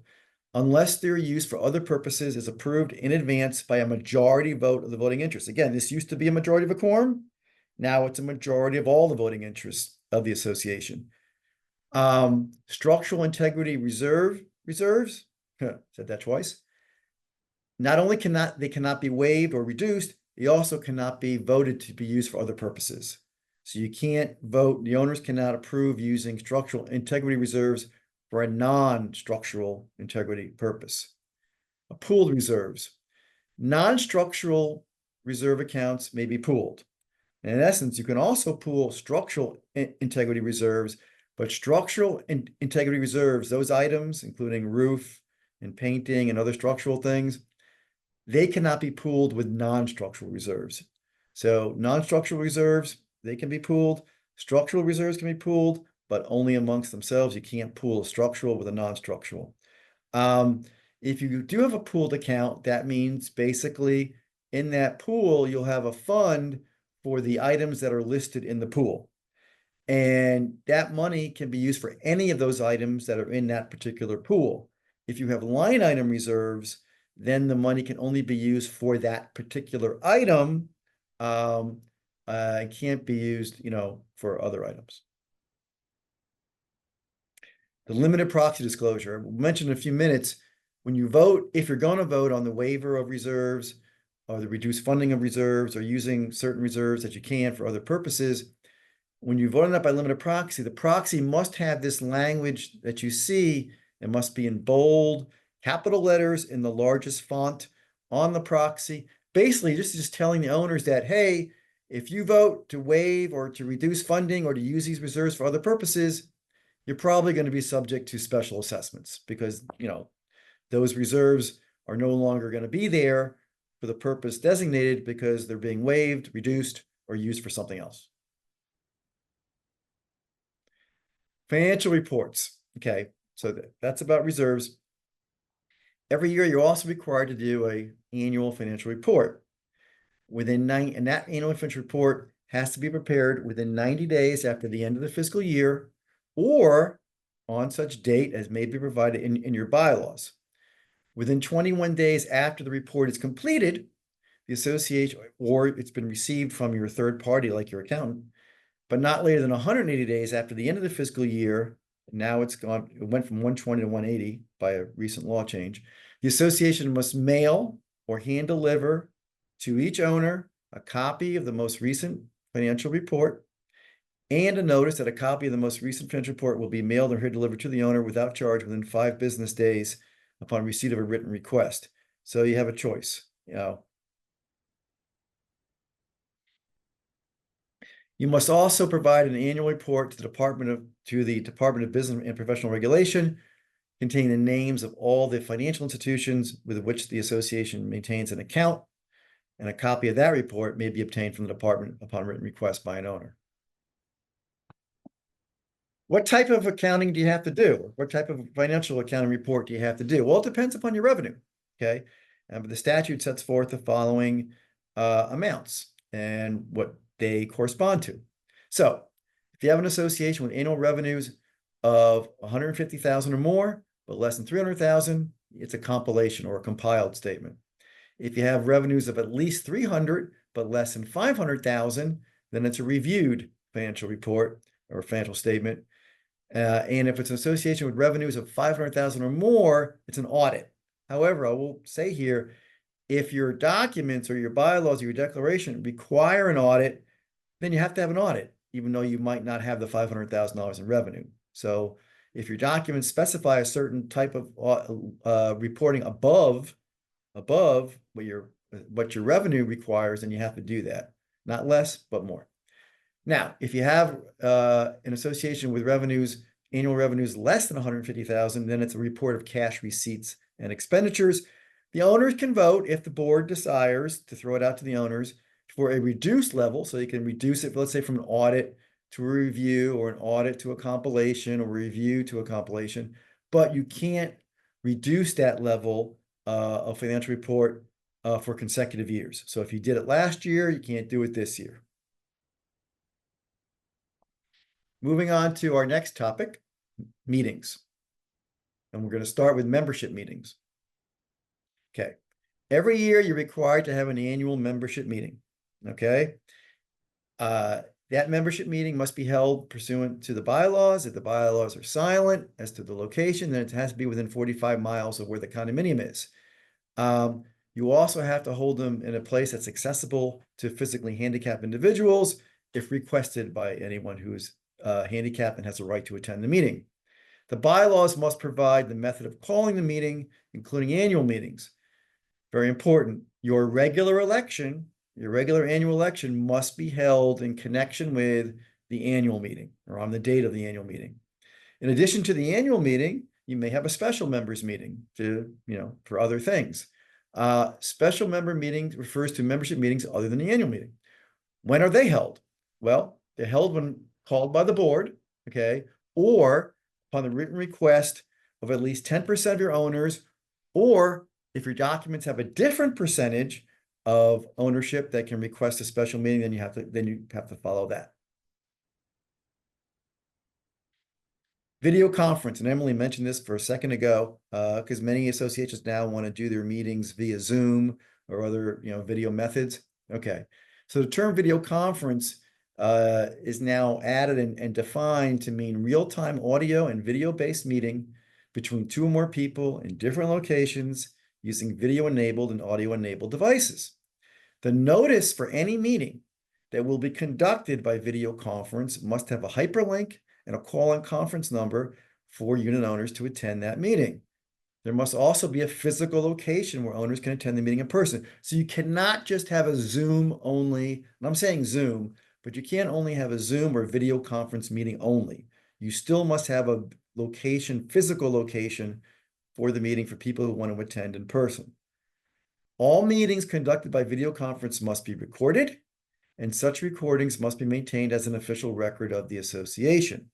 unless their use for other purposes is approved in advance by a majority vote of the voting interest. Again, this used to be a majority of a quorum. Now it's a majority of all the voting interests of the association. Structural integrity reserves, said that twice. Not only cannot be waived or reduced, they also cannot be voted to be used for other purposes. So you can't vote, the owners cannot approve using structural integrity reserves for a non-structural integrity purpose. Pooled reserves. Non-structural reserve accounts may be pooled. And in essence, you can also pool structural integrity reserves, but structural integrity reserves, those items, including roof and painting and other structural things, they cannot be pooled with non-structural reserves. So non-structural reserves, they can be pooled. Structural reserves can be pooled, but only amongst themselves. You can't pool a structural with a non-structural. If you do have a pooled account, that means basically in that pool, you'll have a fund for the items that are listed in the pool. And that money can be used for any of those items that are in that particular pool. If you have line item reserves, then the money can only be used for that particular item. It can't be used, for other items. The limited proxy disclosure, we'll mention in a few minutes, when you vote, if you're going to vote on the waiver of reserves or the reduced funding of reserves or using certain reserves that you can for other purposes, when you vote on that by limited proxy, the proxy must have this language that you see. It must be in bold, capital letters in the largest font on the proxy. Basically, just telling the owners that, hey, if you vote to waive or to reduce funding or to use these reserves for other purposes, you're probably going to be subject to special assessments because, those reserves are no longer going to be there for the purpose designated because they're being waived, reduced, or used for something else. Financial reports. Okay, so that's about reserves. Every year, you're also required to do an annual financial report. And that annual financial report has to be prepared within 90 days after the end of the fiscal year, or on such date as may be provided in your bylaws. Within 21 days after the report is completed, the association, or it's been received from your third party, like your accountant, but not later than 180 days after the end of the fiscal year. Now it went from 120 to 180 by a recent law change. The association must mail or hand deliver to each owner a copy of the most recent financial report and a notice that a copy of the most recent financial report will be mailed or delivered to the owner without charge within 5 business days upon receipt of a written request. So you have a choice. You must also provide an annual report to the Department of Business and Professional Regulation containing the names of all the financial institutions with which the association maintains an account, and a copy of that report may be obtained from the department upon written request by an owner. What type of accounting do you have to do? What type of financial accounting report do you have to do? Well, it depends upon your revenue, okay? But the statute sets forth the following amounts and what they correspond to. So if you have an association with annual revenues of 150,000 or more, but less than 300,000, it's a compilation or a compiled statement. If you have revenues of at least 300, but less than 500,000, then it's a reviewed financial report or financial statement. And if it's an association with revenues of 500,000 or more, it's an audit. However, I will say here, if your documents or your bylaws or your declaration require an audit, then you have to have an audit, even though you might not have the $500,000 in revenue. So if your documents specify a certain type of reporting above what your revenue requires, then you have to do that. Not less, but more. Now, if you have an association with annual revenues less than 150,000, then it's a report of cash receipts and expenditures. The owners can vote if the board desires to throw it out to the owners for a reduced level. So you can reduce it, let's say, from an audit to a review, or an audit to a compilation, or a review to a compilation. But you can't reduce that level of financial report for consecutive years. So if you did it last year, you can't do it this year. Moving on to our next topic, meetings. And we're going to start with membership meetings. Okay. Every year you're required to have an annual membership meeting. Okay. That membership meeting must be held pursuant to the bylaws. If the bylaws are silent as to the location, then it has to be within 45 miles of where the condominium is. You also have to hold them in a place that's accessible to physically handicapped individuals if requested by anyone who's handicapped and has a right to attend the meeting. The bylaws must provide the method of calling the meeting, including annual meetings. Very important. Your regular annual election must be held in connection with the annual meeting, or on the date of the annual meeting. In addition to the annual meeting, you may have a special members meeting for other things. Special member meeting refers to membership meetings other than the annual meeting. When are they held? Well, they're held when called by the board, okay, or upon the written request of at least 10% of your owners, or if your documents have a different percentage of ownership that can request a special meeting, then you have to follow that. Video conference, and Emily mentioned this for a second ago, because many associations now want to do their meetings via Zoom or other video methods. Okay, so the term video conference is now added and defined to mean real-time audio and video-based meeting between 2 or more people in different locations using video-enabled and audio-enabled devices. The notice for any meeting that will be conducted by video conference must have a hyperlink and a call-in conference number for unit owners to attend that meeting. There must also be a physical location where owners can attend the meeting in person. So you cannot just have a Zoom only, and I'm saying Zoom, but you can't only have a Zoom or video conference meeting only. You still must have a physical location for the meeting for people who want to attend in person. All meetings conducted by video conference must be recorded, and such recordings must be maintained as an official record of the association.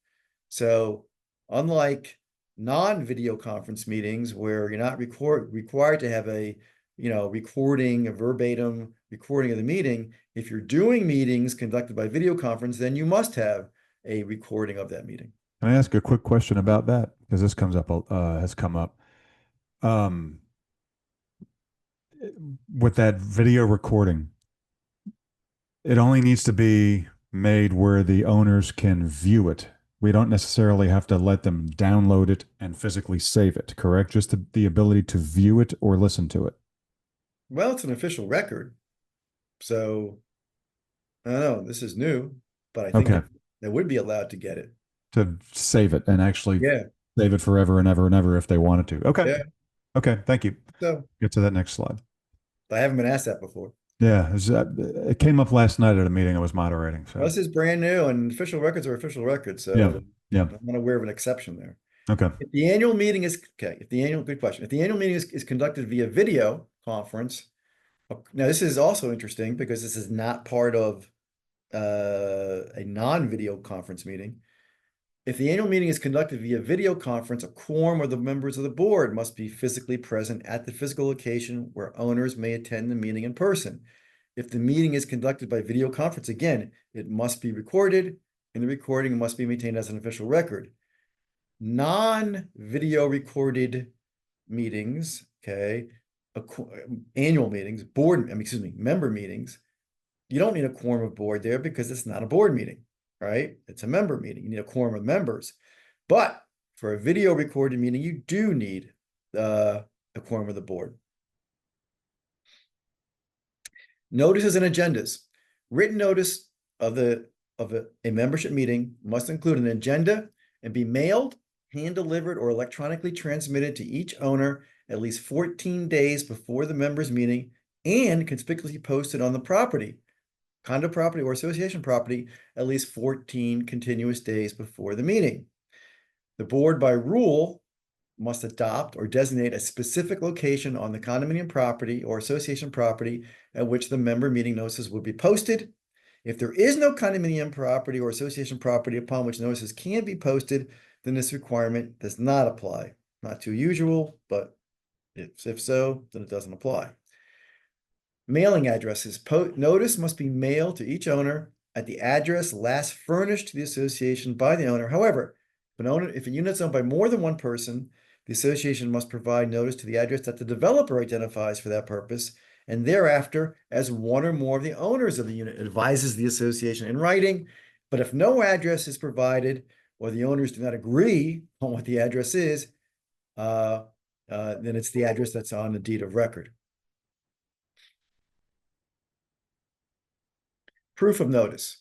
So unlike non-video conference meetings where you're not required to have a, recording, a verbatim recording of the meeting, if you're doing meetings conducted by video conference, then you must have a recording of that meeting. Can I ask a quick question about that? Because this has come up. With that video recording, it only needs to be made where the owners can view it. We don't necessarily have to let them download it and physically save it, correct? Just the ability to view it or listen to it. Well, it's an official record. So I don't know, this is new, but I think Okay. they would be allowed to get it. To save it and actually Yeah. save it forever and ever and ever if they wanted to. Okay. Yeah. Okay. Thank you. So Get to that next slide. I haven't been asked that before. Yeah, it came up last night at a meeting I was moderating. So Well, this is brand new, and official records are official records. So yeah. I'm not aware of an exception there. Okay. If the annual meeting is good question. If the annual meeting is conducted via video conference, now this is also interesting because this is not part of a non-video conference meeting. If the annual meeting is conducted via video conference, a quorum of the members of the board must be physically present at the physical location where owners may attend the meeting in person. If the meeting is conducted by video conference, again, it must be recorded, and the recording must be maintained as an official record. Non-video recorded meetings, annual meetings, member meetings, you don't need a quorum of board there because it's not a board meeting, right? It's a member meeting. You need a quorum of members. But for a video recorded meeting, you do need a quorum of the board. Notices and agendas. Written notice of a membership meeting must include an agenda and be mailed, hand-delivered, or electronically transmitted to each owner at least 14 days before the members' meeting and conspicuously posted on the property, condo property or association property, at least 14 continuous days before the meeting. The board by rule must adopt or designate a specific location on the condominium property or association property at which the member meeting notices will be posted. If there is no condominium property or association property upon which notices can be posted, then this requirement does not apply. Not too usual, but if so, then it doesn't apply. Mailing addresses. Notice must be mailed to each owner at the address last furnished to the association by the owner. However, if a unit is owned by more than one person, the association must provide notice to the address that the developer identifies for that purpose, and thereafter, as one or more of the owners of the unit advises the association in writing. But if no address is provided, or the owners do not agree on what the address is, then it's the address that's on the deed of record. Proof of notice.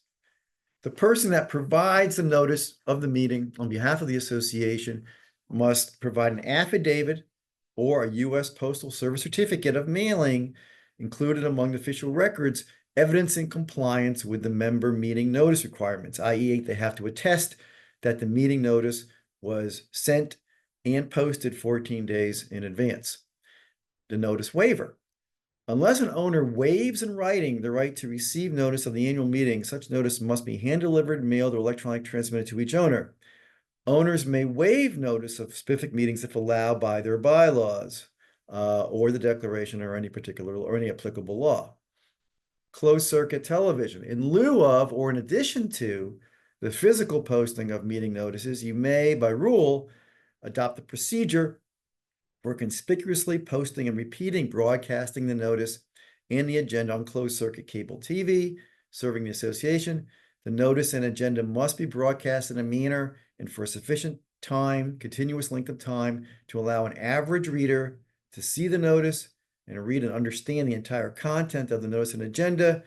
The person that provides the notice of the meeting on behalf of the association must provide an affidavit or a U.S. Postal Service certificate of mailing included among the official records, evidencing compliance with the member meeting notice requirements, i.e., they have to attest that the meeting notice was sent and posted 14 days in advance. The notice waiver. Unless an owner waives in writing the right to receive notice of the annual meeting, such notice must be hand-delivered, mailed, or electronically transmitted to each owner. Owners may waive notice of specific meetings if allowed by their bylaws or the declaration or any applicable law. Closed circuit television. In lieu of or in addition to the physical posting of meeting notices, you may, by rule, adopt the procedure for conspicuously posting and repeating broadcasting the notice and the agenda on closed circuit cable TV serving the association. The notice and agenda must be broadcast in a manner and for a sufficient time, continuous length of time, to allow an average reader to see the notice and read and understand the entire content of the notice and agenda.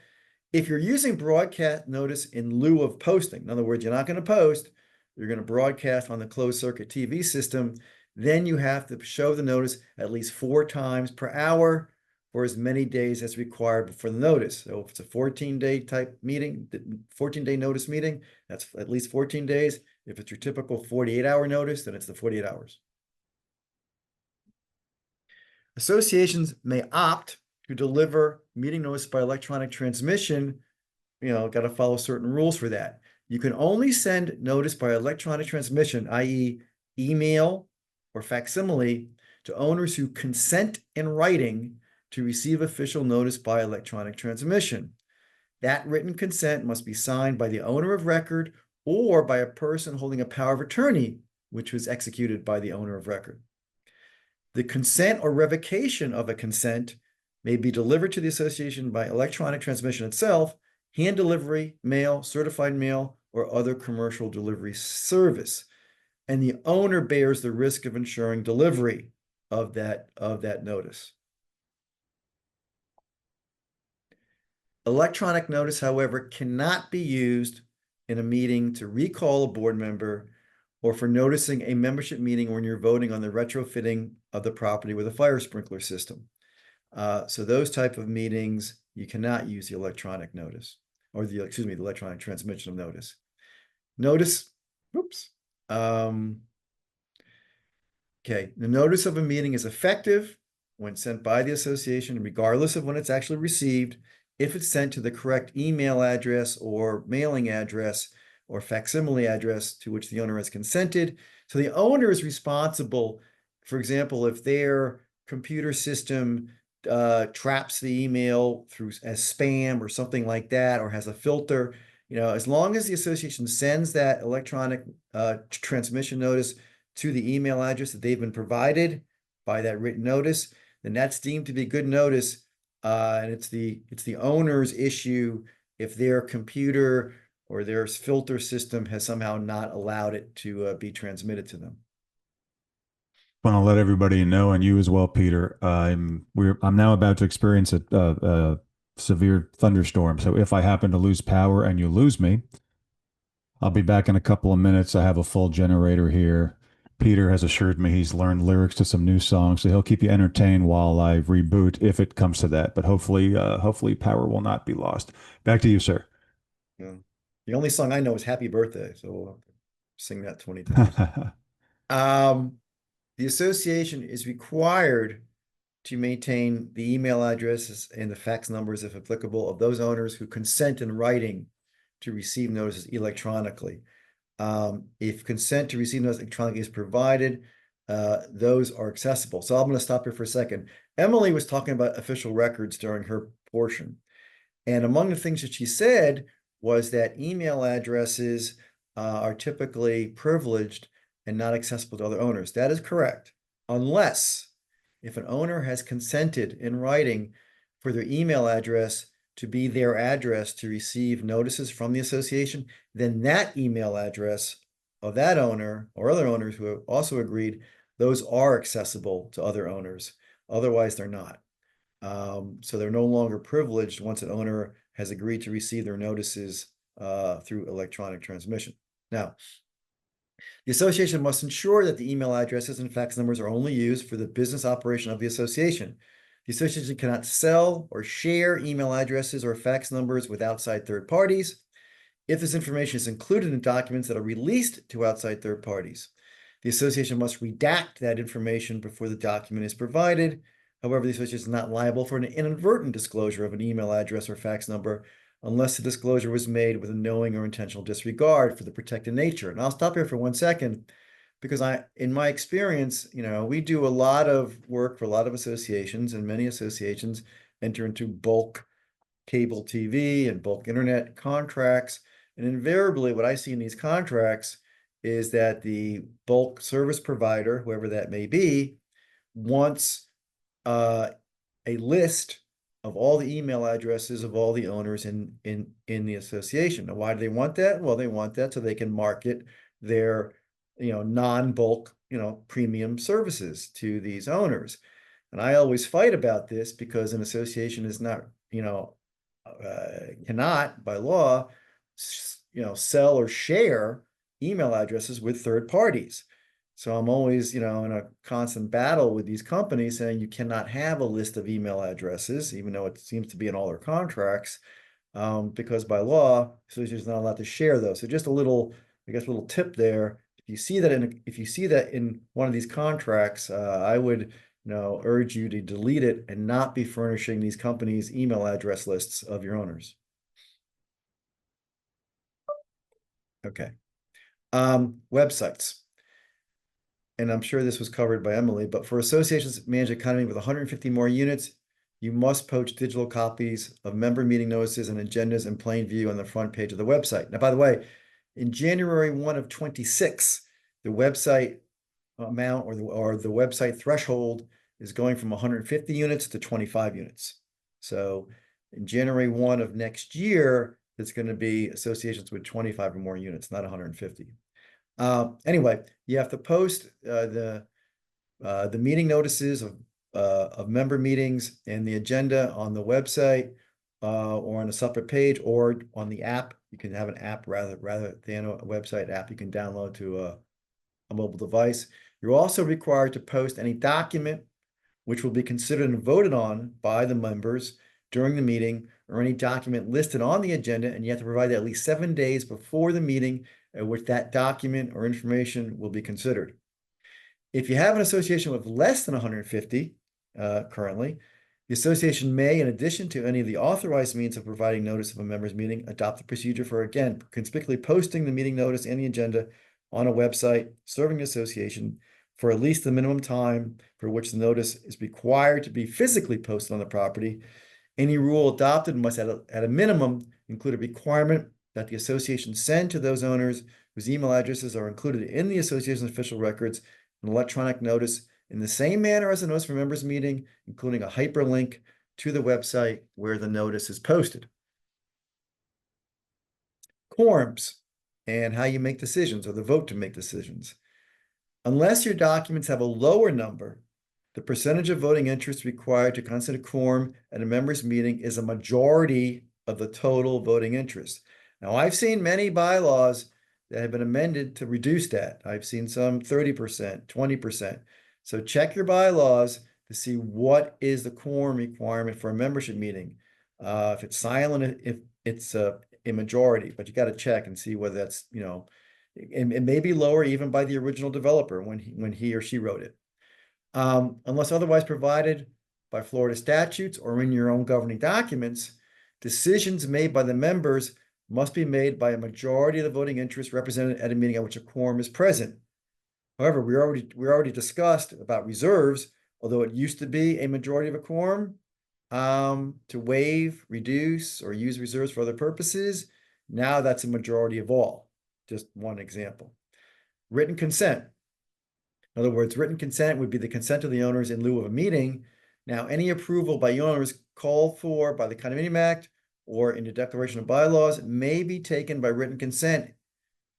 If you're using broadcast notice in lieu of posting, in other words, you're not going to post, you're going to broadcast on the closed circuit TV system, then you have to show the notice at least 4 times per hour for as many days as required for the notice. So if it's a 14-day type meeting, 14-day notice meeting, that's at least 14 days. If it's your typical 48-hour notice, then it's the 48 hours. Associations may opt to deliver meeting notice by electronic transmission. Got to follow certain rules for that. You can only send notice by electronic transmission, i.e. email or facsimile, to owners who consent in writing to receive official notice by electronic transmission. That written consent must be signed by the owner of record or by a person holding a power of attorney, which was executed by the owner of record. The consent or revocation of a consent may be delivered to the association by electronic transmission itself, hand delivery, mail, certified mail, or other commercial delivery service. And the owner bears the risk of ensuring delivery of that notice. Electronic notice, however, cannot be used in a meeting to recall a board member or for noticing a membership meeting when you're voting on the retrofitting of the property with a fire sprinkler system. So those type of meetings, you cannot use the electronic notice or the electronic transmission of notice. Notice, oops. Okay, the notice of a meeting is effective when sent by the association, regardless of when it's actually received, if it's sent to the correct email address or mailing address or facsimile address to which the owner has consented. So the owner is responsible, for example, if their computer system traps the email through as spam or something like that, or has a filter, as long as the association sends that electronic transmission notice to the email address that they've been provided by that written notice, then that's deemed to be good notice. And it's the owner's issue if their computer or their filter system has somehow not allowed it to be transmitted to them. I want to let everybody know, and you as well, Peter. I'm now about to experience a severe thunderstorm. So if I happen to lose power and you lose me, I'll be back in a couple of minutes. I have a full generator here. Peter has assured me he's learned lyrics to some new songs, so he'll keep you entertained while I reboot if it comes to that. But hopefully power will not be lost. Back to you, sir. Yeah. The only song I know is Happy Birthday, so we'll sing that 20 times. The association is required to maintain the email addresses and the fax numbers, if applicable, of those owners who consent in writing to receive notices electronically. If consent to receive notice electronically is provided, those are accessible. So I'm going to stop here for a second. Emily was talking about official records during her portion. And among the things that she said was that email addresses are typically privileged and not accessible to other owners. That is correct, unless if an owner has consented in writing for their email address to be their address to receive notices from the association, then that email address of that owner or other owners who have also agreed, those are accessible to other owners. Otherwise, they're not. So they're no longer privileged once an owner has agreed to receive their notices through electronic transmission. Now, the association must ensure that the email addresses and fax numbers are only used for the business operation of the association. The association cannot sell or share email addresses or fax numbers with outside third parties if this information is included in documents that are released to outside third parties. The association must redact that information before the document is provided. However, the association is not liable for an inadvertent disclosure of an email address or fax number unless the disclosure was made with a knowing or intentional disregard for the protected nature. And I'll stop here for 1 second because in my experience, we do a lot of work for a lot of associations, and many associations enter into bulk cable TV and bulk internet contracts. And invariably, what I see in these contracts is that the bulk service provider, whoever that may be, wants a list of all the email addresses of all the owners in the association. Now, why do they want that? Well, they want that so they can market their, non-bulk, premium services to these owners. And I always fight about this because an association is not, cannot by law, sell or share email addresses with third parties. So I'm always, in a constant battle with these companies saying you cannot have a list of email addresses, even though it seems to be in all their contracts, because by law, associations are not allowed to share those. So just a little, little tip there. If you see that in one of these contracts, I would, urge you to delete it and not be furnishing these companies email address lists of your owners. Okay. Websites. And I'm sure this was covered by Emily, but for associations managed economy with 150 more units, you must post digital copies of member meeting notices and agendas in plain view on the front page of the website. Now, by the way, in January 1 of 26, the website amount or the website threshold is going from 150 units to 25 units. So in January 1 of next year, it's going to be associations with 25 or more units, not 150. Anyway, you have to post the meeting notices of member meetings and the agenda on the website or on a separate page or on the app. You can have an app rather than a website app you can download to a mobile device. You're also required to post any document which will be considered and voted on by the members during the meeting or any document listed on the agenda, and you have to provide that at least 7 days before the meeting at which that document or information will be considered. If you have an association with less than 150 currently, the association may, in addition to any of the authorized means of providing notice of a members meeting, adopt the procedure for, again, conspicuously posting the meeting notice and the agenda on a website serving the association for at least the minimum time for which the notice is required to be physically posted on the property. Any rule adopted must at a minimum include a requirement that the association send to those owners whose email addresses are included in the association's official records an electronic notice in the same manner as a notice for members meeting, including a hyperlink to the website where the notice is posted. Quorums and how you make decisions or the vote to make decisions. Unless your documents have a lower number, the percentage of voting interest required to constitute a quorum at a members meeting is a majority of the total voting interest. Now, I've seen many bylaws that have been amended to reduce that. I've seen some 30%, 20%. So check your bylaws to see what is the quorum requirement for a membership meeting. If it's silent, if it's a majority, but you got to check and see whether that's, it may be lower even by the original developer when he or she wrote it. Unless otherwise provided by Florida statutes or in your own governing documents, decisions made by the members must be made by a majority of the voting interest represented at a meeting at which a quorum is present. However, we already discussed about reserves, although it used to be a majority of a quorum to waive, reduce, or use reserves for other purposes. Now that's a majority of all. Just one example. Written consent. In other words, written consent would be the consent of the owners in lieu of a meeting. Now, any approval by owners called for by the Condominium Act or in the Declaration of Bylaws may be taken by written consent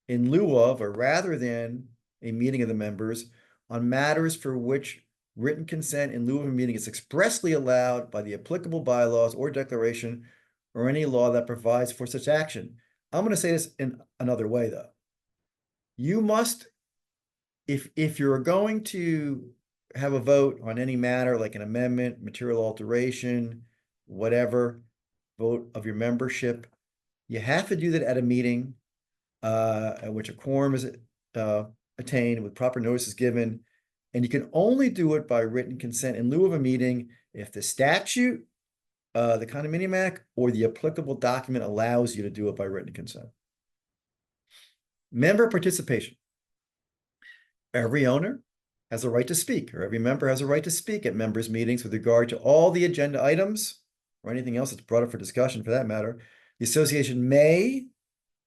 in lieu of or rather than a meeting of the members on matters for which written consent in lieu of a meeting is expressly allowed by the applicable bylaws or declaration or any law that provides for such action. I'm going to say this in another way, though. You must, if you're going to have a vote on any matter like an amendment, material alteration, whatever, vote of your membership, you have to do that at a meeting at which a quorum is attained with proper notices given. And you can only do it by written consent in lieu of a meeting if the statute, the Condominium Act, or the applicable document allows you to do it by written consent. Member participation. Every owner has a right to speak, or every member has a right to speak at members' meetings with regard to all the agenda items or anything else that's brought up for discussion for that matter. The association may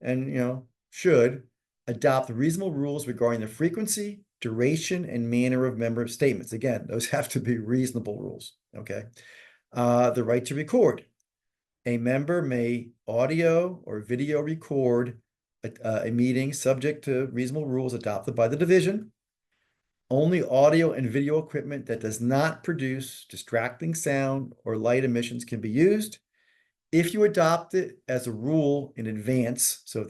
and should adopt reasonable rules regarding the frequency, duration, and manner of member statements. Again, those have to be reasonable rules, okay? The right to record. A member may audio or video record a meeting subject to reasonable rules adopted by the division. Only audio and video equipment that does not produce distracting sound or light emissions can be used. If you adopt it as a rule in advance, so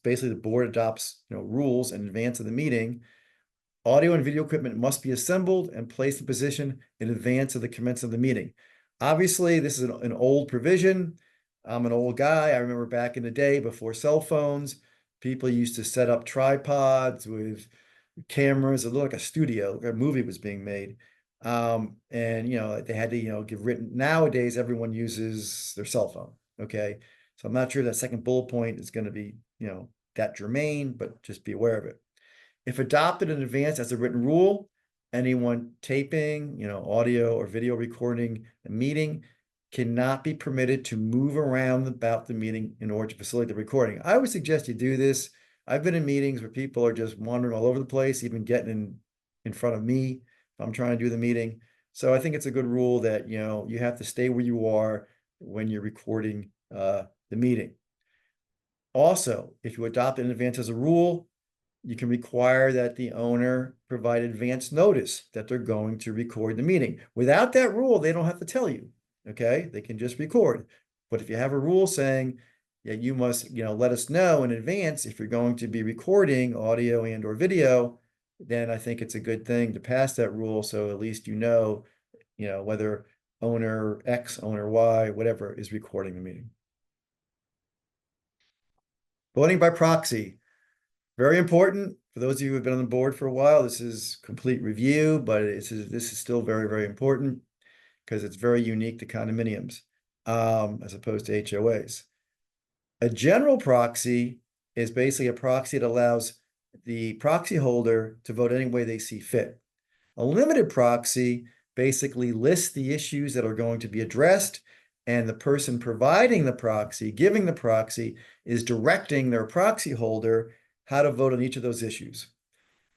basically the board adopts rules in advance of the meeting, audio and video equipment must be assembled and placed in position in advance of the commencement of the meeting. Obviously, this is an old provision. I'm an old guy. I remember back in the day before cell phones, people used to set up tripods with cameras. It looked like a studio, a movie was being made. And they had to give written. Nowadays everyone uses their cell phone. Okay, so I'm not sure that second bullet point is going to be that germane, but just be aware of it. If adopted in advance as a written rule, anyone taping, audio or video recording a meeting cannot be permitted to move around about the meeting in order to facilitate the recording. I would suggest you do this. I've been in meetings where people are just wandering all over the place, even getting in front of me if I'm trying to do the meeting. So I think it's a good rule that, you have to stay where you are when you're recording the meeting. Also, if you adopt it in advance as a rule, you can require that the owner provide advance notice that they're going to record the meeting. Without that rule, they don't have to tell you, okay? They can just record. But if you have a rule saying, yeah, you must, let us know in advance if you're going to be recording audio and or video, then I think it's a good thing to pass that rule. So at least whether owner X, owner Y, whatever is recording the meeting. Voting by proxy. Very important for those of you who have been on the board for a while. This is complete review, but this is still very, very important because it's very unique to condominiums as opposed to HOAs. A general proxy is basically a proxy that allows the proxy holder to vote any way they see fit. A limited proxy basically lists the issues that are going to be addressed, and the person providing the proxy, giving the proxy, is directing their proxy holder how to vote on each of those issues.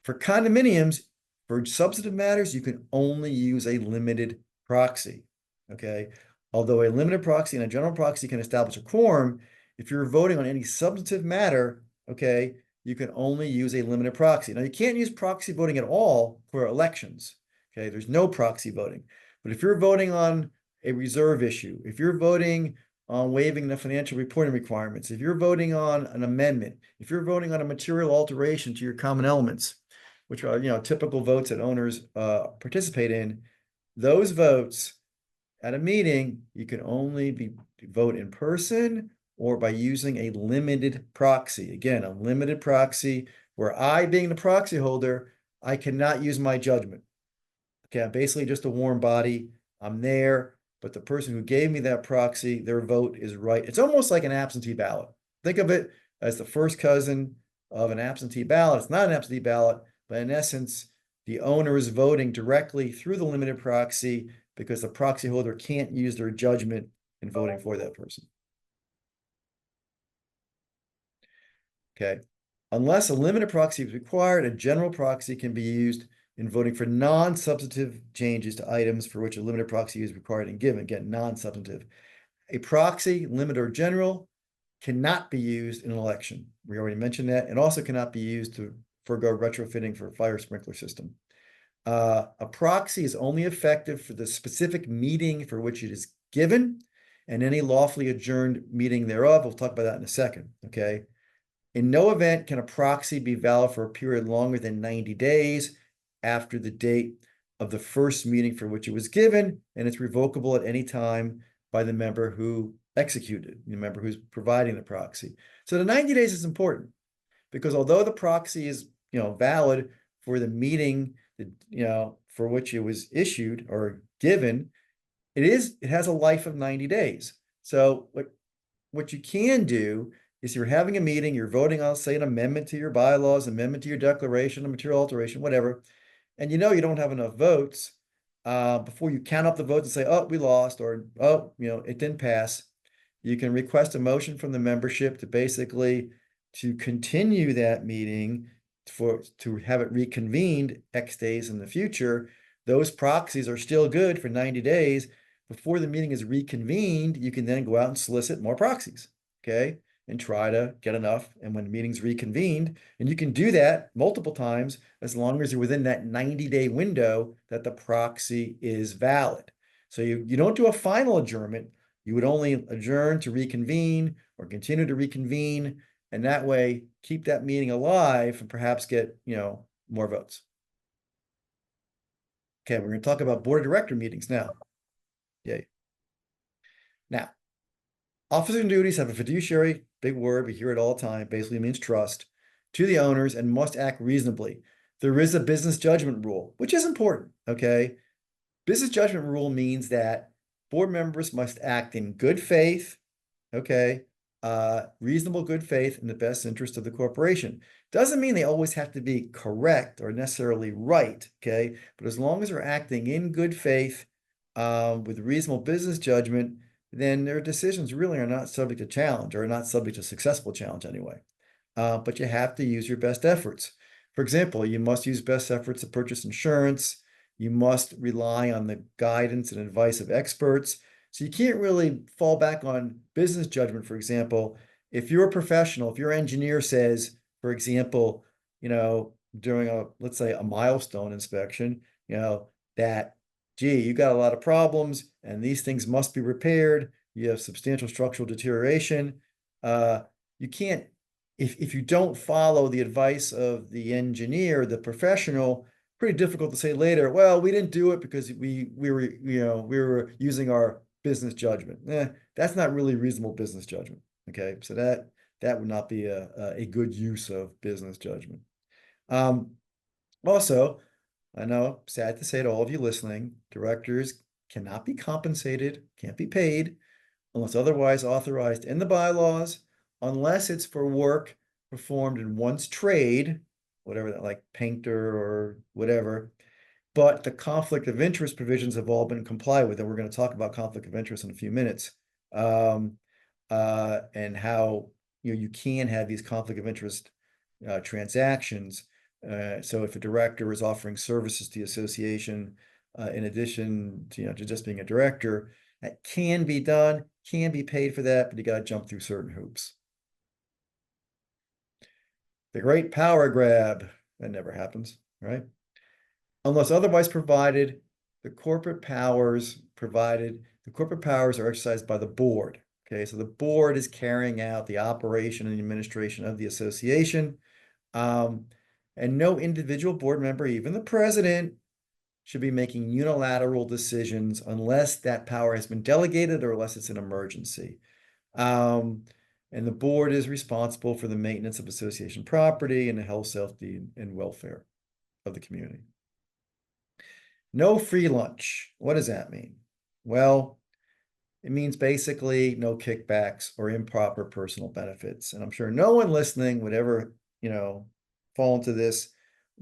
For condominiums, for substantive matters, you can only use a limited proxy, okay? Although a limited proxy and a general proxy can establish a quorum, if you're voting on any substantive matter, okay, you can only use a limited proxy. Now, you can't use proxy voting at all for elections, okay? There's no proxy voting. But if you're voting on a reserve issue, if you're voting on waiving the financial reporting requirements, if you're voting on an amendment, if you're voting on a material alteration to your common elements, which are, typical votes that owners participate in, those votes at a meeting, you can only vote in person or by using a limited proxy. Again, a limited proxy where I, being the proxy holder, I cannot use my judgment. Okay, I'm basically just a warm body. I'm there, but the person who gave me that proxy, their vote is right. It's almost like an absentee ballot. Think of it as the first cousin of an absentee ballot. It's not an absentee ballot, but in essence, the owner is voting directly through the limited proxy because the proxy holder can't use their judgment in voting for that person. Okay. Unless a limited proxy is required, a general proxy can be used in voting for non-substantive changes to items for which a limited proxy is required and given. Again, non-substantive. A proxy, limited or general, cannot be used in an election. We already mentioned that. And also cannot be used to forego retrofitting for a fire sprinkler system. A proxy is only effective for the specific meeting for which it is given and any lawfully adjourned meeting thereof. We'll talk about that in a second, okay? In no event can a proxy be valid for a period longer than 90 days after the date of the first meeting for which it was given, and it's revocable at any time by the member who executed, the member who's providing the proxy. So the 90 days is important because although the proxy is, valid for the meeting that, for which it was issued or given, it has a life of 90 days. So what you can do is you're having a meeting, you're voting on, say, an amendment to your bylaws, amendment to your declaration, a material alteration, whatever, and you don't have enough votes, before you count up the votes and say, oh, we lost, or, oh, it didn't pass, you can request a motion from the membership to basically to continue that meeting to have it reconvened X days in the future. Those proxies are still good for 90 days. Before the meeting is reconvened, you can then go out and solicit more proxies, okay? And try to get enough. And when the meeting's reconvened, and you can do that multiple times as long as you're within that 90-day window that the proxy is valid. So you don't do a final adjournment. You would only adjourn to reconvene or continue to reconvene, and that way keep that meeting alive and perhaps get, more votes. Okay, we're going to talk about board of director meetings now. Yay. Now, officers and duties have a fiduciary, big word, we hear it all the time, basically means trust, to the owners and must act reasonably. There is a business judgment rule, which is important, okay? Business judgment rule means that board members must act in good faith, okay, reasonable good faith in the best interest of the corporation. Doesn't mean they always have to be correct or necessarily right, okay? But as long as they're acting in good faith, with reasonable business judgment, then their decisions really are not subject to challenge, or are not subject to successful challenge anyway. But you have to use your best efforts. For example, you must use best efforts to purchase insurance. You must rely on the guidance and advice of experts. So you can't really fall back on business judgment. For example, if you're a professional, if your engineer says, for example, during let's say a milestone inspection, that, gee, you got a lot of problems and these things must be repaired. You have substantial structural deterioration. You can't, if you don't follow the advice of the engineer, the professional, pretty difficult to say later, well, we didn't do it because we were using our business judgment. That's not really reasonable business judgment. Okay, so that would not be a good use of business judgment. Also, I know, sad to say to all of you listening, directors cannot be compensated, can't be paid unless otherwise authorized in the bylaws, unless it's for work performed in one's trade, whatever that, like painter or whatever. But the conflict of interest provisions have all been complied with, and we're going to talk about conflict of interest in a few minutes, and how you can have these conflict of interest transactions. So if a director is offering services to the association, in addition to just being a director, that can be done, can be paid for that, but you got to jump through certain hoops. The great power grab, that never happens, right? Unless otherwise provided, the corporate powers are exercised by the board. Okay, so the board is carrying out the operation and the administration of the association. And no individual board member, even the president, should be making unilateral decisions unless that power has been delegated or unless it's an emergency. And the board is responsible for the maintenance of association property and the health, safety, and welfare of the community. No free lunch. What does that mean? Well, it means basically no kickbacks or improper personal benefits. And I'm sure no one listening would ever, fall into this,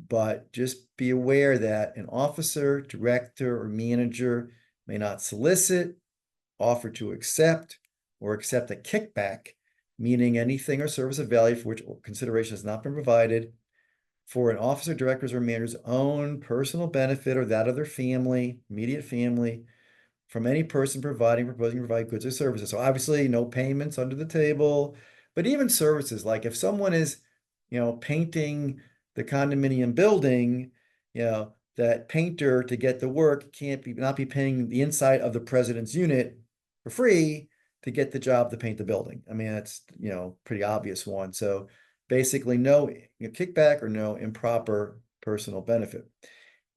but just be aware that an officer, director, or manager may not solicit, offer to accept, or accept a kickback, meaning anything or service of value for which consideration has not been provided, for an officer, director's, or manager's own personal benefit or that of their family, immediate family, from any person proposing to provide goods or services. So obviously no payments under the table, but even services, like if someone is, painting the condominium building, that painter, to get the work, not be paying the inside of the president's unit for free to get the job to paint the building. I mean, that's, pretty obvious one. So basically no kickback or no improper personal benefit.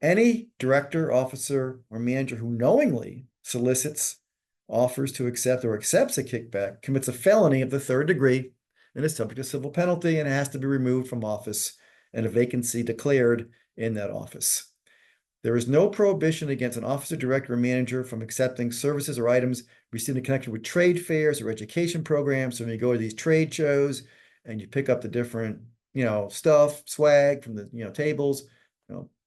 Any director, officer, or manager who knowingly solicits, offers to accept, or accepts a kickback commits a felony of the 3rd degree and is subject to civil penalty and has to be removed from office and a vacancy declared in that office. There is no prohibition against an officer, director, or manager from accepting services or items received in connection with trade fairs or education programs. So when you go to these trade shows and you pick up the different, stuff, swag from the, tables,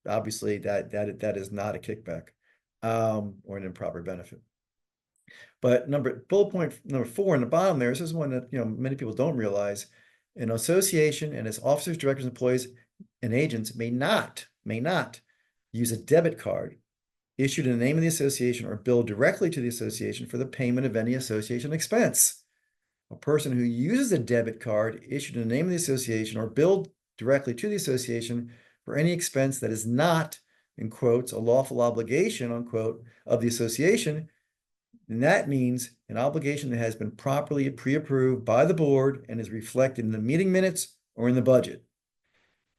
obviously that is not a kickback, or an improper benefit. But bullet point number 4 in the bottom there, this is one that, many people don't realize. An association and its officers, directors, employees, and agents may not use a debit card issued in the name of the association or billed directly to the association for the payment of any association expense. A person who uses a debit card issued in the name of the association or billed directly to the association for any expense that is not, in quotes, a lawful obligation, unquote, of the association, and that means an obligation that has been properly pre-approved by the board and is reflected in the meeting minutes or in the budget.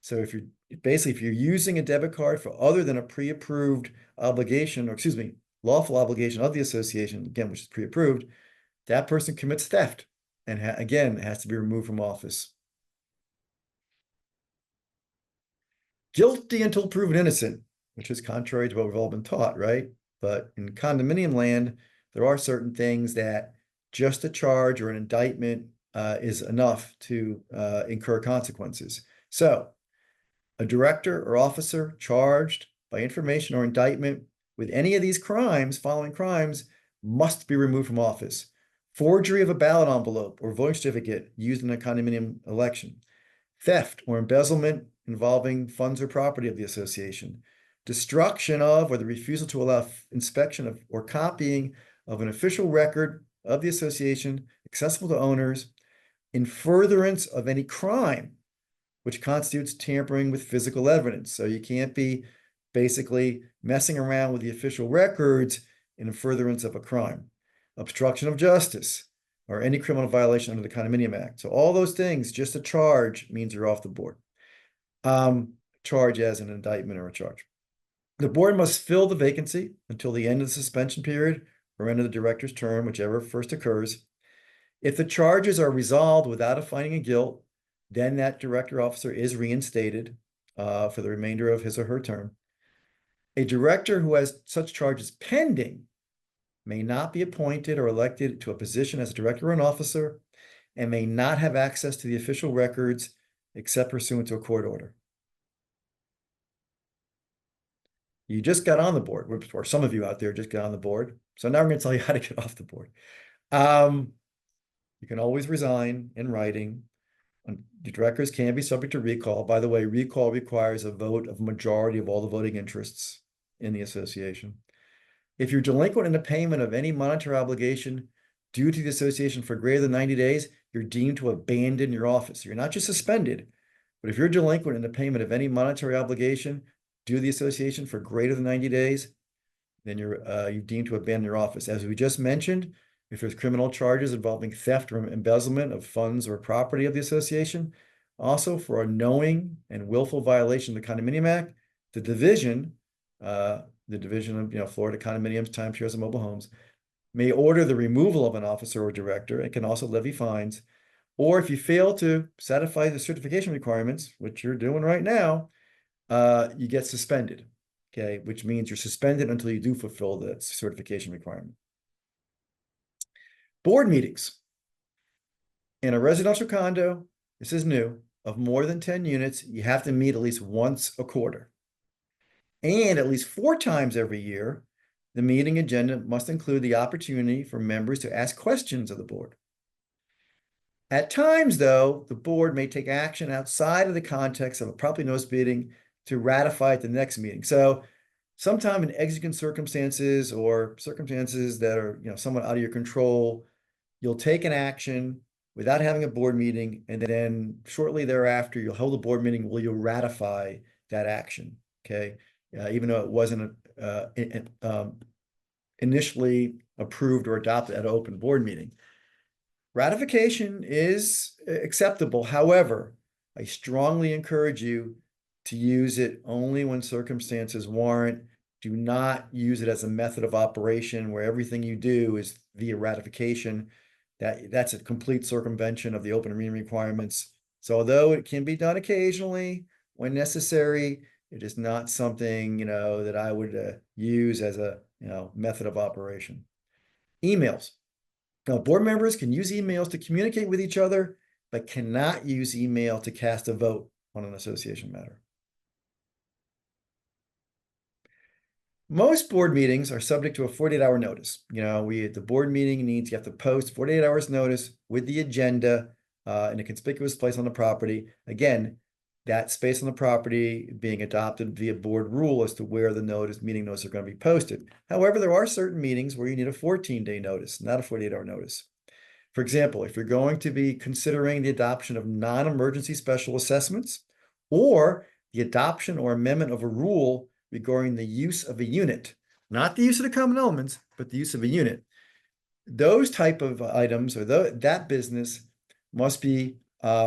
So if you're using a debit card for other than a pre-approved obligation, or lawful obligation of the association, again, which is pre-approved, that person commits theft and again, has to be removed from office. Guilty until proven innocent, which is contrary to what we've all been taught, right? But in condominium land, there are certain things that just a charge or an indictment is enough to incur consequences. So a director or officer charged by information or indictment with any of these following crimes, must be removed from office. Forgery of a ballot envelope or voting certificate used in a condominium election. Theft or embezzlement involving funds or property of the association. Destruction of or the refusal to allow inspection of or copying of an official record of the association accessible to owners in furtherance of any crime which constitutes tampering with physical evidence. So you can't be basically messing around with the official records in furtherance of a crime. Obstruction of justice, or any criminal violation under the Condominium Act. So all those things, just a charge means you're off the board. Charge as an indictment or a charge. The board must fill the vacancy until the end of the suspension period or end of the director's term, whichever first occurs. If the charges are resolved without a finding of guilt, then that director officer is reinstated for the remainder of his or her term. A director who has such charges pending may not be appointed or elected to a position as a director or an officer, and may not have access to the official records except pursuant to a court order. You just got on the board, or some of you out there just got on the board. So now I'm going to tell you how to get off the board. You can always resign in writing. The directors can be subject to recall. By the way, recall requires a vote of a majority of all the voting interests in the association. If you're delinquent in the payment of any monetary obligation due to the association for greater than 90 days, you're deemed to abandon your office. You're not just suspended, but if you're delinquent in the payment of any monetary obligation due to the association for greater than 90 days, then you're deemed to abandon your office. As we just mentioned, if there's criminal charges involving theft or embezzlement of funds or property of the association, also for a knowing and willful violation of the Condominium Act, the division of Florida Condominiums, Timeshares, and Mobile Homes may order the removal of an officer or director. It can also levy fines. Or if you fail to satisfy the certification requirements, which you're doing right now, you get suspended, okay? Which means you're suspended until you do fulfill the certification requirement. Board meetings. In a residential condo, this is new, of more than 10 units, you have to meet at least once a quarter. And at least 4 times every year, the meeting agenda must include the opportunity for members to ask questions of the board. At times, though, the board may take action outside of the context of a properly noticed meeting to ratify at the next meeting. So sometime in exigent circumstances or circumstances that are somewhat out of your control, you'll take an action without having a board meeting, and then shortly thereafter, you'll hold a board meeting where you'll ratify that action, okay? Even though it wasn't initially approved or adopted at an open board meeting. Ratification is acceptable. However, I strongly encourage you to use it only when circumstances warrant. Do not use it as a method of operation where everything you do is via ratification. That's a complete circumvention of the open meeting requirements. So although it can be done occasionally when necessary, it is not something, that I would use as a, method of operation. Emails. Now, board members can use emails to communicate with each other, but cannot use email to cast a vote on an association matter. Most board meetings are subject to a 48-hour notice. The board meeting you have to post 48 hours notice with the agenda in a conspicuous place on the property. Again, that space on the property being adopted via board rule as to where the meeting notice are going to be posted. However, there are certain meetings where you need a 14-day notice, not a 48-hour notice. For example, if you're going to be considering the adoption of non-emergency special assessments or the adoption or amendment of a rule regarding the use of a unit, not the use of the common elements, but the use of a unit. Those type of items or that business must be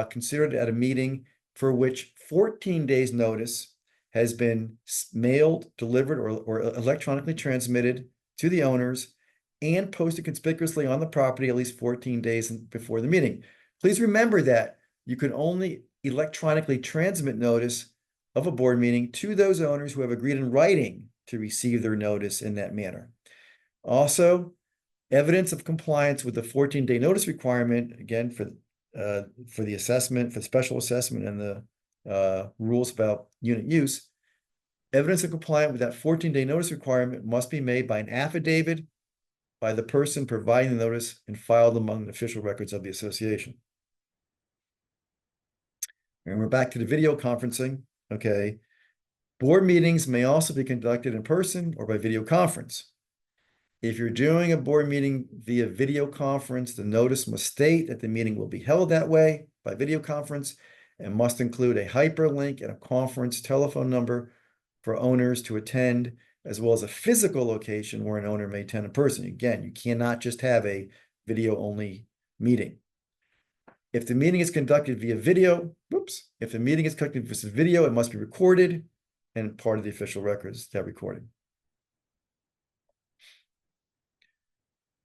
considered at a meeting for which 14 days notice has been mailed, delivered, or electronically transmitted to the owners and posted conspicuously on the property at least 14 days before the meeting. Please remember that you can only electronically transmit notice of a board meeting to those owners who have agreed in writing to receive their notice in that manner. Also, evidence of compliance with the 14-day notice requirement, again, for for the assessment, for special assessment and the rules about unit use, evidence of compliance with that 14-day notice requirement must be made by an affidavit by the person providing the notice and filed among the official records of the association. And we're back to the video conferencing. Okay. Board meetings may also be conducted in person or by video conference. If you're doing a board meeting via video conference, the notice must state that the meeting will be held that way by video conference and must include a hyperlink and a conference telephone number for owners to attend, as well as a physical location where an owner may attend in person. Again, you cannot just have a video-only meeting. If the meeting is conducted via video, if the meeting is conducted via video, it must be recorded and part of the official records, that recording.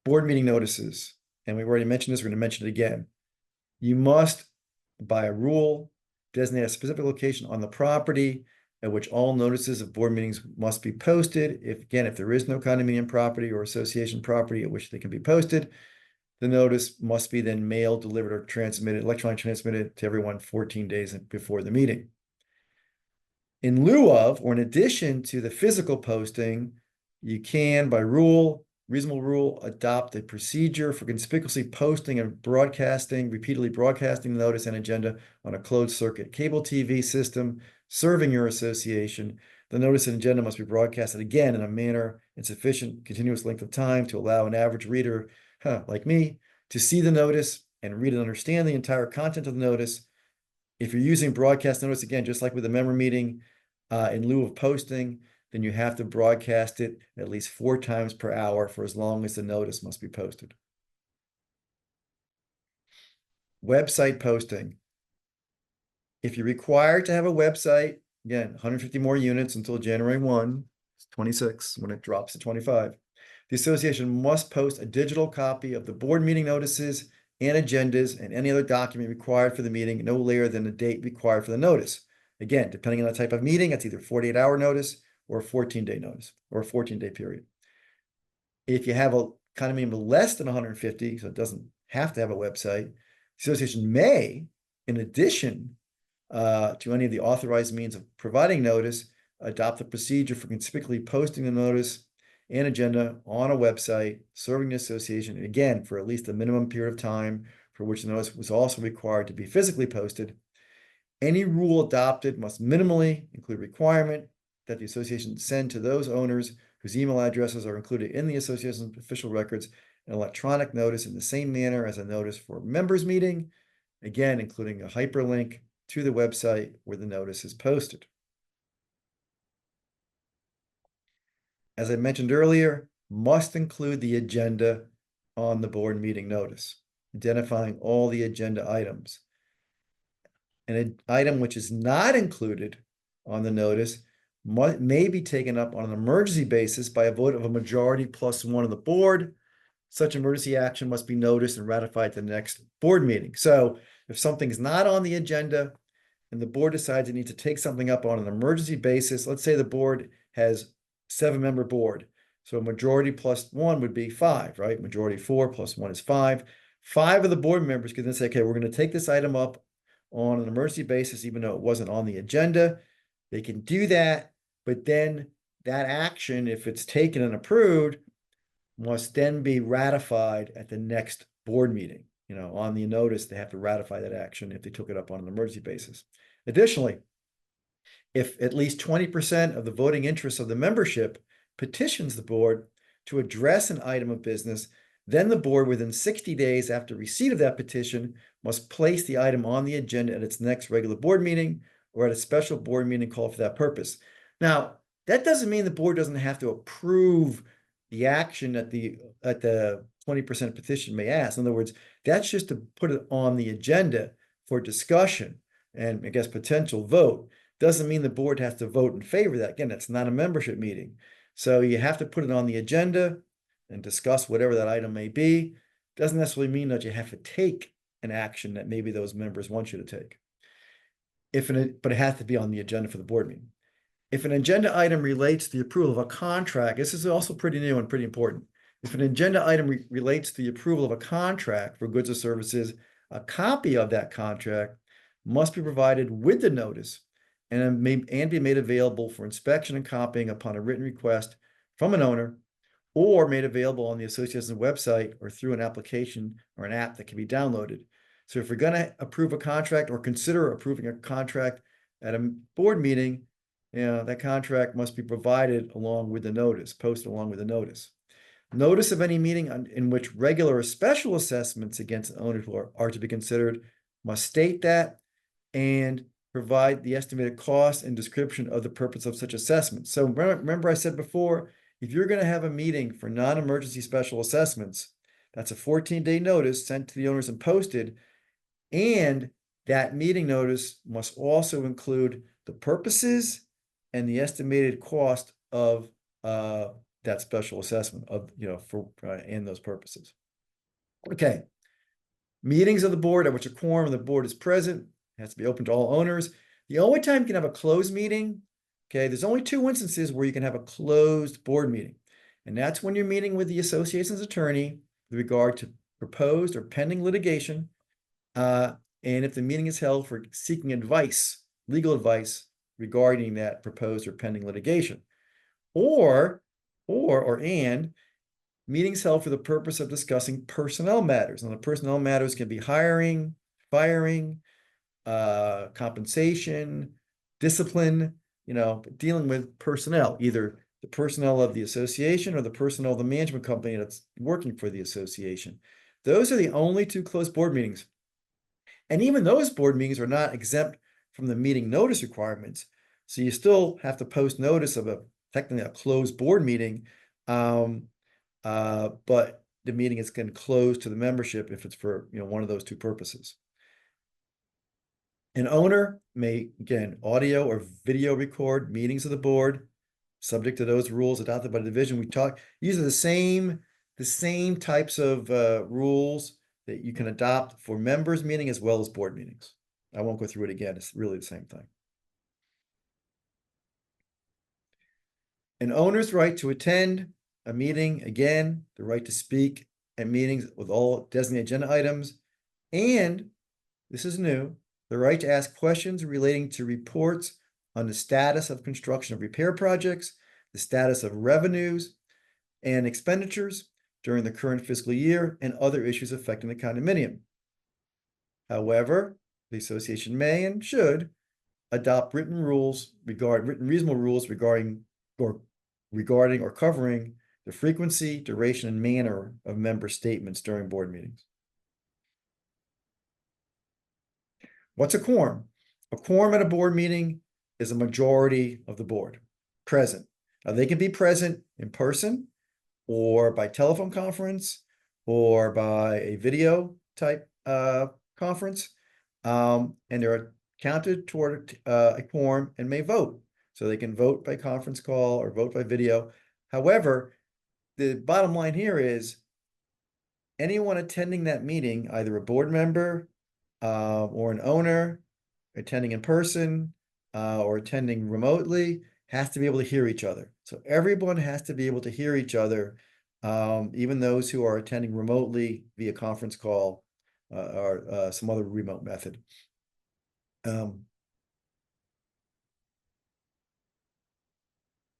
Board meeting notices, and we've already mentioned this, we're going to mention it again. You must, by a rule, designate a specific location on the property at which all notices of board meetings must be posted. If there is no condominium property or association property at which they can be posted, the notice must be then mailed, delivered, or transmitted, electronically transmitted to everyone 14 days before the meeting. In lieu of, or in addition to the physical posting, you can, by rule, reasonable rule, adopt a procedure for conspicuously posting and broadcasting, repeatedly broadcasting the notice and agenda on a closed circuit cable TV system serving your association. The notice and agenda must be broadcasted again in a manner in sufficient continuous length of time to allow an average reader, like me, to see the notice and read and understand the entire content of the notice. If you're using broadcast notice, again, just like with a member meeting, in lieu of posting, then you have to broadcast it at least 4 times per hour for as long as the notice must be posted. Website posting. If you're required to have a website, again, 150 more units until January 1, it's 26 when it drops to 25. The association must post a digital copy of the board meeting notices and agendas and any other document required for the meeting no later than the date required for the notice. Again, depending on the type of meeting, it's either 48-hour notice or a 14-day notice or a 14-day period. If you have a condominium less than 150, so it doesn't have to have a website, the association may, in addition to any of the authorized means of providing notice, adopt the procedure for conspicuously posting the notice and agenda on a website serving the association, and again, for at least a minimum period of time for which the notice was also required to be physically posted. Any rule adopted must minimally include requirement that the association send to those owners whose email addresses are included in the association's official records an electronic notice in the same manner as a notice for a members meeting, again, including a hyperlink to the website where the notice is posted. As I mentioned earlier, must include the agenda on the board meeting notice, identifying all the agenda items. An item which is not included on the notice may be taken up on an emergency basis by a vote of a majority plus 1 of the board. Such emergency action must be noticed and ratified at the next board meeting. So if something is not on the agenda and the board decides it needs to take something up on an emergency basis, let's say the board has 7-member board. So a majority plus 1 would be 5, right? Majority 4 plus 1 is 5. 5 of the board members can then say, okay, we're going to take this item up on an emergency basis, even though it wasn't on the agenda. They can do that, but then that action, if it's taken and approved, must then be ratified at the next board meeting. You know, on the notice, they have to ratify that action if they took it up on an emergency basis. Additionally, if at least 20% of the voting interest of the membership petitions the board to address an item of business, then the board, within 60 days after receipt of that petition, must place the item on the agenda at its next regular board meeting or at a special board meeting called for that purpose. Now, that doesn't mean the board doesn't have to approve the action that the 20% petition may ask. In other words, that's just to put it on the agenda for discussion and, I guess, potential vote. Doesn't mean the board has to vote in favor of that. Again, that's not a membership meeting. So you have to put it on the agenda and discuss whatever that item may be. Doesn't necessarily mean that you have to take an action that maybe those members want you to take. But it has to be on the agenda for the board meeting. If an agenda item relates to the approval of a contract, this is also pretty new and pretty important. If an agenda item relates to the approval of a contract for goods or services A copy of that contract must be provided with the notice and be made available for inspection and copying upon a written request from an owner, or made available on the association's website or through an application or an app that can be downloaded. So if we're going to approve a contract or consider approving a contract at a board meeting, that contract must be provided along with the notice, posted along with the notice. Notice of any meeting in which regular or special assessments against the owners are to be considered must state that and provide the estimated cost and description of the purpose of such assessments. So remember I said before, if you're going to have a meeting for non-emergency special assessments, that's a 14-day notice sent to the owners and posted, and that meeting notice must also include the purposes and the estimated cost of that special assessment of, for and those purposes. Okay. Meetings of the board at which a quorum of the board is present has to be open to all owners. The only time you can have a closed meeting, okay, there's only 2 instances where you can have a closed board meeting. And that's when you're meeting with the association's attorney with regard to proposed or pending litigation. And if the meeting is held for seeking advice, legal advice regarding that proposed or pending litigation. And meetings held for the purpose of discussing personnel matters. And the personnel matters can be hiring, firing, compensation, discipline, dealing with personnel, either the personnel of the association or the personnel of the management company that's working for the association. Those are the only 2 closed board meetings. And even those board meetings are not exempt from the meeting notice requirements. So you still have to post notice of technically a closed board meeting. But the meeting is going to close to the membership if it's for, one of those 2 purposes. An owner may, again, audio or video record meetings of the board, subject to those rules adopted by the division. These are the same types of rules that you can adopt for members meeting as well as board meetings. I won't go through it again. It's really the same thing. An owner's right to attend a meeting, again, the right to speak at meetings with all designated agenda items, and this is new, the right to ask questions relating to reports on the status of construction of repair projects, the status of revenues and expenditures during the current fiscal year, and other issues affecting the condominium. However, the association may and should adopt written reasonable rules regarding or covering the frequency, duration, and manner of member statements during board meetings. What's a quorum? A quorum at a board meeting is a majority of the board present. Now, they can be present in person or by telephone conference or by a video type conference, and they're counted toward a quorum and may vote. So they can vote by conference call or vote by video. However, the bottom line here is anyone attending that meeting, either a board member or an owner attending in person or attending remotely, has to be able to hear each other. So everyone has to be able to hear each other, even those who are attending remotely via conference call or some other remote method.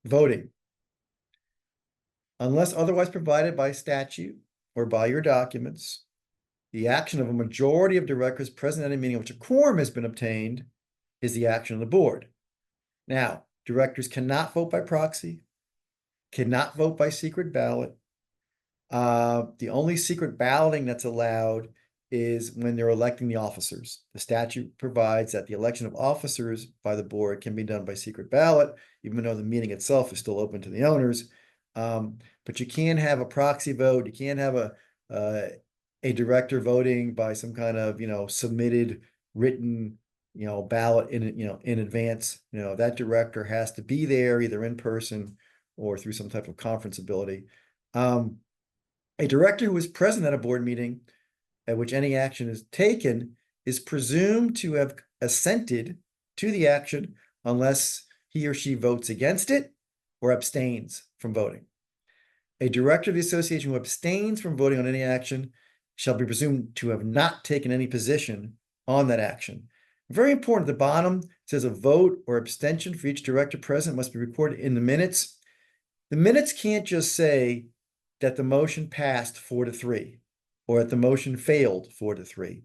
Voting. Unless otherwise provided by statute or by your documents, the action of a majority of directors present at a meeting in which a quorum has been obtained is the action of the board. Now, directors cannot vote by proxy, cannot vote by secret ballot. The only secret balloting that's allowed is when they're electing the officers. The statute provides that the election of officers by the board can be done by secret ballot, even though the meeting itself is still open to the owners. But you can't have a proxy vote. You can't have a director voting by some kind of, submitted written, ballot in advance. That director has to be there either in person or through some type of conference ability. A director who is present at a board meeting at which any action is taken is presumed to have assented to the action unless he or she votes against it or abstains from voting. A director of the association who abstains from voting on any action shall be presumed to have not taken any position on that action. Very important, at the bottom, it says a vote or abstention for each director present must be recorded in the minutes. The minutes can't just say that the motion passed 4-3 or that the motion failed 4-3.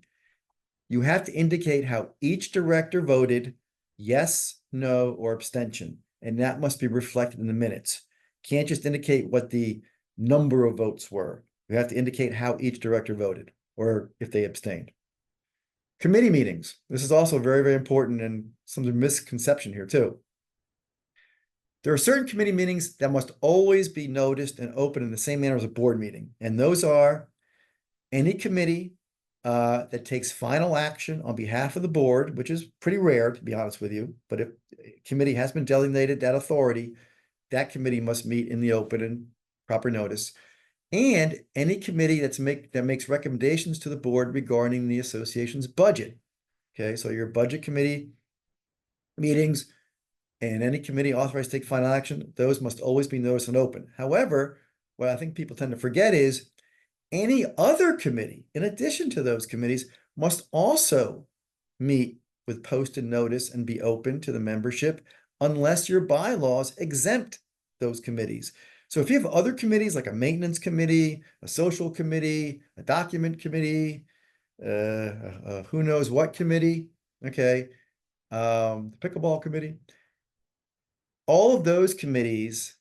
You have to indicate how each director voted, yes, no, or abstention, and that must be reflected in the minutes. Can't just indicate what the number of votes were. You have to indicate how each director voted, or if they abstained. Committee meetings. This is also very, very important, and some misconception here too. There are certain committee meetings that must always be noticed and open in the same manner as a board meeting, and those are any committee that takes final action on behalf of the board, which is pretty rare, to be honest with you. But if a committee has been delegated that authority, that committee must meet in the open and proper notice. And any committee that makes recommendations to the board regarding the association's budget. Okay, so your budget committee meetings and any committee authorized to take final action, those must always be noticed and open. However, what I think people tend to forget is any other committee, in addition to those committees, must also meet with posted notice and be open to the membership unless your bylaws exempt those committees. So if you have other committees like a maintenance committee, a social committee, a document committee, who knows what committee, okay, the pickleball committee, all of those committees,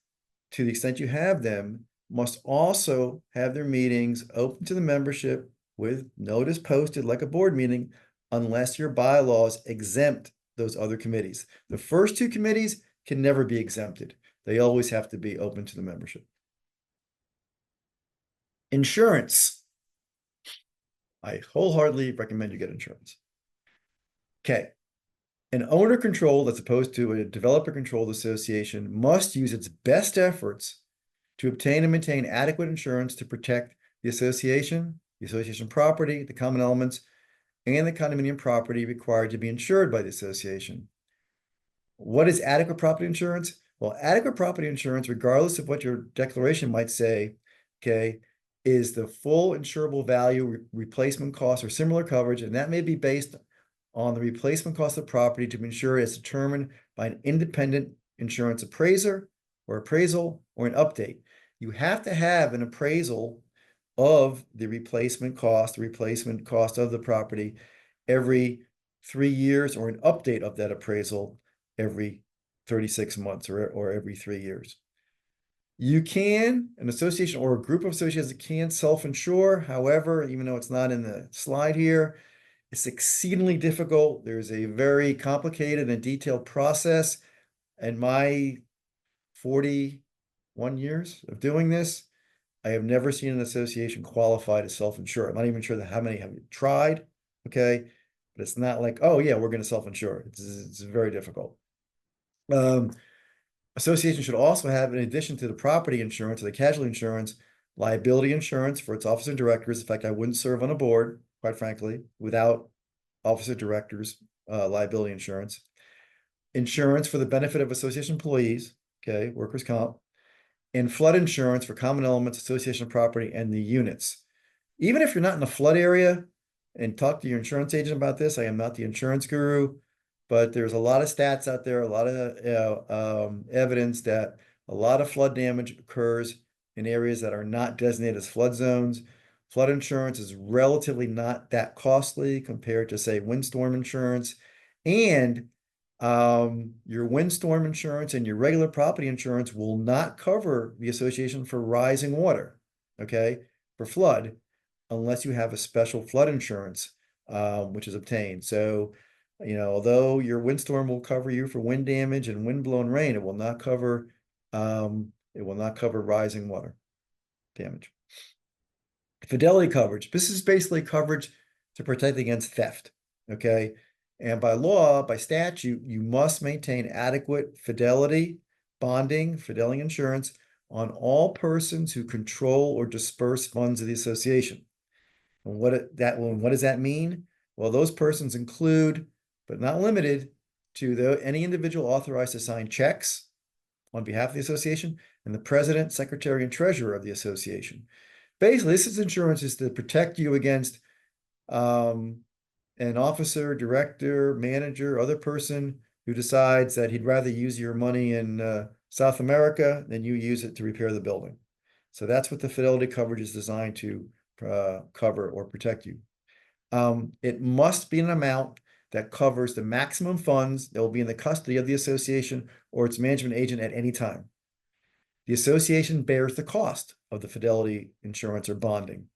to the extent you have them, must also have their meetings open to the membership with notice posted like a board meeting, unless your bylaws exempt those other committees. The first two committees can never be exempted. They always have to be open to the membership. Insurance. I wholeheartedly recommend you get insurance. Okay. An owner-controlled, as opposed to a developer-controlled association, must use its best efforts to obtain and maintain adequate insurance to protect the association property, the common elements, and the condominium property required to be insured by the association. What is adequate property insurance? Well, adequate property insurance, regardless of what your declaration might say, okay, is the full insurable value, replacement cost, or similar coverage, and that may be based on the replacement cost of property to be insured as determined by an independent insurance appraiser or appraisal or an update. You have to have an appraisal of the replacement cost of the property every 3 years, or an update of that appraisal every 36 months or every 3 years. You can, an association or a group of associations can self-insure. However, even though it's not in the slide here, it's exceedingly difficult. There's a very complicated and detailed process. In my 41 years of doing this, I have never seen an association qualify to self-insure. I'm not even sure that how many have tried, okay? But it's not like, oh yeah, we're going to self-insure. It's very difficult. Association should also have, in addition to the property insurance or the casualty insurance, liability insurance for its officers and directors. In fact, I wouldn't serve on a board, quite frankly, without officer directors, liability insurance. Insurance for the benefit of association employees, okay, workers' comp, and flood insurance for common elements, association property, and the units. Even if you're not in a flood area, and talk to your insurance agent about this, I am not the insurance guru, but there's a lot of stats out there, a lot of evidence that a lot of flood damage occurs in areas that are not designated as flood zones. Flood insurance is relatively not that costly compared to, say, windstorm insurance. And your windstorm insurance and your regular property insurance will not cover the association for rising water, okay, for flood, unless you have a special flood insurance, which is obtained. So, you know, although your windstorm will cover you for wind damage and wind-blown rain, it will not cover rising water damage. Fidelity coverage. This is basically coverage to protect against theft, okay? And by law, by statute, you must maintain adequate fidelity bonding, fidelity insurance on all persons who control or disperse funds of the association. And what does that mean? Well, those persons include, but not limited to, any individual authorized to sign checks on behalf of the association, and the president, secretary, and treasurer of the association. Basically, insurance is to protect you against an officer, director, manager, other person who decides that he'd rather use your money in South America than you use it to repair the building. So that's what the fidelity coverage is designed to cover or protect you. It must be an amount that covers the maximum funds that will be in the custody of the association or its management agent at any time. The association bears the cost of the fidelity insurance or bonding.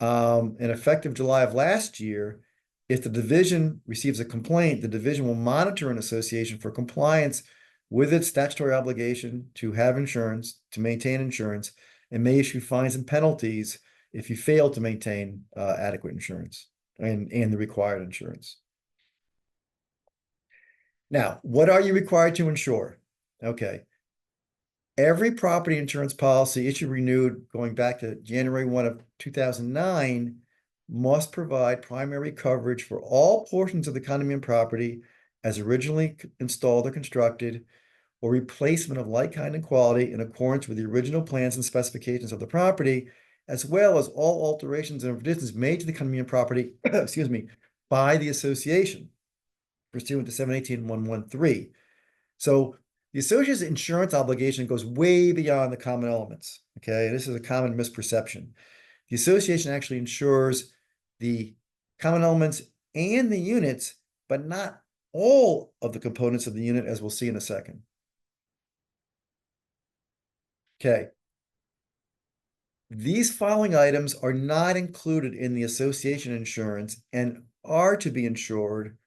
And effective July of last year, if the division receives a complaint, the division will monitor an association for compliance with its statutory obligation to have insurance, to maintain insurance, and may issue fines and penalties if you fail to maintain adequate insurance and the required insurance. Now, what are you required to insure? Okay. Every property insurance policy issued renewed going back to January 1 of 2009 must provide primary coverage for all portions of the condominium property as originally installed or constructed, or replacement of like kind and quality in accordance with the original plans and specifications of the property, as well as all alterations and additions made to the condominium property, excuse me, by the association, pursuant to 718-113. So the associate's insurance obligation goes way beyond the common elements. Okay, this is a common misperception. The association actually insures the common elements and the units, but not all of the components of the unit, as we'll see in a second. Okay. These following items are not included in the association insurance and are to be insured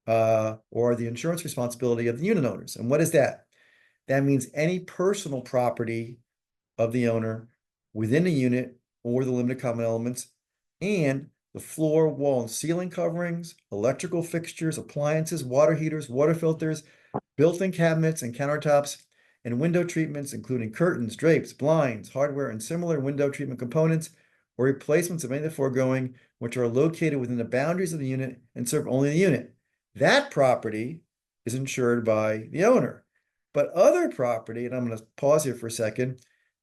or the insurance responsibility of the unit owners. And what is that? That means any personal property of the owner within the unit or the limited common elements, and the floor, wall, and ceiling coverings, electrical fixtures, appliances, water heaters, water filters, built-in cabinets and countertops, and window treatments, including curtains, drapes, blinds, hardware, and similar window treatment components, or replacements of any of the foregoing, which are located within the boundaries of the unit and serve only the unit. That property is insured by the owner. But other property, and I'm going to pause here for a second,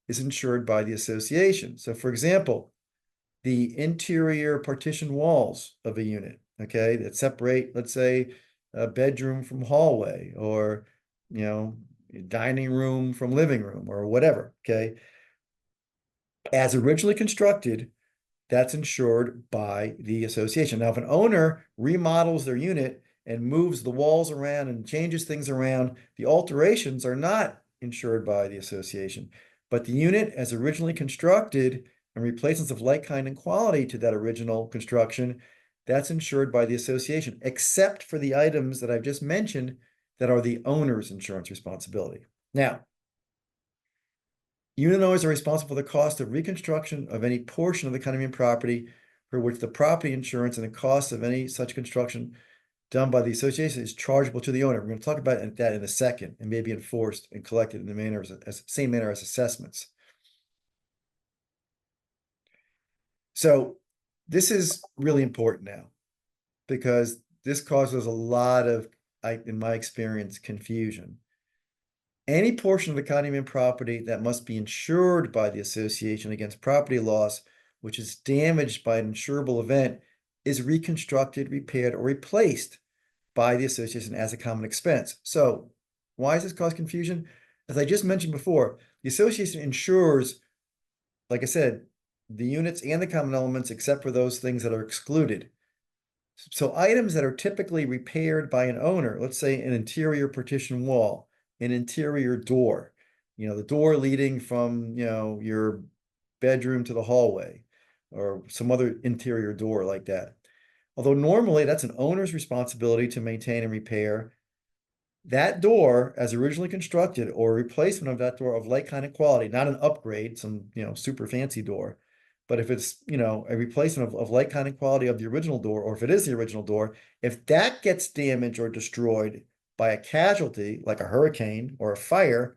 is insured by the association. So for example, the interior partition walls of a unit, okay, that separate, let's say, a bedroom from hallway, or, you know, dining room from living room, or whatever, okay? As originally constructed, that's insured by the association. Now, if an owner remodels their unit and moves the walls around and changes things around, the alterations are not insured by the association. But the unit as originally constructed and replacements of like kind and quality to that original construction, that's insured by the association, except for the items that I've just mentioned that are the owner's insurance responsibility. Now, unit owners are responsible for the cost of reconstruction of any portion of the condominium property for which the property insurance and the cost of any such construction done by the association is chargeable to the owner. We're going to talk about that in a second, and may be enforced and collected in the manner same manner as assessments. So this is really important now, because this causes a lot of, in my experience, confusion. Any portion of the condominium property that must be insured by the association against property loss, which is damaged by an insurable event, is reconstructed, repaired, or replaced by the association as a common expense. So why does this cause confusion? As I just mentioned before, the association insures, like I said, the units and the common elements, except for those things that are excluded. So items that are typically repaired by an owner, let's say an interior partition wall, an interior door, the door leading from, your bedroom to the hallway, or some other interior door like that. Although normally that's an owner's responsibility to maintain and repair. That door, as originally constructed, or replacement of that door of like kind of quality, not an upgrade, some, super fancy door, but if it's, a replacement of like kind of quality of the original door, or if it is the original door, if that gets damaged or destroyed by a casualty, like a hurricane or a fire,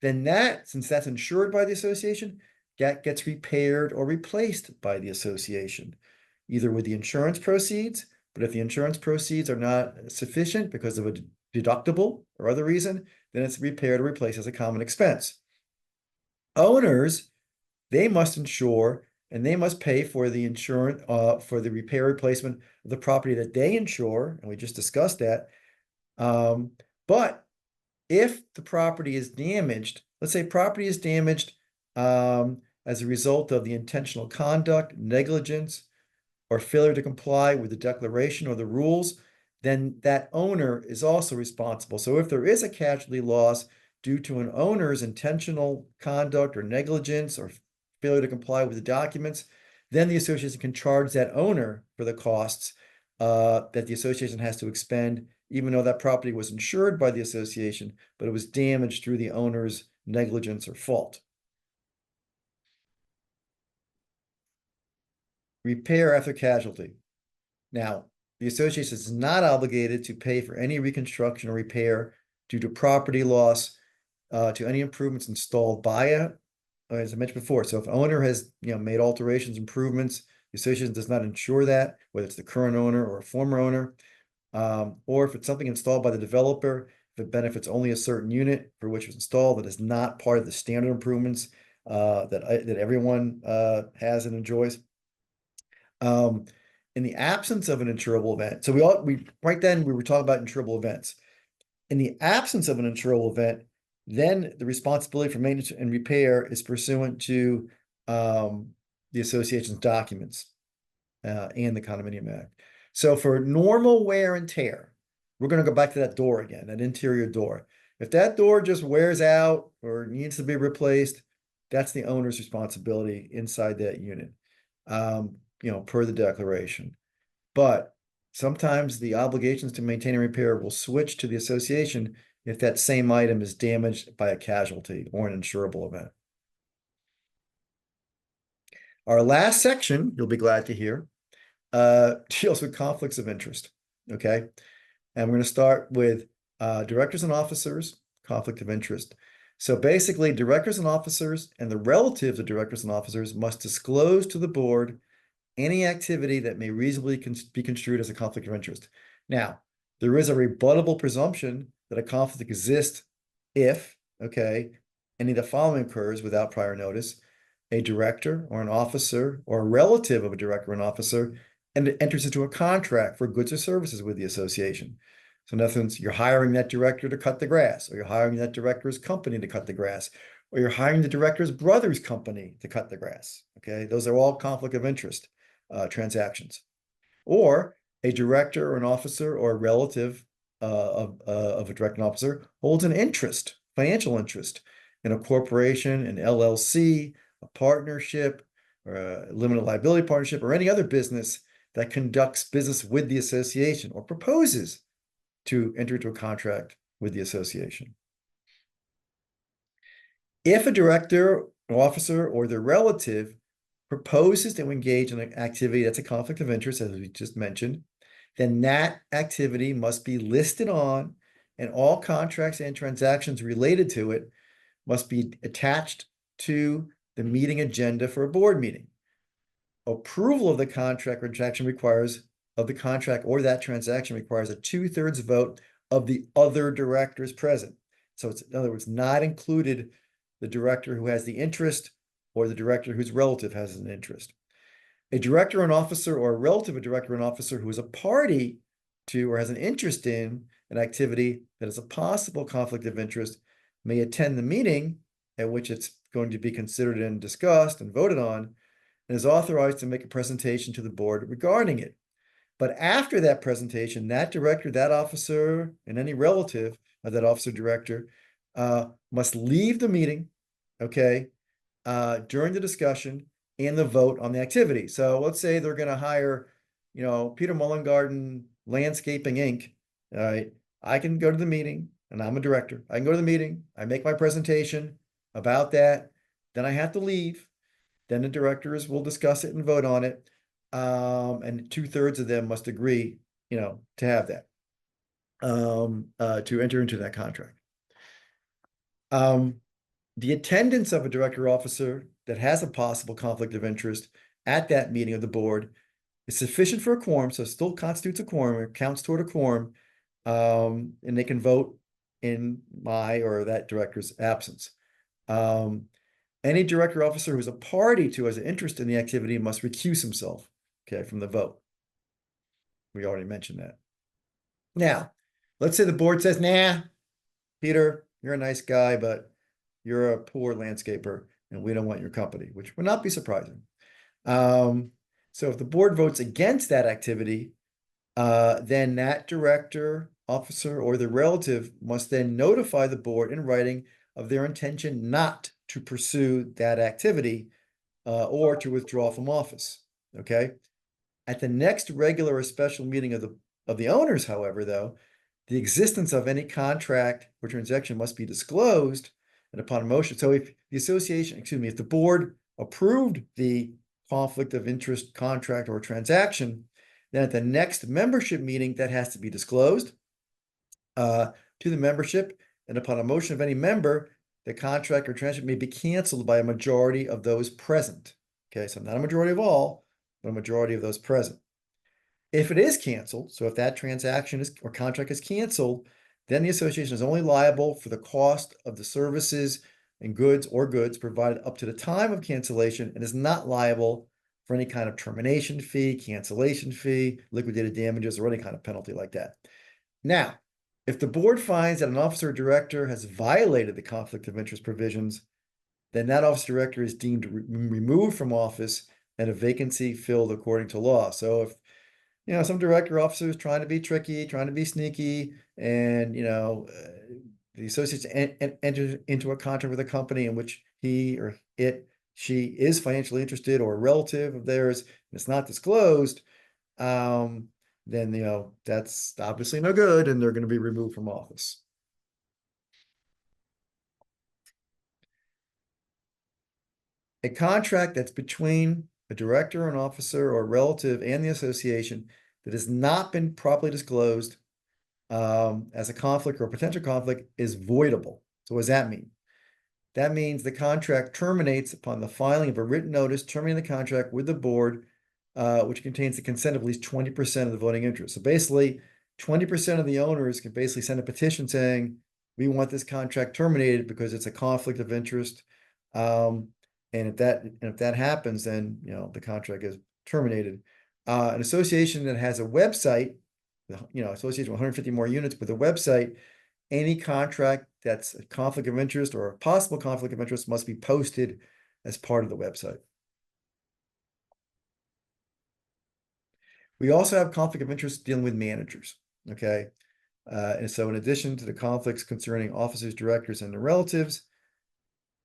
then that, since that's insured by the association, that gets repaired or replaced by the association, either with the insurance proceeds, but if the insurance proceeds are not sufficient because of a deductible or other reason, then it's repaired or replaced as a common expense. Owners they must insure and they must pay for the insurance, for the repair replacement of the property that they insure, and we just discussed that. But if the property is damaged, let's say property is damaged as a result of the intentional conduct, negligence, or failure to comply with the declaration or the rules, then that owner is also responsible. So if there is a casualty loss due to an owner's intentional conduct or negligence or failure to comply with the documents, then the association can charge that owner for the costs that the association has to expend, even though that property was insured by the association, but it was damaged through the owner's negligence or fault. Repair after casualty. Now, the association is not obligated to pay for any reconstruction or repair due to property loss, to any improvements installed by as I mentioned before. So if owner has, made alterations, improvements, the association does not insure that, whether it's the current owner or a former owner. Or if it's something installed by the developer, if it benefits only a certain unit for which it was installed, that is not part of the standard improvements that everyone has and enjoys. In the absence of an insurable event, so right then we were talking about insurable events. In the absence of an insurable event, then the responsibility for maintenance and repair is pursuant to the association's documents and the Condominium Act. So for normal wear and tear, we're going to go back to that door again, that interior door. If that door just wears out or needs to be replaced, that's the owner's responsibility inside that unit, per the declaration. But sometimes the obligations to maintain and repair will switch to the association if that same item is damaged by a casualty or an insurable event. Our last section, you'll be glad to hear, deals with conflicts of interest, okay? And we're going to start with directors and officers, conflict of interest. So basically, directors and officers and the relatives of directors and officers must disclose to the board any activity that may reasonably be construed as a conflict of interest. Now, there is a rebuttable presumption that a conflict exists if, any of the following occurs without prior notice: a director or an officer or a relative of a director or an officer and enters into a contract for goods or services with the association. So in essence, you're hiring that director to cut the grass, or you're hiring that director's company to cut the grass, or you're hiring the director's brother's company to cut the grass. Okay, those are all conflict of interest transactions. Or a director or an officer or a relative of a director and officer holds an interest, financial interest, in a corporation, an LLC, a partnership, or a limited liability partnership, or any other business that conducts business with the association or proposes to enter into a contract with the association. If a director, or officer, or their relative proposes to engage in an activity that's a conflict of interest, as we just mentioned, then that activity must be listed on, and all contracts and transactions related to it must be attached to the meeting agenda for a board meeting. Approval of the contract or transaction of the contract or that transaction requires a 2/3 vote of the other directors present. So it's, in other words, not included the director who has the interest or the director whose relative has an interest. A director, an officer, or a relative of a director, an officer who is a party to or has an interest in an activity that is a possible conflict of interest may attend the meeting at which it's going to be considered and discussed and voted on, and is authorized to make a presentation to the board regarding it. But after that presentation, that director, that officer, and any relative of that officer director must leave the meeting, during the discussion and the vote on the activity. So let's say they're going to hire, Peter Mollengarden Landscaping Inc. All right, I can go to the meeting, and I'm a director. I can go to the meeting. I make my presentation about that. Then I have to leave. Then the directors will discuss it and vote on it. And 2/3 of them must agree, to have that, to enter into that contract. The attendance of a director or officer that has a possible conflict of interest at that meeting of the board is sufficient for a quorum, so it still constitutes a quorum, or counts toward a quorum, and they can vote in my or that director's absence. Any director or officer who's a party to has an interest in the activity must recuse himself, okay, from the vote. We already mentioned that. Now, let's say the board says, nah, Peter, you're a nice guy, but you're a poor landscaper and we don't want your company, which would not be surprising. So if the board votes against that activity, then that director, officer, or the relative must then notify the board in writing of their intention not to pursue that activity or to withdraw from office. Okay. At the next regular or special meeting of the owners, however, though, the existence of any contract or transaction must be disclosed and upon motion. So if the association, excuse me, if the board approved the conflict of interest contract or transaction, then at the next membership meeting, that has to be disclosed to the membership. And upon a motion of any member, the contract or transaction may be canceled by a majority of those present. Okay, so not a majority of all, but a majority of those present. If it is canceled, so if that transaction is or contract is canceled, then the association is only liable for the cost of the services and goods provided up to the time of cancellation and is not liable for any kind of termination fee, cancellation fee, liquidated damages, or any kind of penalty like that. Now, if the board finds that an officer or director has violated the conflict of interest provisions, then that officer or director is deemed removed from office and a vacancy filled according to law. So if some director or officer is trying to be tricky, trying to be sneaky, and the associate enters into a contract with a company in which he or she is financially interested or a relative of theirs, and it's not disclosed, then that's obviously no good, and they're going to be removed from office. A contract that's between a director, an officer, or a relative and the association that has not been properly disclosed as a conflict or a potential conflict is voidable. So what does that mean? That means the contract terminates upon the filing of a written notice terminating the contract with the board, which contains the consent of at least 20% of the voting interest. So basically, 20% of the owners can basically send a petition saying, we want this contract terminated because it's a conflict of interest. And if that happens, then the contract is terminated. An association that has a website, association with 150 more units with a website, any contract that's a conflict of interest or a possible conflict of interest must be posted as part of the website. We also have conflict of interest dealing with managers. Okay. And so in addition to the conflicts concerning officers, directors, and their relatives,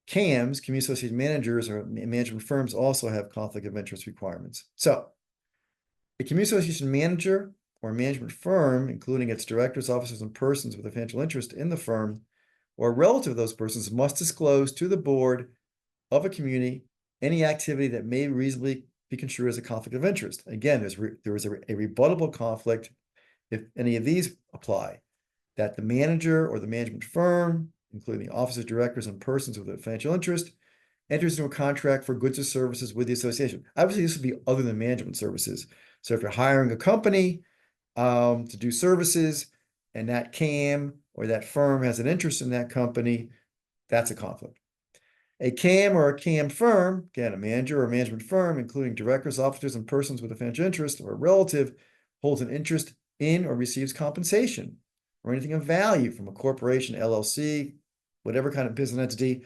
CAMs, community association managers, or management firms also have conflict of interest requirements. So a community association manager or management firm, including its directors, officers, and persons with a financial interest in the firm, or a relative of those persons, must disclose to the board of a community any activity that may reasonably be construed as a conflict of interest. Again, there is a rebuttable conflict if any of these apply, that the manager or the management firm, including the officers, directors, and persons with a financial interest, enters into a contract for goods or services with the association. Obviously, this would be other than management services. So if you're hiring a company to do services and that CAM or that firm has an interest in that company, that's a conflict. A CAM or a CAM firm, again, a manager or a management firm, including directors, officers, and persons with a financial interest or a relative, holds an interest in or receives compensation or anything of value from a corporation, LLC, whatever kind of business entity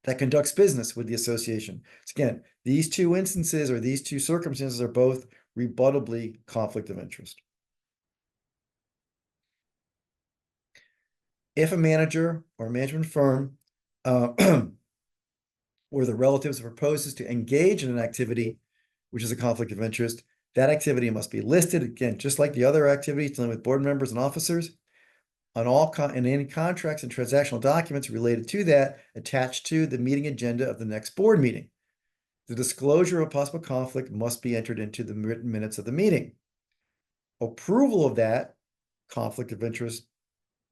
that conducts business with the association. So again, these two instances or these two circumstances are both rebuttably conflict of interest. If a manager or a management firm or the relatives proposes to engage in an activity which is a conflict of interest, that activity must be listed, again, just like the other activities dealing with board members and officers, on in any contracts and transactional documents related to that attached to the meeting agenda of the next board meeting. The disclosure of possible conflict must be entered into the written minutes of the meeting. Approval of that conflict of interest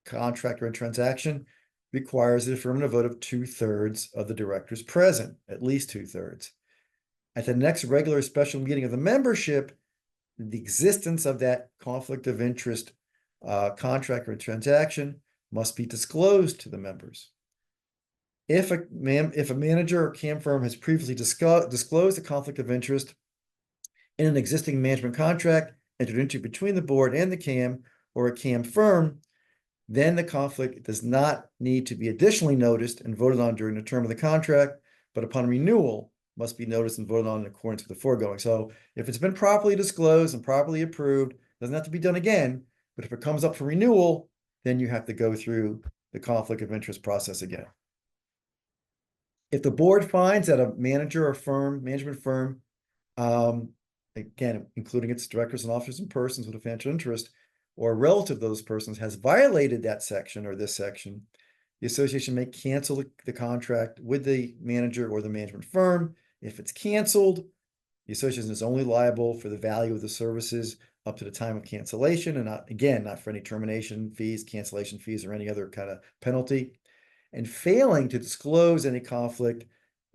contract or transaction requires the affirmative vote of 2/3 of the directors present, at least 2/3. At the next regular special meeting of the membership, the existence of that conflict of interest contract or transaction must be disclosed to the members. If a manager or CAM firm has previously disclosed a conflict of interest in an existing management contract entered into between the board and the CAM or a CAM firm, then the conflict does not need to be additionally noticed and voted on during the term of the contract, but upon renewal must be noticed and voted on in accordance with the foregoing. So if it's been properly disclosed and properly approved, doesn't have to be done again, but if it comes up for renewal, then you have to go through the conflict of interest process again. If the board finds that a manager or management firm, again, including its directors and officers and persons with a financial interest, or a relative of those persons has violated that section or this section, the association may cancel the contract with the manager or the management firm. If it's canceled, the association is only liable for the value of the services up to the time of cancellation, and not for any termination fees, cancellation fees, or any other kind of penalty. And failing to disclose any conflict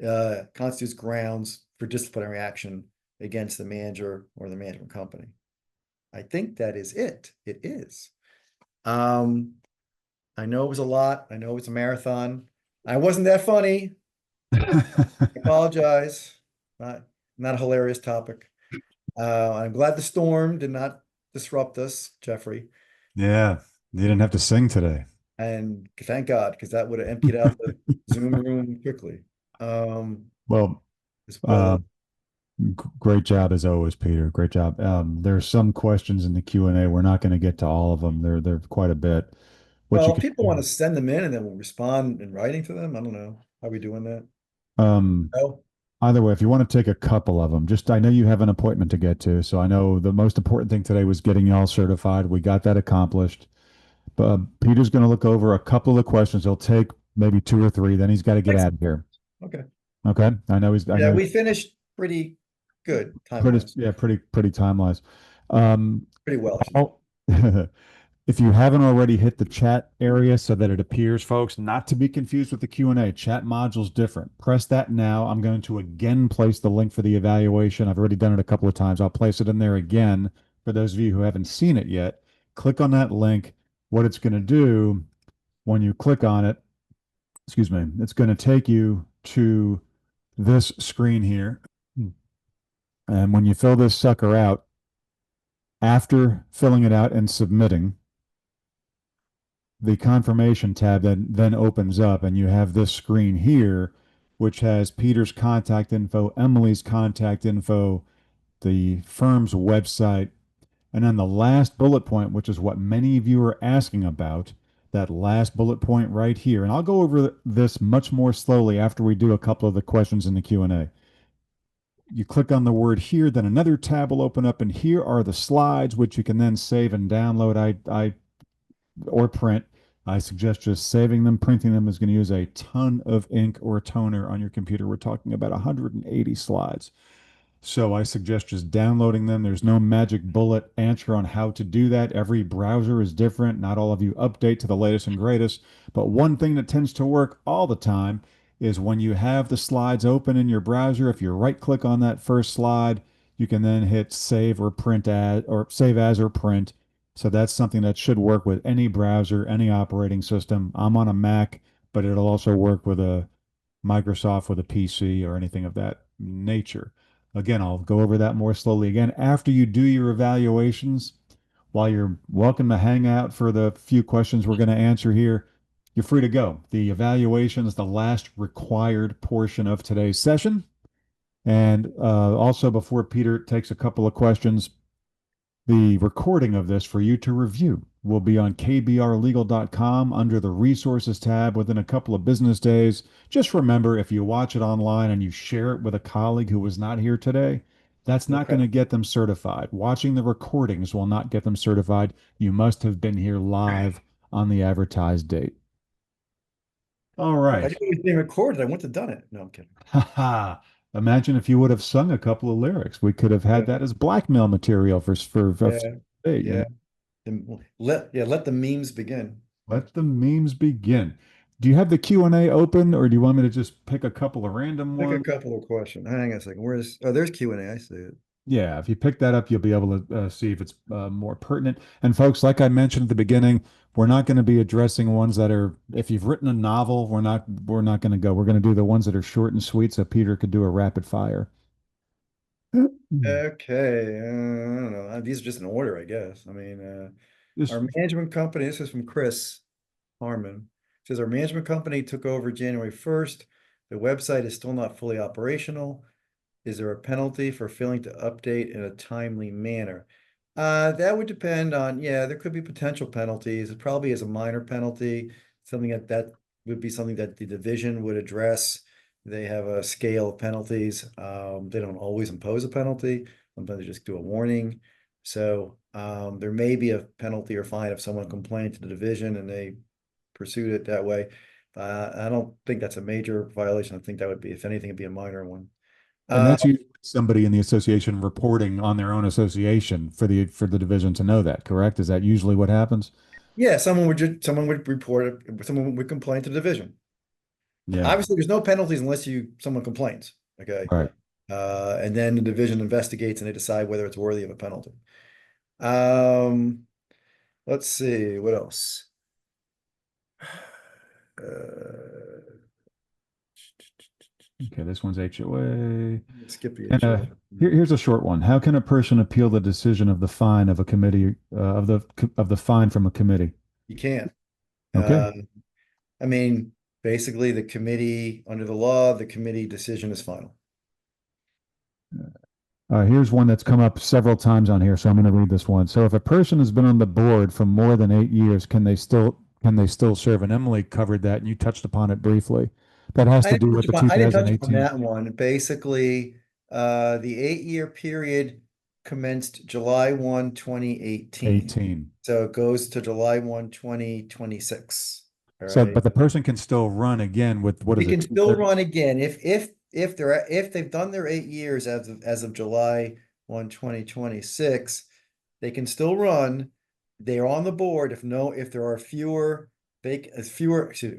constitutes grounds for disciplinary action against the manager or the management company. I think that is it. It is. I know it was a lot. I know it's a marathon. I wasn't that funny. I apologize. Not a hilarious topic. I'm glad the storm did not disrupt us, Jeffrey. Yeah, you didn't have to sing today. And thank God, because that would have emptied out the Zoom room quickly. Well, As well. great job as always, Peter. Great job. There's some questions in the Q&A. We're not going to get to all of them. They're quite a bit. What you Well, can people want to send them in and then we'll respond in writing to them. I don't know. How are we doing that? Oh, either way, if you want to take a couple of them, I know you have an appointment to get to, so I know the most important thing today was getting y'all certified. We got that accomplished. But Peter's going to look over a couple of the questions. He'll take maybe two or three. Then he's got to get out of here. okay. Okay. Yeah, we finished pretty good time-wise. pretty time-wise. Pretty well, I should Oh, if you haven't already hit the chat area so that it appears, folks, not to be confused with the Q&A, chat module's different. Press that now. I'm going to again place the link for the evaluation. I've already done it a couple of times. I'll place it in there again for those of you who haven't seen it yet. Click on that link. What it's going to do when you click on it, excuse me, it's going to take you to this screen here. And when you fill this sucker out, after filling it out and submitting, the confirmation tab then opens up and you have this screen here, which has Peter's contact info, Emily's contact info, the firm's website, and then the last bullet point, which is what many of you are asking about, that last bullet point right here. And I'll go over this much more slowly after we do a couple of the questions in the Q&A. You click on the word here, then another tab will open up, and here are the slides, which you can then save and download or print. I suggest just saving them. Printing them is going to use a ton of ink or toner on your computer. We're talking about 180 slides. So I suggest just downloading them. There's no magic bullet answer on how to do that. Every browser is different. Not all of you update to the latest and greatest. But one thing that tends to work all the time is when you have the slides open in your browser, if you right click on that first slide, you can then hit save or print as or save as or print. So that's something that should work with any browser, any operating system. I'm on a Mac, but it'll also work with a Microsoft with a PC or anything of that nature. Again, I'll go over that more slowly again. After you do your evaluations, while you're welcome to hang out for the few questions we're going to answer here, you're free to go. The evaluation is the last required portion of today's session. And also, before Peter takes a couple of questions, the recording of this for you to review will be on kbrlegal.com under the resources tab within a couple of business days. Just remember, if you watch it online and you share it with a colleague who was not here today, that's not going to get them certified. Watching the recordings will not get them certified. You must have been here live on the advertised date. All I right. knew it was being recorded. I wouldn't have done it. No, I'm kidding. Imagine if you would have sung a couple of lyrics. We could have had that as blackmail material for Yeah. Let the memes begin. Let the memes begin. Do you have the Q&A open, or do you want me to just pick a couple of random Pick a ones? couple of questions. Hang on a second. There's Q&A. I see it. Yeah, if you pick that up, you'll be able to see if it's more pertinent. And folks, like I mentioned at the beginning, We're not going to be addressing ones that are, if you've written a novel, we're not going to go. We're going to do the ones that are short and sweet so Peter could do a rapid fire. Okay, I don't know. These are just in order, I guess. I mean, Just, our management company, this is from Chris Harmon. Says our management company took over January 1st. The website is still not fully operational. Is there a penalty for failing to update in a timely manner? That would depend on, yeah, there could be potential penalties. It probably is a minor penalty, something that would be something that the division would address. They have a scale of penalties. They don't always impose a penalty. Sometimes they just do a warning. So there may be a penalty or fine if someone complained to the division and they pursued it that way. I don't think that's a major violation. I think that would be, if anything, it'd be a minor one. and that's usually somebody in the association reporting on their own association for the division to know that, correct? Is that usually what happens? Yeah, someone would report it, someone would complain to the division. Yeah, Obviously, there's no penalties unless someone complains, okay? right. And then the division investigates and they decide whether it's worthy of a penalty. Um, let's see, what else? Okay, this one's HOA. Skip the And HOA. here's a short one. How can a person appeal the decision of the fine of a committee of the fine from a committee? You can't. Okay. I mean, basically the committee, under the law, the committee decision is final. Here's one that's come up several times on here, so I'm going to read this one. So, if a person has been on the board for more than 8 years, can they still serve? And Emily covered that, and you touched upon it briefly. That has to do with the I didn't touch upon 2018 that one. Basically, the 8-year period commenced July 1, 2018. 18. So it goes to July 1, 2026. All So, right. but the person can still run again with what We is can it? still run again if they've done their 8 years as of July 1, 2026, they can still run. They're on the board if there are if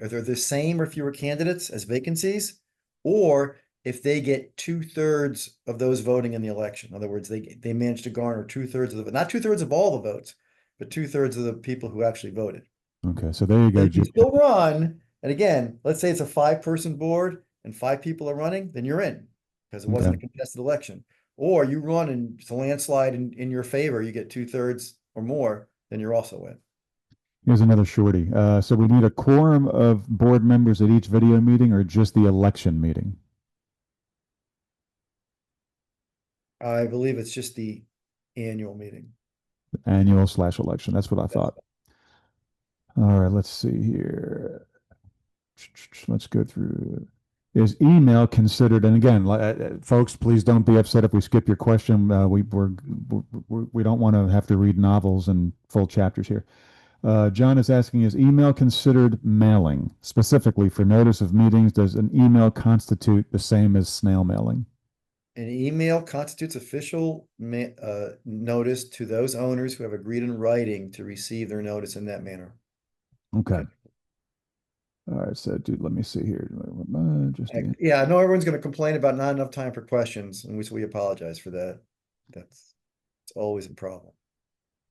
they're the same or fewer candidates as vacancies, or if they get 2/3 of those voting in the election. In other words, they manage to garner 2/3 of not 2/3 of all the votes, but 2/3 of the people who actually voted. Okay, so there you So go, you can Julie. still run. And again, let's say it's a 5-person board and 5 people are running, then you're in because it wasn't a Okay. contested election. Or you run and it's a landslide in your favor, you get 2/3 or more, then you're also in. Here's another shorty. So we need a quorum of board members at each video meeting or just the election meeting? I believe it's just the annual meeting. Annual/election. That's what I thought. All right, let's see here. Let's go through. Is email considered? And again, folks, please don't be upset if we skip your question. We don't want to have to read novels and full chapters here. John is asking, is email considered mailing? Specifically for notice of meetings, does an email constitute the same as snail mailing? An email constitutes official notice to those owners who have agreed in writing to receive their notice in that manner. Okay. All right, so dude, let me see here. Yeah, I know everyone's going to complain about not enough time for questions, and we apologize for that. It's always a problem.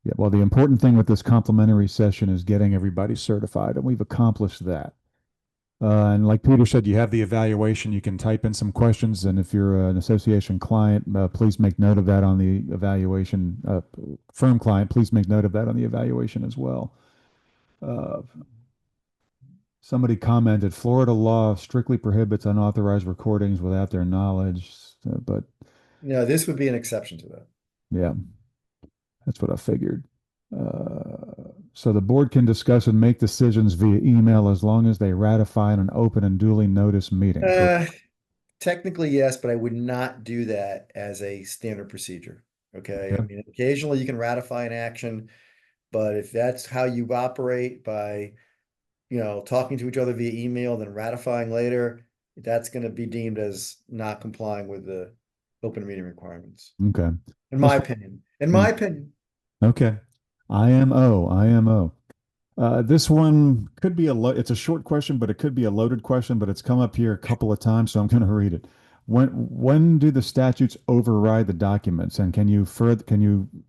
Yeah, well, the important thing with this complimentary session is getting everybody certified, and we've accomplished that. And like Peter said, you have the evaluation. You can type in some questions, and if you're an association client, please make note of that on the evaluation. Firm client, please make note of that on the evaluation as well. Somebody commented, Florida law strictly prohibits unauthorized recordings without their knowledge, but Yeah, this would be an exception to that. yeah, that's what I figured. So the board can discuss and make decisions via email as long as they ratify in an open and duly noticed meeting. Technically, yes, but I would not do that as a standard procedure. Okay. I Okay. mean, occasionally you can ratify an action, but if that's how you operate by, talking to each other via email, then ratifying later, that's going to be deemed as not complying with the open meeting requirements. Okay. In my opinion. Okay. IMO. This one could be it's a short question, but it could be a loaded question, but it's come up here a couple of times, so I'm going to read it. When do the statutes override the documents? And can you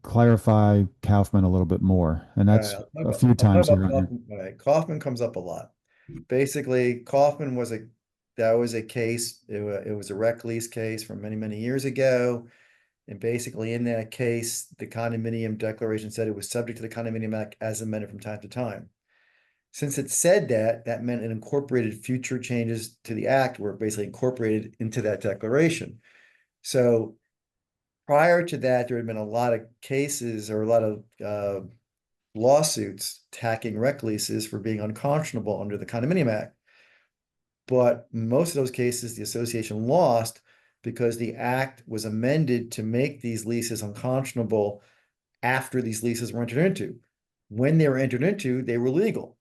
clarify Kaufman a little bit more? And All that's right, a few I'll talk times about here. Kaufman. All right, Kaufman comes up a lot. Basically, Kaufman was that was a case, it was a rec lease case from many, many years ago. And basically in that case, the condominium declaration said it was subject to the Condominium Act as amended from time to time. Since it said that, that meant it incorporated future changes to the act were basically incorporated into that declaration. So prior to that, there had been a lot of cases or a lot of lawsuits attacking rec leases for being unconscionable under the Condominium Act. But most of those cases, the association lost because the act was amended to make these leases unconscionable after these leases were entered into. When they were entered into, they were legal.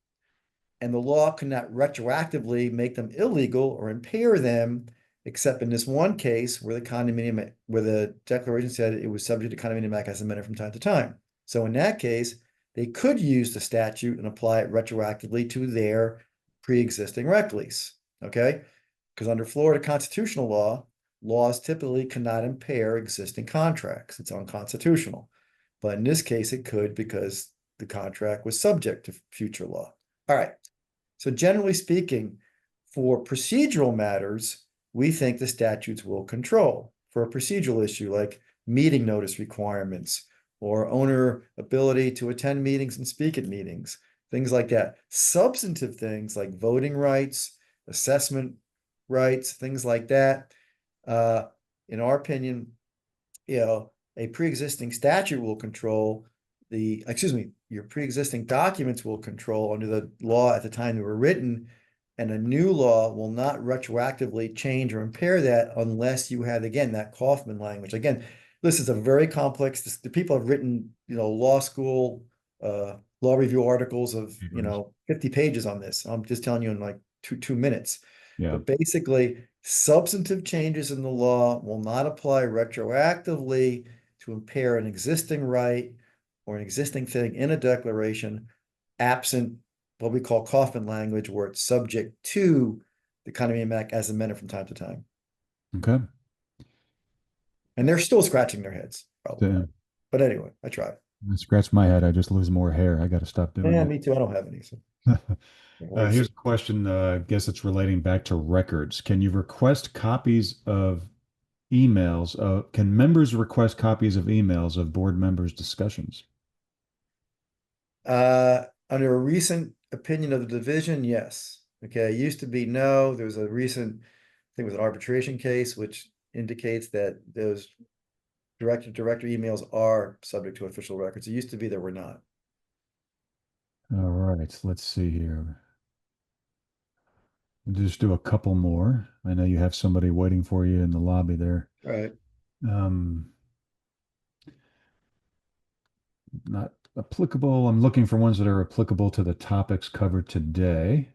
And the law could not retroactively make them illegal or impair them, except in this one case where the declaration said it was subject to Condominium Act as amended from time to time. So in that case, they could use the statute and apply it retroactively to their pre-existing rec lease. Okay, because under Florida constitutional law, laws typically cannot impair existing contracts. It's unconstitutional. But in this case, it could because the contract was subject to future law. All right. So generally speaking, for procedural matters, we think the statutes will control. For a procedural issue like meeting notice requirements or owner ability to attend meetings and speak at meetings, things like that. Substantive things like voting rights, assessment rights, things like that. In our opinion, a pre-existing statute will control your pre-existing documents will control under the law at the time they were written, and a new law will not retroactively change or impair that unless you have, again, that Kaufman language. Again, this is a very complex, the people have written, law school, law review articles of, 50 pages on this. I'm just telling you in like two minutes. Yeah. But basically, substantive changes in the law will not apply retroactively to impair an existing right or an existing thing in a declaration, absent what we call Kaufman language, where it's subject to the Condominium Act as amended from time to time. Okay. And they're still scratching their heads, probably. But anyway, I tried. I scratch my head, I just lose more hair. I got to stop doing Yeah, that. me too. I don't have any. So. Here's a question. I guess it's relating back to records. Can you request copies of emails? Can members request copies of emails of board members' discussions? Under a recent opinion of the division, yes. Okay, it used to be no. There was a recent, I think it was an arbitration case, which indicates that those director emails are subject to official records. It used to be there were not. All right, let's see here. We'll just do a couple more. I know you have somebody waiting for you in the lobby there. All right. Not applicable. I'm looking for ones that are applicable to the topics covered today.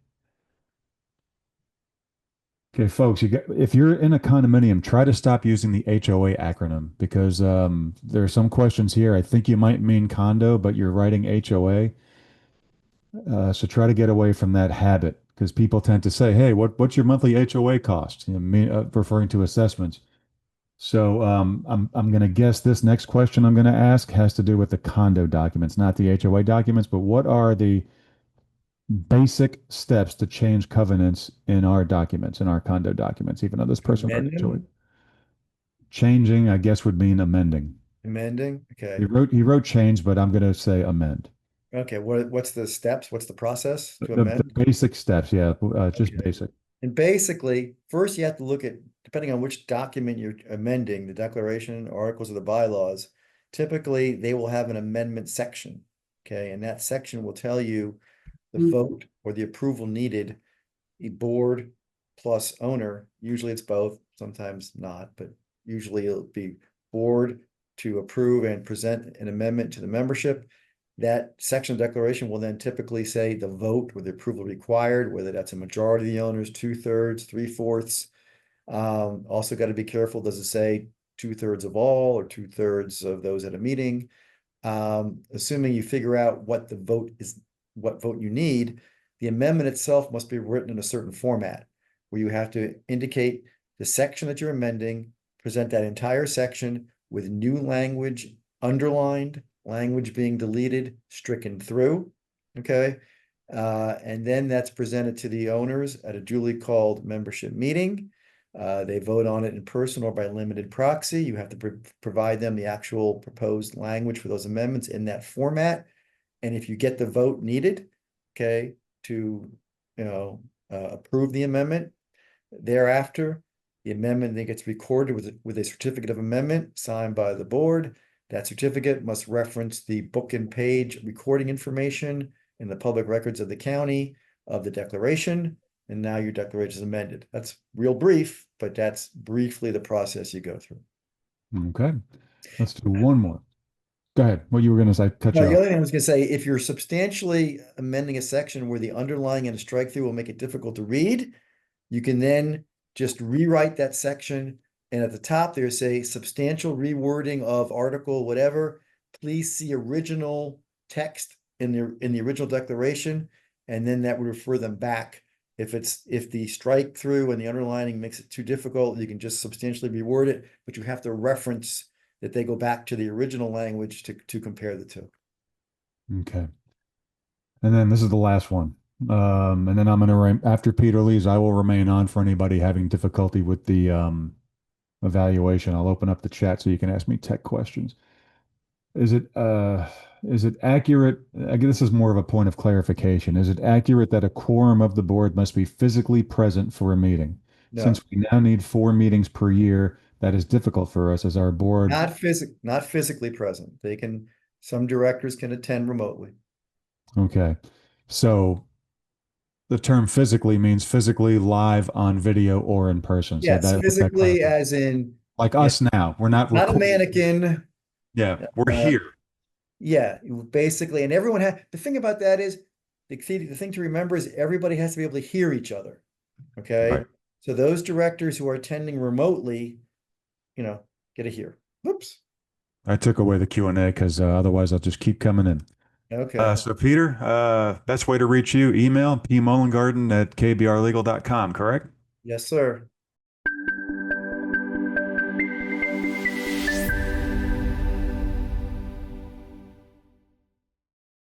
Okay, folks, if you're in a condominium, try to stop using the HOA acronym because there are some questions here. I think you might mean condo, but you're writing HOA. So try to get away from that habit because people tend to say, "Hey, what's your monthly HOA cost?" Referring to assessments. So I'm going to guess this next question I'm going to ask has to do with the condo documents, not the HOA documents. But what are the basic steps to change covenants in our documents, in our condo documents, even though this person wrote HOA? Changing, I guess, would mean amending. Amending, okay. He wrote change, but I'm going to say amend. Okay, what's the steps? What's the process to amend? The basic steps, yeah, just Okay. basic. And basically, first you have to look at, depending on which document you're amending, the declaration, articles, or the bylaws, typically they will have an amendment section. Okay, and that section will tell you the vote or the approval needed, a board plus owner. Usually it's both, sometimes not, but usually it'll be board to approve and present an amendment to the membership. That section of declaration will then typically say the vote or the approval required, whether that's a majority of the owners, 2/3, 3/4. Also got to be careful. Does it say 2/3 of all or 2/3 of those at a meeting? Assuming you figure out what the vote is, what vote you need, the amendment itself must be written in a certain format where you have to indicate the section that you're amending, present that entire section with new language underlined, language being deleted, stricken through, okay? And then that's presented to the owners at a duly called membership meeting. They vote on it in person or by limited proxy. You have to provide them the actual proposed language for those amendments in that format. And if you get the vote needed, okay, to, approve the amendment, thereafter, the amendment then gets recorded with a certificate of amendment signed by the board. That certificate must reference the book and page recording information in the public records of the county of the declaration. And now your declaration is amended. That's real brief, but that's briefly the process you go through. Okay. Let's do one more. Go ahead. What you were going to say, cut No, you the off. other thing I was going to say, if you're substantially amending a section where the underlying and a strike through will make it difficult to read, you can then just rewrite that section. And at the top, there's a substantial rewording of article, whatever. Please see original text in the original declaration. And then that would refer them back. If the strike through and the underlining makes it too difficult, you can just substantially reword it, but you have to reference that they go back to the original language to compare the two. Okay. And then this is the last one. And then I'm going to, after Peter leaves, I will remain on for anybody having difficulty with the evaluation. I'll open up the chat so you can ask me tech questions. Is it accurate? I guess this is more of a point of clarification. Is it accurate that a quorum of the board must be physically present for a meeting? No, Since we now need 4 meetings per year, that is difficult for us as our board. not physically present. Some directors can attend remotely. Okay. So the term physically means physically live on video or in person. So Yes, that physically clarifies. as in, Like us now, we're not not a recording. mannequin. Yeah, we're Uh, here. Yeah, basically, and everyone the thing about that is, the thing to remember is everybody has to be able to hear each other, okay? Right. So those directors who are attending remotely, get a hear. Whoops. I took away the Q&A because otherwise I'll just keep coming in. Okay. So Peter, best way to reach you, email pmollengarden@kbrlegal.com, correct? Yes, sir.